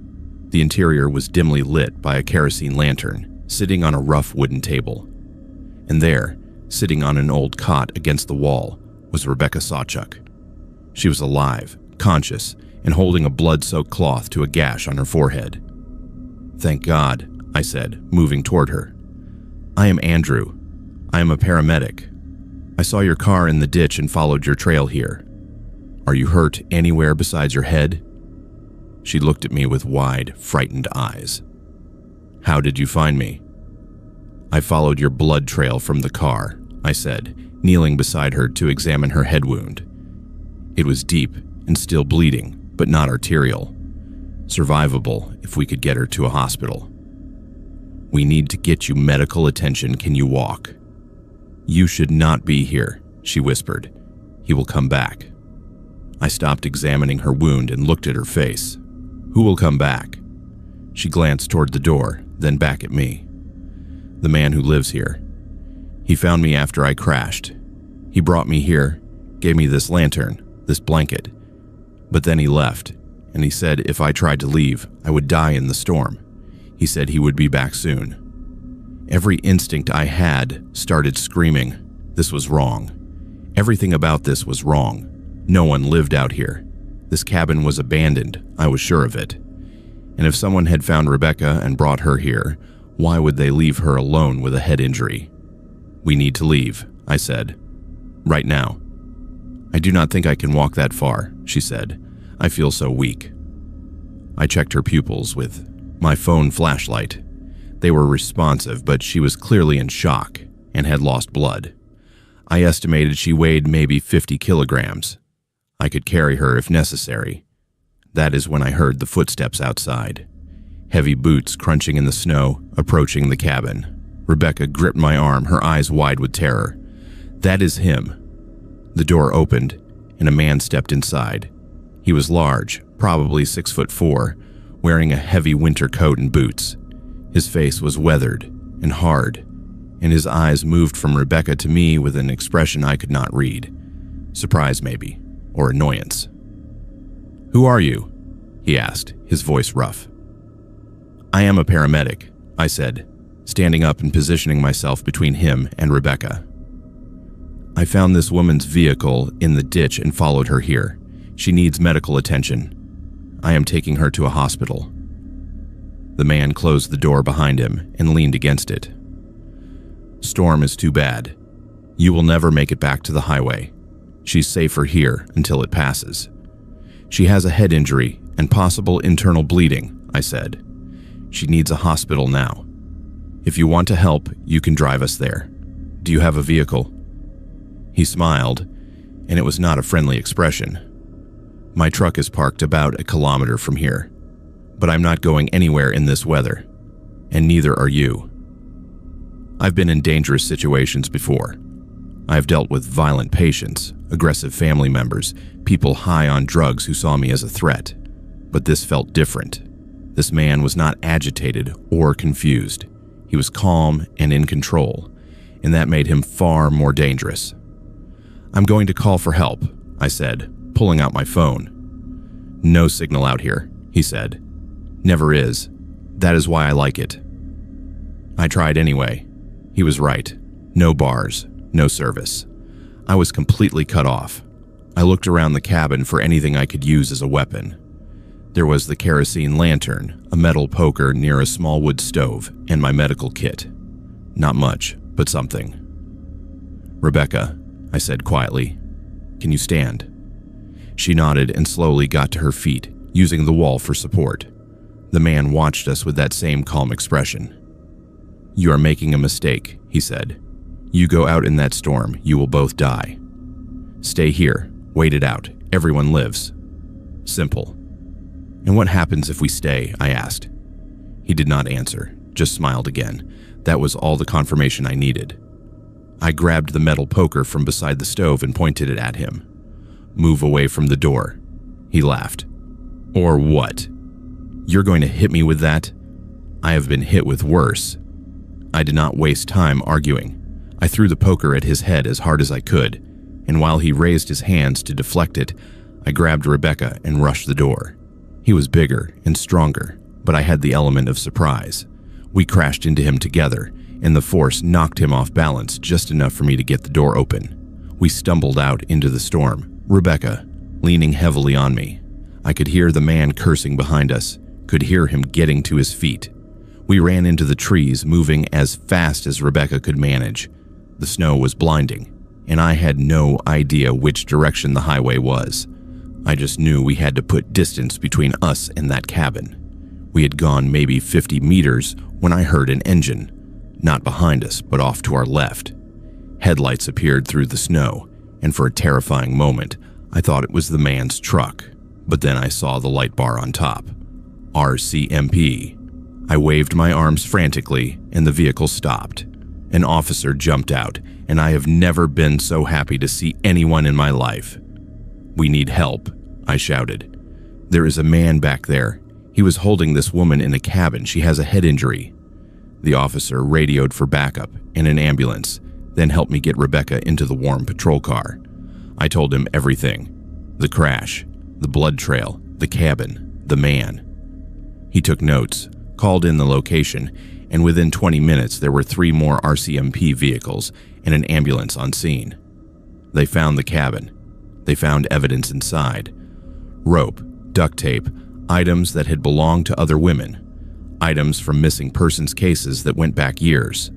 The interior was dimly lit by a kerosene lantern, sitting on a rough wooden table. And there, sitting on an old cot against the wall, was Rebecca Sawchuk. She was alive, conscious, and holding a blood-soaked cloth to a gash on her forehead. "Thank God," I said, moving toward her. "I am Andrew. I am a paramedic. I saw your car in the ditch and followed your trail here. Are you hurt anywhere besides your head?" She looked at me with wide, frightened eyes. "How did you find me?" "I followed your blood trail from the car," I said, kneeling beside her to examine her head wound. It was deep and still bleeding, but not arterial. Survivable if we could get her to a hospital. "We need to get you medical attention. Can you walk?" "You should not be here," she whispered. "He will come back." I stopped examining her wound and looked at her face. "Who will come back?" She glanced toward the door, then back at me. "The man who lives here. He found me after I crashed. He brought me here, gave me this lantern, this blanket. But then he left, and he said if I tried to leave, I would die in the storm. He said he would be back soon." Every instinct I had started screaming. This was wrong. Everything about this was wrong. No one lived out here. This cabin was abandoned, I was sure of it. And if someone had found Rebecca and brought her here, Why would they leave her alone with a head injury? "We need to leave," I said. "Right now." "I do not think I can walk that far," she said. "I feel so weak." I checked her pupils with my phone flashlight. They were responsive, but she was clearly in shock and had lost blood. I estimated she weighed maybe 50 kilograms. I could carry her if necessary. That is when I heard the footsteps outside. Heavy boots crunching in the snow, approaching the cabin. Rebecca gripped my arm, her eyes wide with terror. "That is him." The door opened, and a man stepped inside. He was large, probably 6'4", wearing a heavy winter coat and boots. His face was weathered and hard, and his eyes moved from Rebecca to me with an expression I could not read. Surprise, maybe, or annoyance. "Who are you?" he asked, his voice rough. "I am a paramedic," I said, standing up and positioning myself between him and Rebecca. "I found this woman's vehicle in the ditch and followed her here. She needs medical attention. I am taking her to a hospital." The man closed the door behind him and leaned against it. "Storm is too bad. You will never make it back to the highway. She's safer here until it passes. She has a head injury and possible internal bleeding," I said. "She needs a hospital now. If you want to help, you can drive us there. Do you have a vehicle?" He smiled, and it was not a friendly expression. "My truck is parked about 1 kilometer from here, but I'm not going anywhere in this weather, and neither are you. I've been in dangerous situations before. I've dealt with violent patients, aggressive family members, people high on drugs who saw me as a threat. But this felt different. This man was not agitated or confused. He was calm and in control, and that made him far more dangerous. "I'm going to call for help," I said, pulling out my phone. "No signal out here," he said. "Never is. That is why I like it." I tried anyway. He was right. No bars, no service. I was completely cut off. I looked around the cabin for anything I could use as a weapon. There was the kerosene lantern, a metal poker near a small wood stove, and my medical kit. Not much, but something. "Rebecca," I said quietly, "can you stand?" She nodded and slowly got to her feet, using the wall for support. The man watched us with that same calm expression. "You are making a mistake," he said. "You go out in that storm, you will both die. Stay here, wait it out, everyone lives. Simple." "And what happens if we stay?" I asked. He did not answer, just smiled again. That was all the confirmation I needed. I grabbed the metal poker from beside the stove and pointed it at him. "Move away from the door." He laughed. "Or what? You're going to hit me with that? I have been hit with worse." I did not waste time arguing. I threw the poker at his head as hard as I could, and while he raised his hands to deflect it, I grabbed Rebecca and rushed the door. He was bigger and stronger, but I had the element of surprise. We crashed into him together, and the force knocked him off balance just enough for me to get the door open. We stumbled out into the storm, Rebecca leaning heavily on me. I could hear the man cursing behind us, could hear him getting to his feet. We ran into the trees, moving as fast as Rebecca could manage. The snow was blinding, and I had no idea which direction the highway was. I just knew we had to put distance between us and that cabin. We had gone maybe 50 meters when I heard an engine, not behind us, but off to our left. Headlights appeared through the snow, and for a terrifying moment, I thought it was the man's truck. But then I saw the light bar on top. RCMP. I waved my arms frantically, and the vehicle stopped. An officer jumped out, and I have never been so happy to see anyone in my life. "We need help," I shouted. "There is a man back there. He was holding this woman in a cabin. She has a head injury." The officer radioed for backup and an ambulance, then helped me get Rebecca into the warm patrol car. I told him everything. The crash, the blood trail, the cabin, the man. He took notes, called in the location, and within 20 minutes there were 3 more RCMP vehicles and an ambulance on scene. They found the cabin. They found evidence inside. Rope, duct tape, items that had belonged to other women. items from missing persons cases that went back years.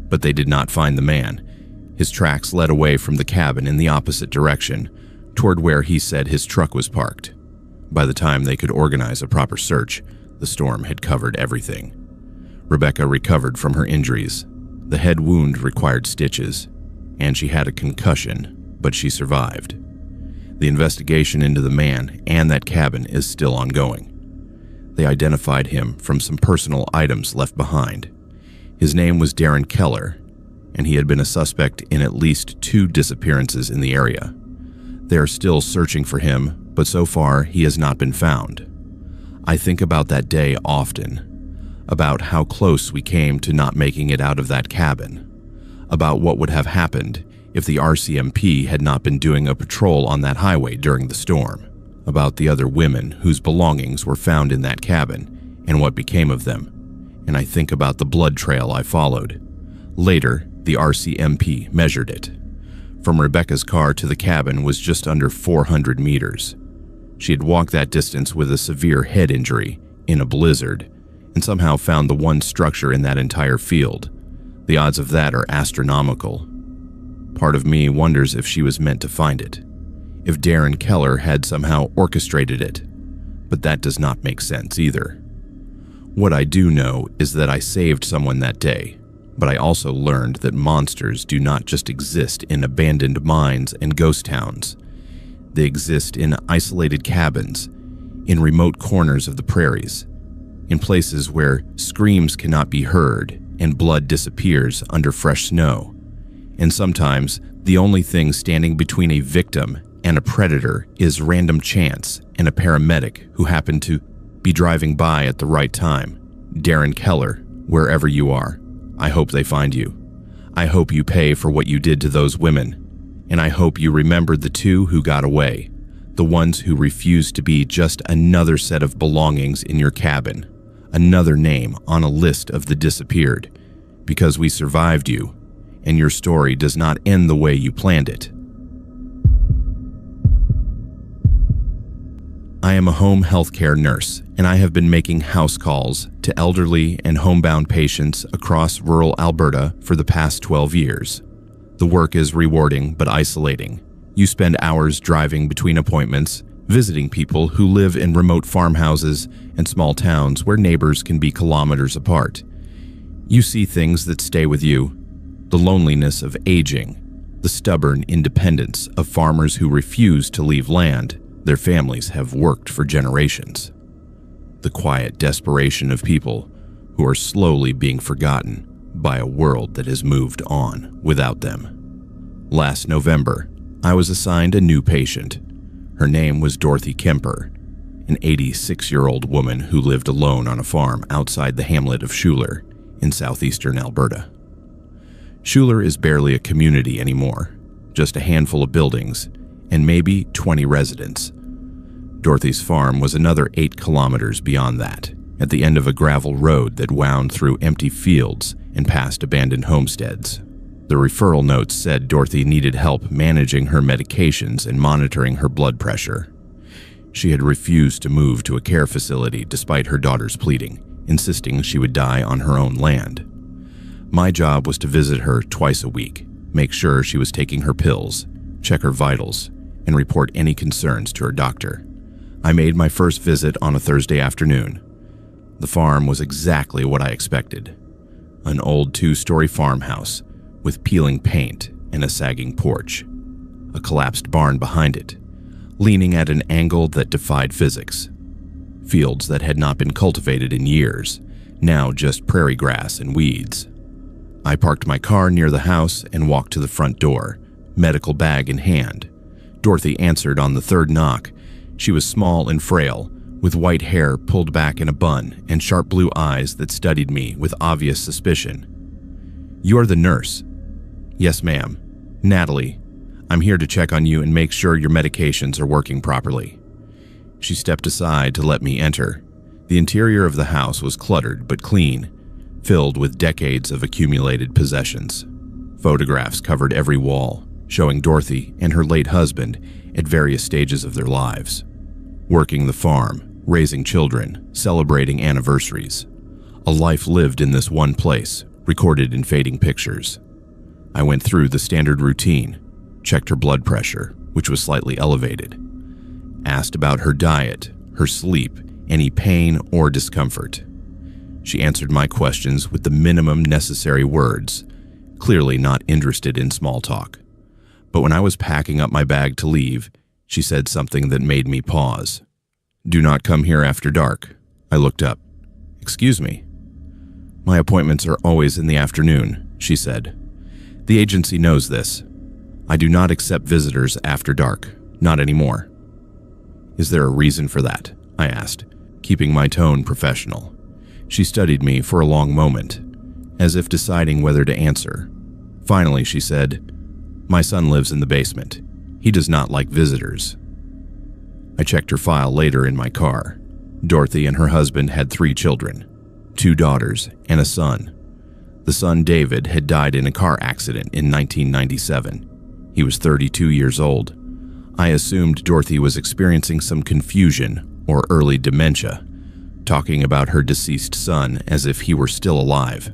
But they did not find the man. His tracks led away from the cabin in the opposite direction, toward where he said his truck was parked. By the time they could organize a proper search, the storm had covered everything. Rebecca recovered from her injuries. The head wound required stitches, and she had a concussion, but she survived. The investigation into the man and that cabin is still ongoing. They identified him from some personal items left behind. His name was Darren Keller, and he had been a suspect in at least 2 disappearances in the area. They are still searching for him, but so far he has not been found. I think about that day often, about how close we came to not making it out of that cabin, about what would have happened if the RCMP had not been doing a patrol on that highway during the storm, about the other women whose belongings were found in that cabin and what became of them, and I think about the blood trail I followed. Later, the RCMP measured it. From Rebecca's car to the cabin was just under 400 meters. She had walked that distance with a severe head injury, in a blizzard, and somehow found the one structure in that entire field. The odds of that are astronomical. Part of me wonders if she was meant to find it, if Darren Keller had somehow orchestrated it, but that does not make sense either. What I do know is that I saved someone that day, but I also learned that monsters do not just exist in abandoned mines and ghost towns. They exist in isolated cabins, in remote corners of the prairies, in places where screams cannot be heard and blood disappears under fresh snow. And sometimes, the only thing standing between a victim and a predator is random chance and a paramedic who happened to be driving by at the right time. Darren Keller, wherever you are, I hope they find you. I hope you pay for what you did to those women. And I hope you remember the 2 who got away, the ones who refused to be just another set of belongings in your cabin, another name on a list of the disappeared, because we survived you, and your story does not end the way you planned it. I am a home healthcare nurse, and I have been making house calls to elderly and homebound patients across rural Alberta for the past 12 years. The work is rewarding but isolating. You spend hours driving between appointments, visiting people who live in remote farmhouses and small towns where neighbors can be kilometers apart. You see things that stay with you: the loneliness of aging, the stubborn independence of farmers who refuse to leave land their families have worked for generations, the quiet desperation of people who are slowly being forgotten by a world that has moved on without them. Last November, I was assigned a new patient. Her name was Dorothy Kemper, an 86-year-old woman who lived alone on a farm outside the hamlet of Schuler in southeastern Alberta. Schuler is barely a community anymore, just a handful of buildings and maybe 20 residents. Dorothy's farm was another 8 kilometers beyond that, at the end of a gravel road that wound through empty fields and past abandoned homesteads. The referral notes said Dorothy needed help managing her medications and monitoring her blood pressure. She had refused to move to a care facility despite her daughter's pleading, insisting she would die on her own land. My job was to visit her twice a week, make sure she was taking her pills, check her vitals, and report any concerns to her doctor. I made my first visit on a Thursday afternoon. The farm was exactly what I expected. An old 2-story farmhouse with peeling paint and a sagging porch. A collapsed barn behind it, leaning at an angle that defied physics. Fields that had not been cultivated in years, now just prairie grass and weeds. I parked my car near the house and walked to the front door, medical bag in hand. Dorothy answered on the third knock. She was small and frail, with white hair pulled back in a bun and sharp blue eyes that studied me with obvious suspicion. "You're the nurse." "Yes, ma'am. Natalie. I'm here to check on you and make sure your medications are working properly." She stepped aside to let me enter. The interior of the house was cluttered but clean, filled with decades of accumulated possessions. Photographs covered every wall, showing Dorothy and her late husband at various stages of their lives. Working the farm, raising children, celebrating anniversaries. A life lived in this one place, recorded in fading pictures. I went through the standard routine, checked her blood pressure, which was slightly elevated, asked about her diet, her sleep, any pain or discomfort. She answered my questions with the minimum necessary words, clearly not interested in small talk. But when I was packing up my bag to leave, she said something that made me pause. "Do not come here after dark." I looked up. "Excuse me?" "My appointments are always in the afternoon," she said. "The agency knows this. I do not accept visitors after dark, not anymore." "Is there a reason for that?" I asked, keeping my tone professional. She studied me for a long moment, as if deciding whether to answer. Finally, she said, "My son lives in the basement. He does not like visitors." I checked her file later in my car. Dorothy and her husband had 3 children, 2 daughters and a son. The son, David, had died in a car accident in 1997. He was 32 years old. I assumed Dorothy was experiencing some confusion or early dementia, talking about her deceased son as if he were still alive.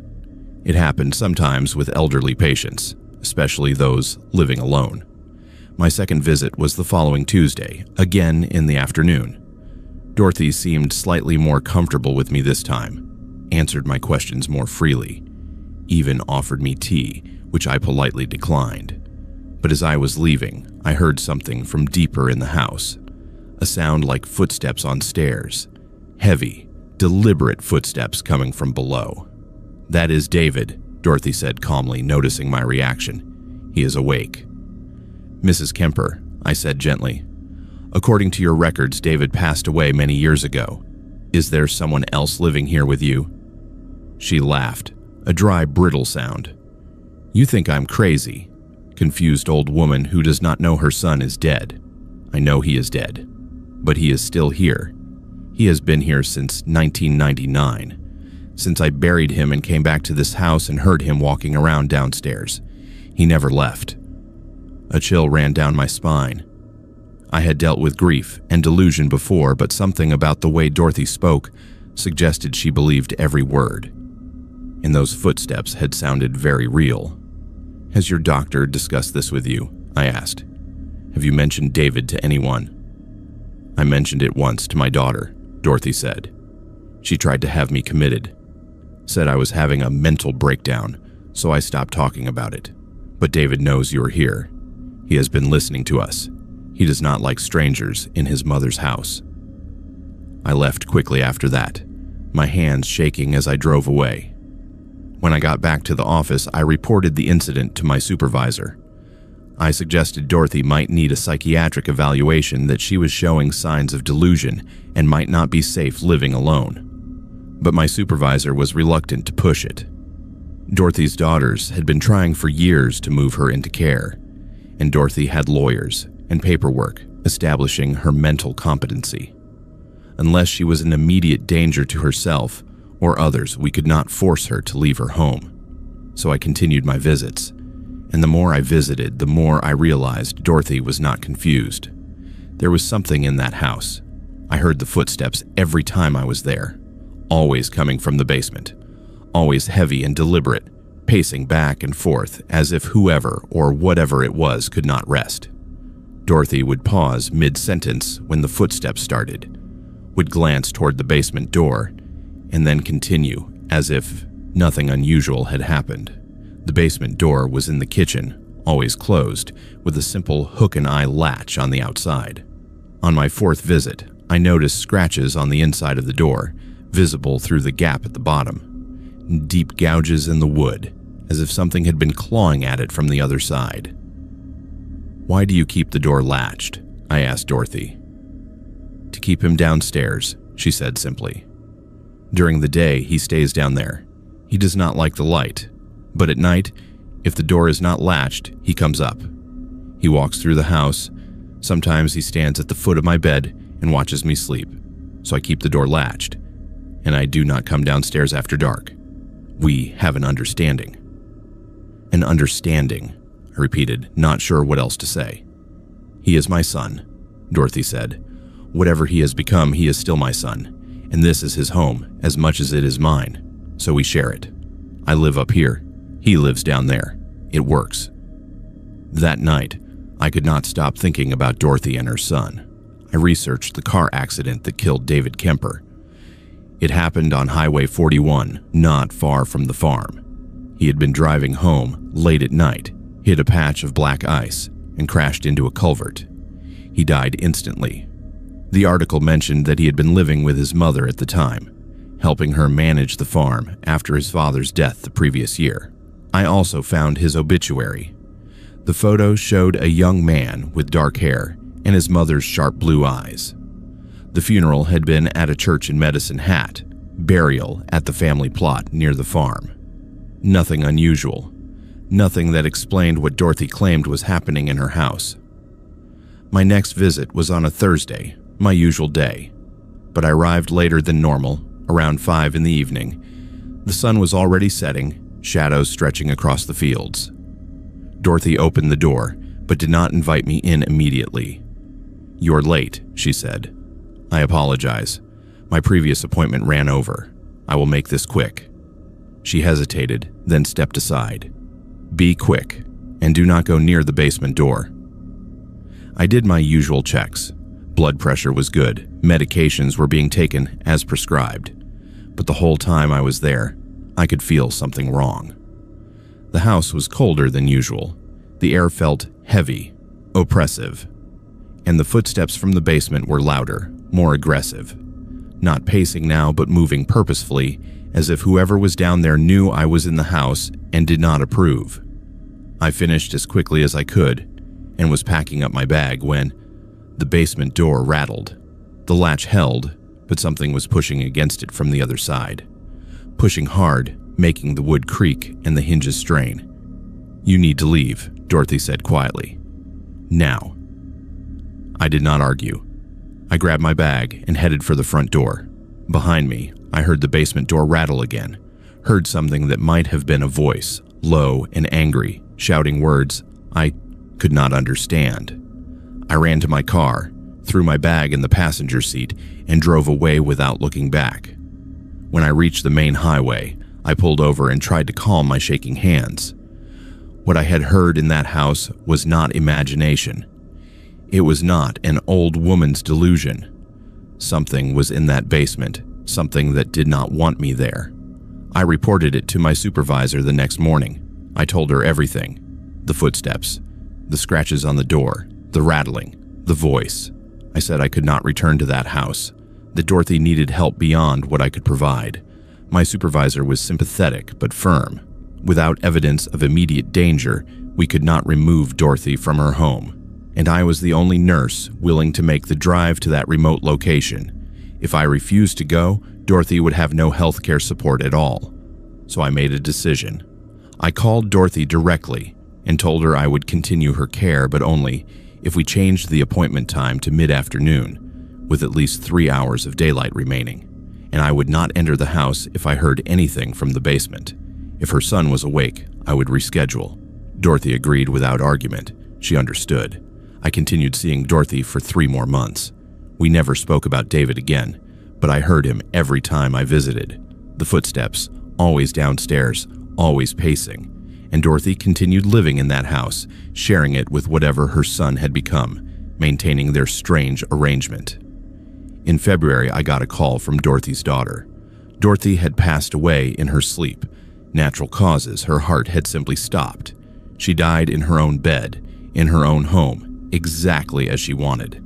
It happened sometimes with elderly patients, especially those living alone. My second visit was the following Tuesday, again in the afternoon. Dorothy seemed slightly more comfortable with me this time, answered my questions more freely, even offered me tea, which I politely declined. But as I was leaving, I heard something from deeper in the house, a sound like footsteps on stairs, heavy, deliberate footsteps coming from below. "That is David," Dorothy said calmly, noticing my reaction. "He is awake." "Mrs. Kemper," I said gently, "according to your records, David passed away many years ago. Is there someone else living here with you?" She laughed, a dry, brittle sound. "You think I'm crazy. Confused old woman who does not know her son is dead. I know he is dead, but he is still here. He has been here since 1999, since I buried him and came back to this house and heard him walking around downstairs. He never left." A chill ran down my spine. I had dealt with grief and delusion before, but something about the way Dorothy spoke suggested she believed every word. And those footsteps had sounded very real. "Has your doctor discussed this with you?" I asked. "Have you mentioned David to anyone?" "I mentioned it once to my daughter," Dorothy said. "She tried to have me committed. Said I was having a mental breakdown, so I stopped talking about it. But David knows you are here. He has been listening to us. He does not like strangers in his mother's house." I left quickly after that, my hands shaking as I drove away. When I got back to the office, I reported the incident to my supervisor. I suggested Dorothy might need a psychiatric evaluation, that she was showing signs of delusion and might not be safe living alone. But my supervisor was reluctant to push it. Dorothy's daughters had been trying for years to move her into care, and Dorothy had lawyers and paperwork establishing her mental competency. Unless she was in immediate danger to herself or others, we could not force her to leave her home. So I continued my visits, and the more I visited, the more I realized Dorothy was not confused. There was something in that house. I heard the footsteps every time I was there, always coming from the basement, always heavy and deliberate, pacing back and forth as if whoever or whatever it was could not rest. Dorothy would pause mid-sentence when the footsteps started, would glance toward the basement door, and then continue as if nothing unusual had happened. The basement door was in the kitchen, always closed, with a simple hook-and-eye latch on the outside. On my 4th visit, I noticed scratches on the inside of the door, visible through the gap at the bottom, deep gouges in the wood, as if something had been clawing at it from the other side. "Why do you keep the door latched?" I asked Dorothy. "To keep him downstairs," she said simply. "During the day, he stays down there. He does not like the light, but at night, if the door is not latched, he comes up. He walks through the house. Sometimes he stands at the foot of my bed and watches me sleep, so I keep the door latched, and I do not come downstairs after dark. We have an understanding." "An understanding," I repeated, not sure what else to say. "He is my son," Dorothy said. "Whatever he has become, he is still my son, and this is his home as much as it is mine. so we share it. I live up here. He lives down there. It works. That night, I could not stop thinking about Dorothy and her son. I researched the car accident that killed David Kemper. It happened on Highway 41, not far from the farm. He had been driving home late at night, hit a patch of black ice, and crashed into a culvert. He died instantly. The article mentioned that he had been living with his mother at the time, helping her manage the farm after his father's death the previous year. I also found his obituary. The photo showed a young man with dark hair and his mother's sharp blue eyes. The funeral had been at a church in Medicine Hat, burial at the family plot near the farm. Nothing unusual. Nothing that explained what Dorothy claimed was happening in her house. My next visit was on a Thursday, my usual day, but I arrived later than normal, around 5 in the evening. The sun was already setting, shadows stretching across the fields. Dorothy opened the door, but did not invite me in immediately. "You're late," she said. "I apologize. My previous appointment ran over. I will make this quick." She hesitated, then stepped aside. "Be quick, and do not go near the basement door." I did my usual checks. Blood pressure was good, medications were being taken as prescribed. But the whole time I was there, I could feel something wrong. The house was colder than usual. The air felt heavy, oppressive, and the footsteps from the basement were louder, more aggressive. Not pacing now, but moving purposefully, as if whoever was down there knew I was in the house and did not approve. I finished as quickly as I could and was packing up my bag when the basement door rattled. The latch held, but something was pushing against it from the other side. Pushing hard, making the wood creak and the hinges strain. "You need to leave," Dorothy said quietly. "Now." I did not argue. I grabbed my bag and headed for the front door. Behind me, I heard the basement door rattle again, heard something that might have been a voice, low and angry, shouting words I could not understand. I ran to my car, threw my bag in the passenger seat, and drove away without looking back. When I reached the main highway, I pulled over and tried to calm my shaking hands. What I had heard in that house was not imagination. It was not an old woman's delusion. Something was in that basement, something that did not want me there. I reported it to my supervisor the next morning. I told her everything. The footsteps, the scratches on the door, the rattling, the voice. I said I could not return to that house, that Dorothy needed help beyond what I could provide. My supervisor was sympathetic but firm. Without evidence of immediate danger, we could not remove Dorothy from her home, and I was the only nurse willing to make the drive to that remote location. If I refused to go, Dorothy would have no healthcare support at all. So I made a decision. I called Dorothy directly and told her I would continue her care, but only if we changed the appointment time to mid-afternoon, with at least 3 hours of daylight remaining, and I would not enter the house if I heard anything from the basement. If her son was awake, I would reschedule. Dorothy agreed without argument. She understood. I continued seeing Dorothy for 3 more months. We never spoke about David again, but I heard him every time I visited. The footsteps, always downstairs, always pacing. And Dorothy continued living in that house, sharing it with whatever her son had become, maintaining their strange arrangement. In February, I got a call from Dorothy's daughter. Dorothy had passed away in her sleep. Natural causes, her heart had simply stopped. She died in her own bed, in her own home, exactly as she wanted.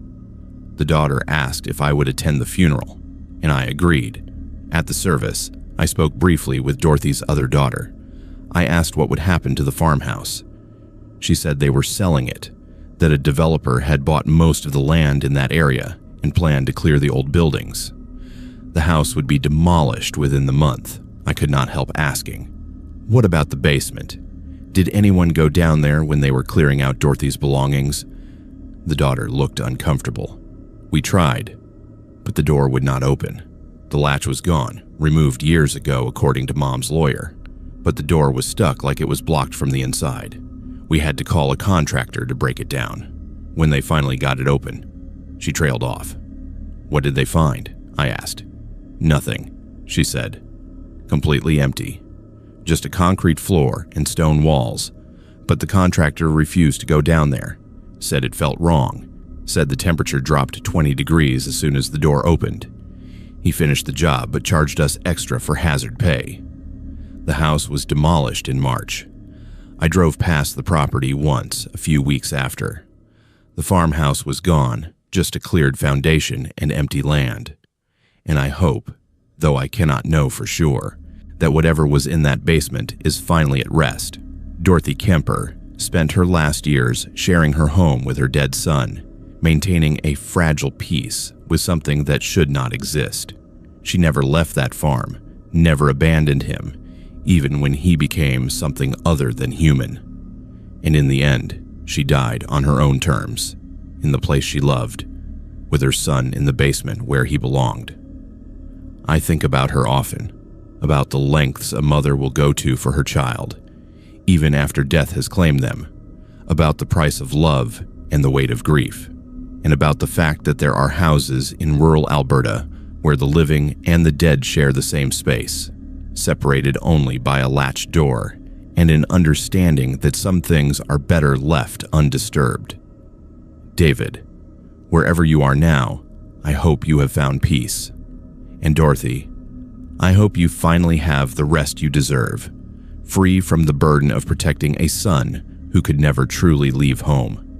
The daughter asked if I would attend the funeral, and I agreed. At the service, I spoke briefly with Dorothy's other daughter. I asked what would happen to the farmhouse. She said they were selling it, that a developer had bought most of the land in that area and planned to clear the old buildings. The house would be demolished within the month. I could not help asking, what about the basement? Did anyone go down there when they were clearing out Dorothy's belongings? The daughter looked uncomfortable. We tried, but the door would not open. The latch was gone, removed years ago according to Mom's lawyer, but the door was stuck like it was blocked from the inside. We had to call a contractor to break it down. When they finally got it open, she trailed off. What did they find? I asked. Nothing, she said. completely empty. Just a concrete floor and stone walls, but the contractor refused to go down there, said it felt wrong, said the temperature dropped to 20 degrees as soon as the door opened. He finished the job but charged us extra for hazard pay. The house was demolished in March. I drove past the property once a few weeks after. The farmhouse was gone, just a cleared foundation and empty land. And I hope, though I cannot know for sure, that whatever was in that basement is finally at rest. Dorothy Kemper spent her last years sharing her home with her dead son, maintaining a fragile peace with something that should not exist. She never left that farm, never abandoned him, even when he became something other than human. And in the end, she died on her own terms, in the place she loved, with her son in the basement where he belonged. I think about her often, about the lengths a mother will go to for her child, even after death has claimed them, about the price of love and the weight of grief, and about the fact that there are houses in rural Alberta where the living and the dead share the same space, separated only by a latched door and an understanding that some things are better left undisturbed. David, wherever you are now, I hope you have found peace. And Dorothy, I hope you finally have the rest you deserve, free from the burden of protecting a son who could never truly leave home.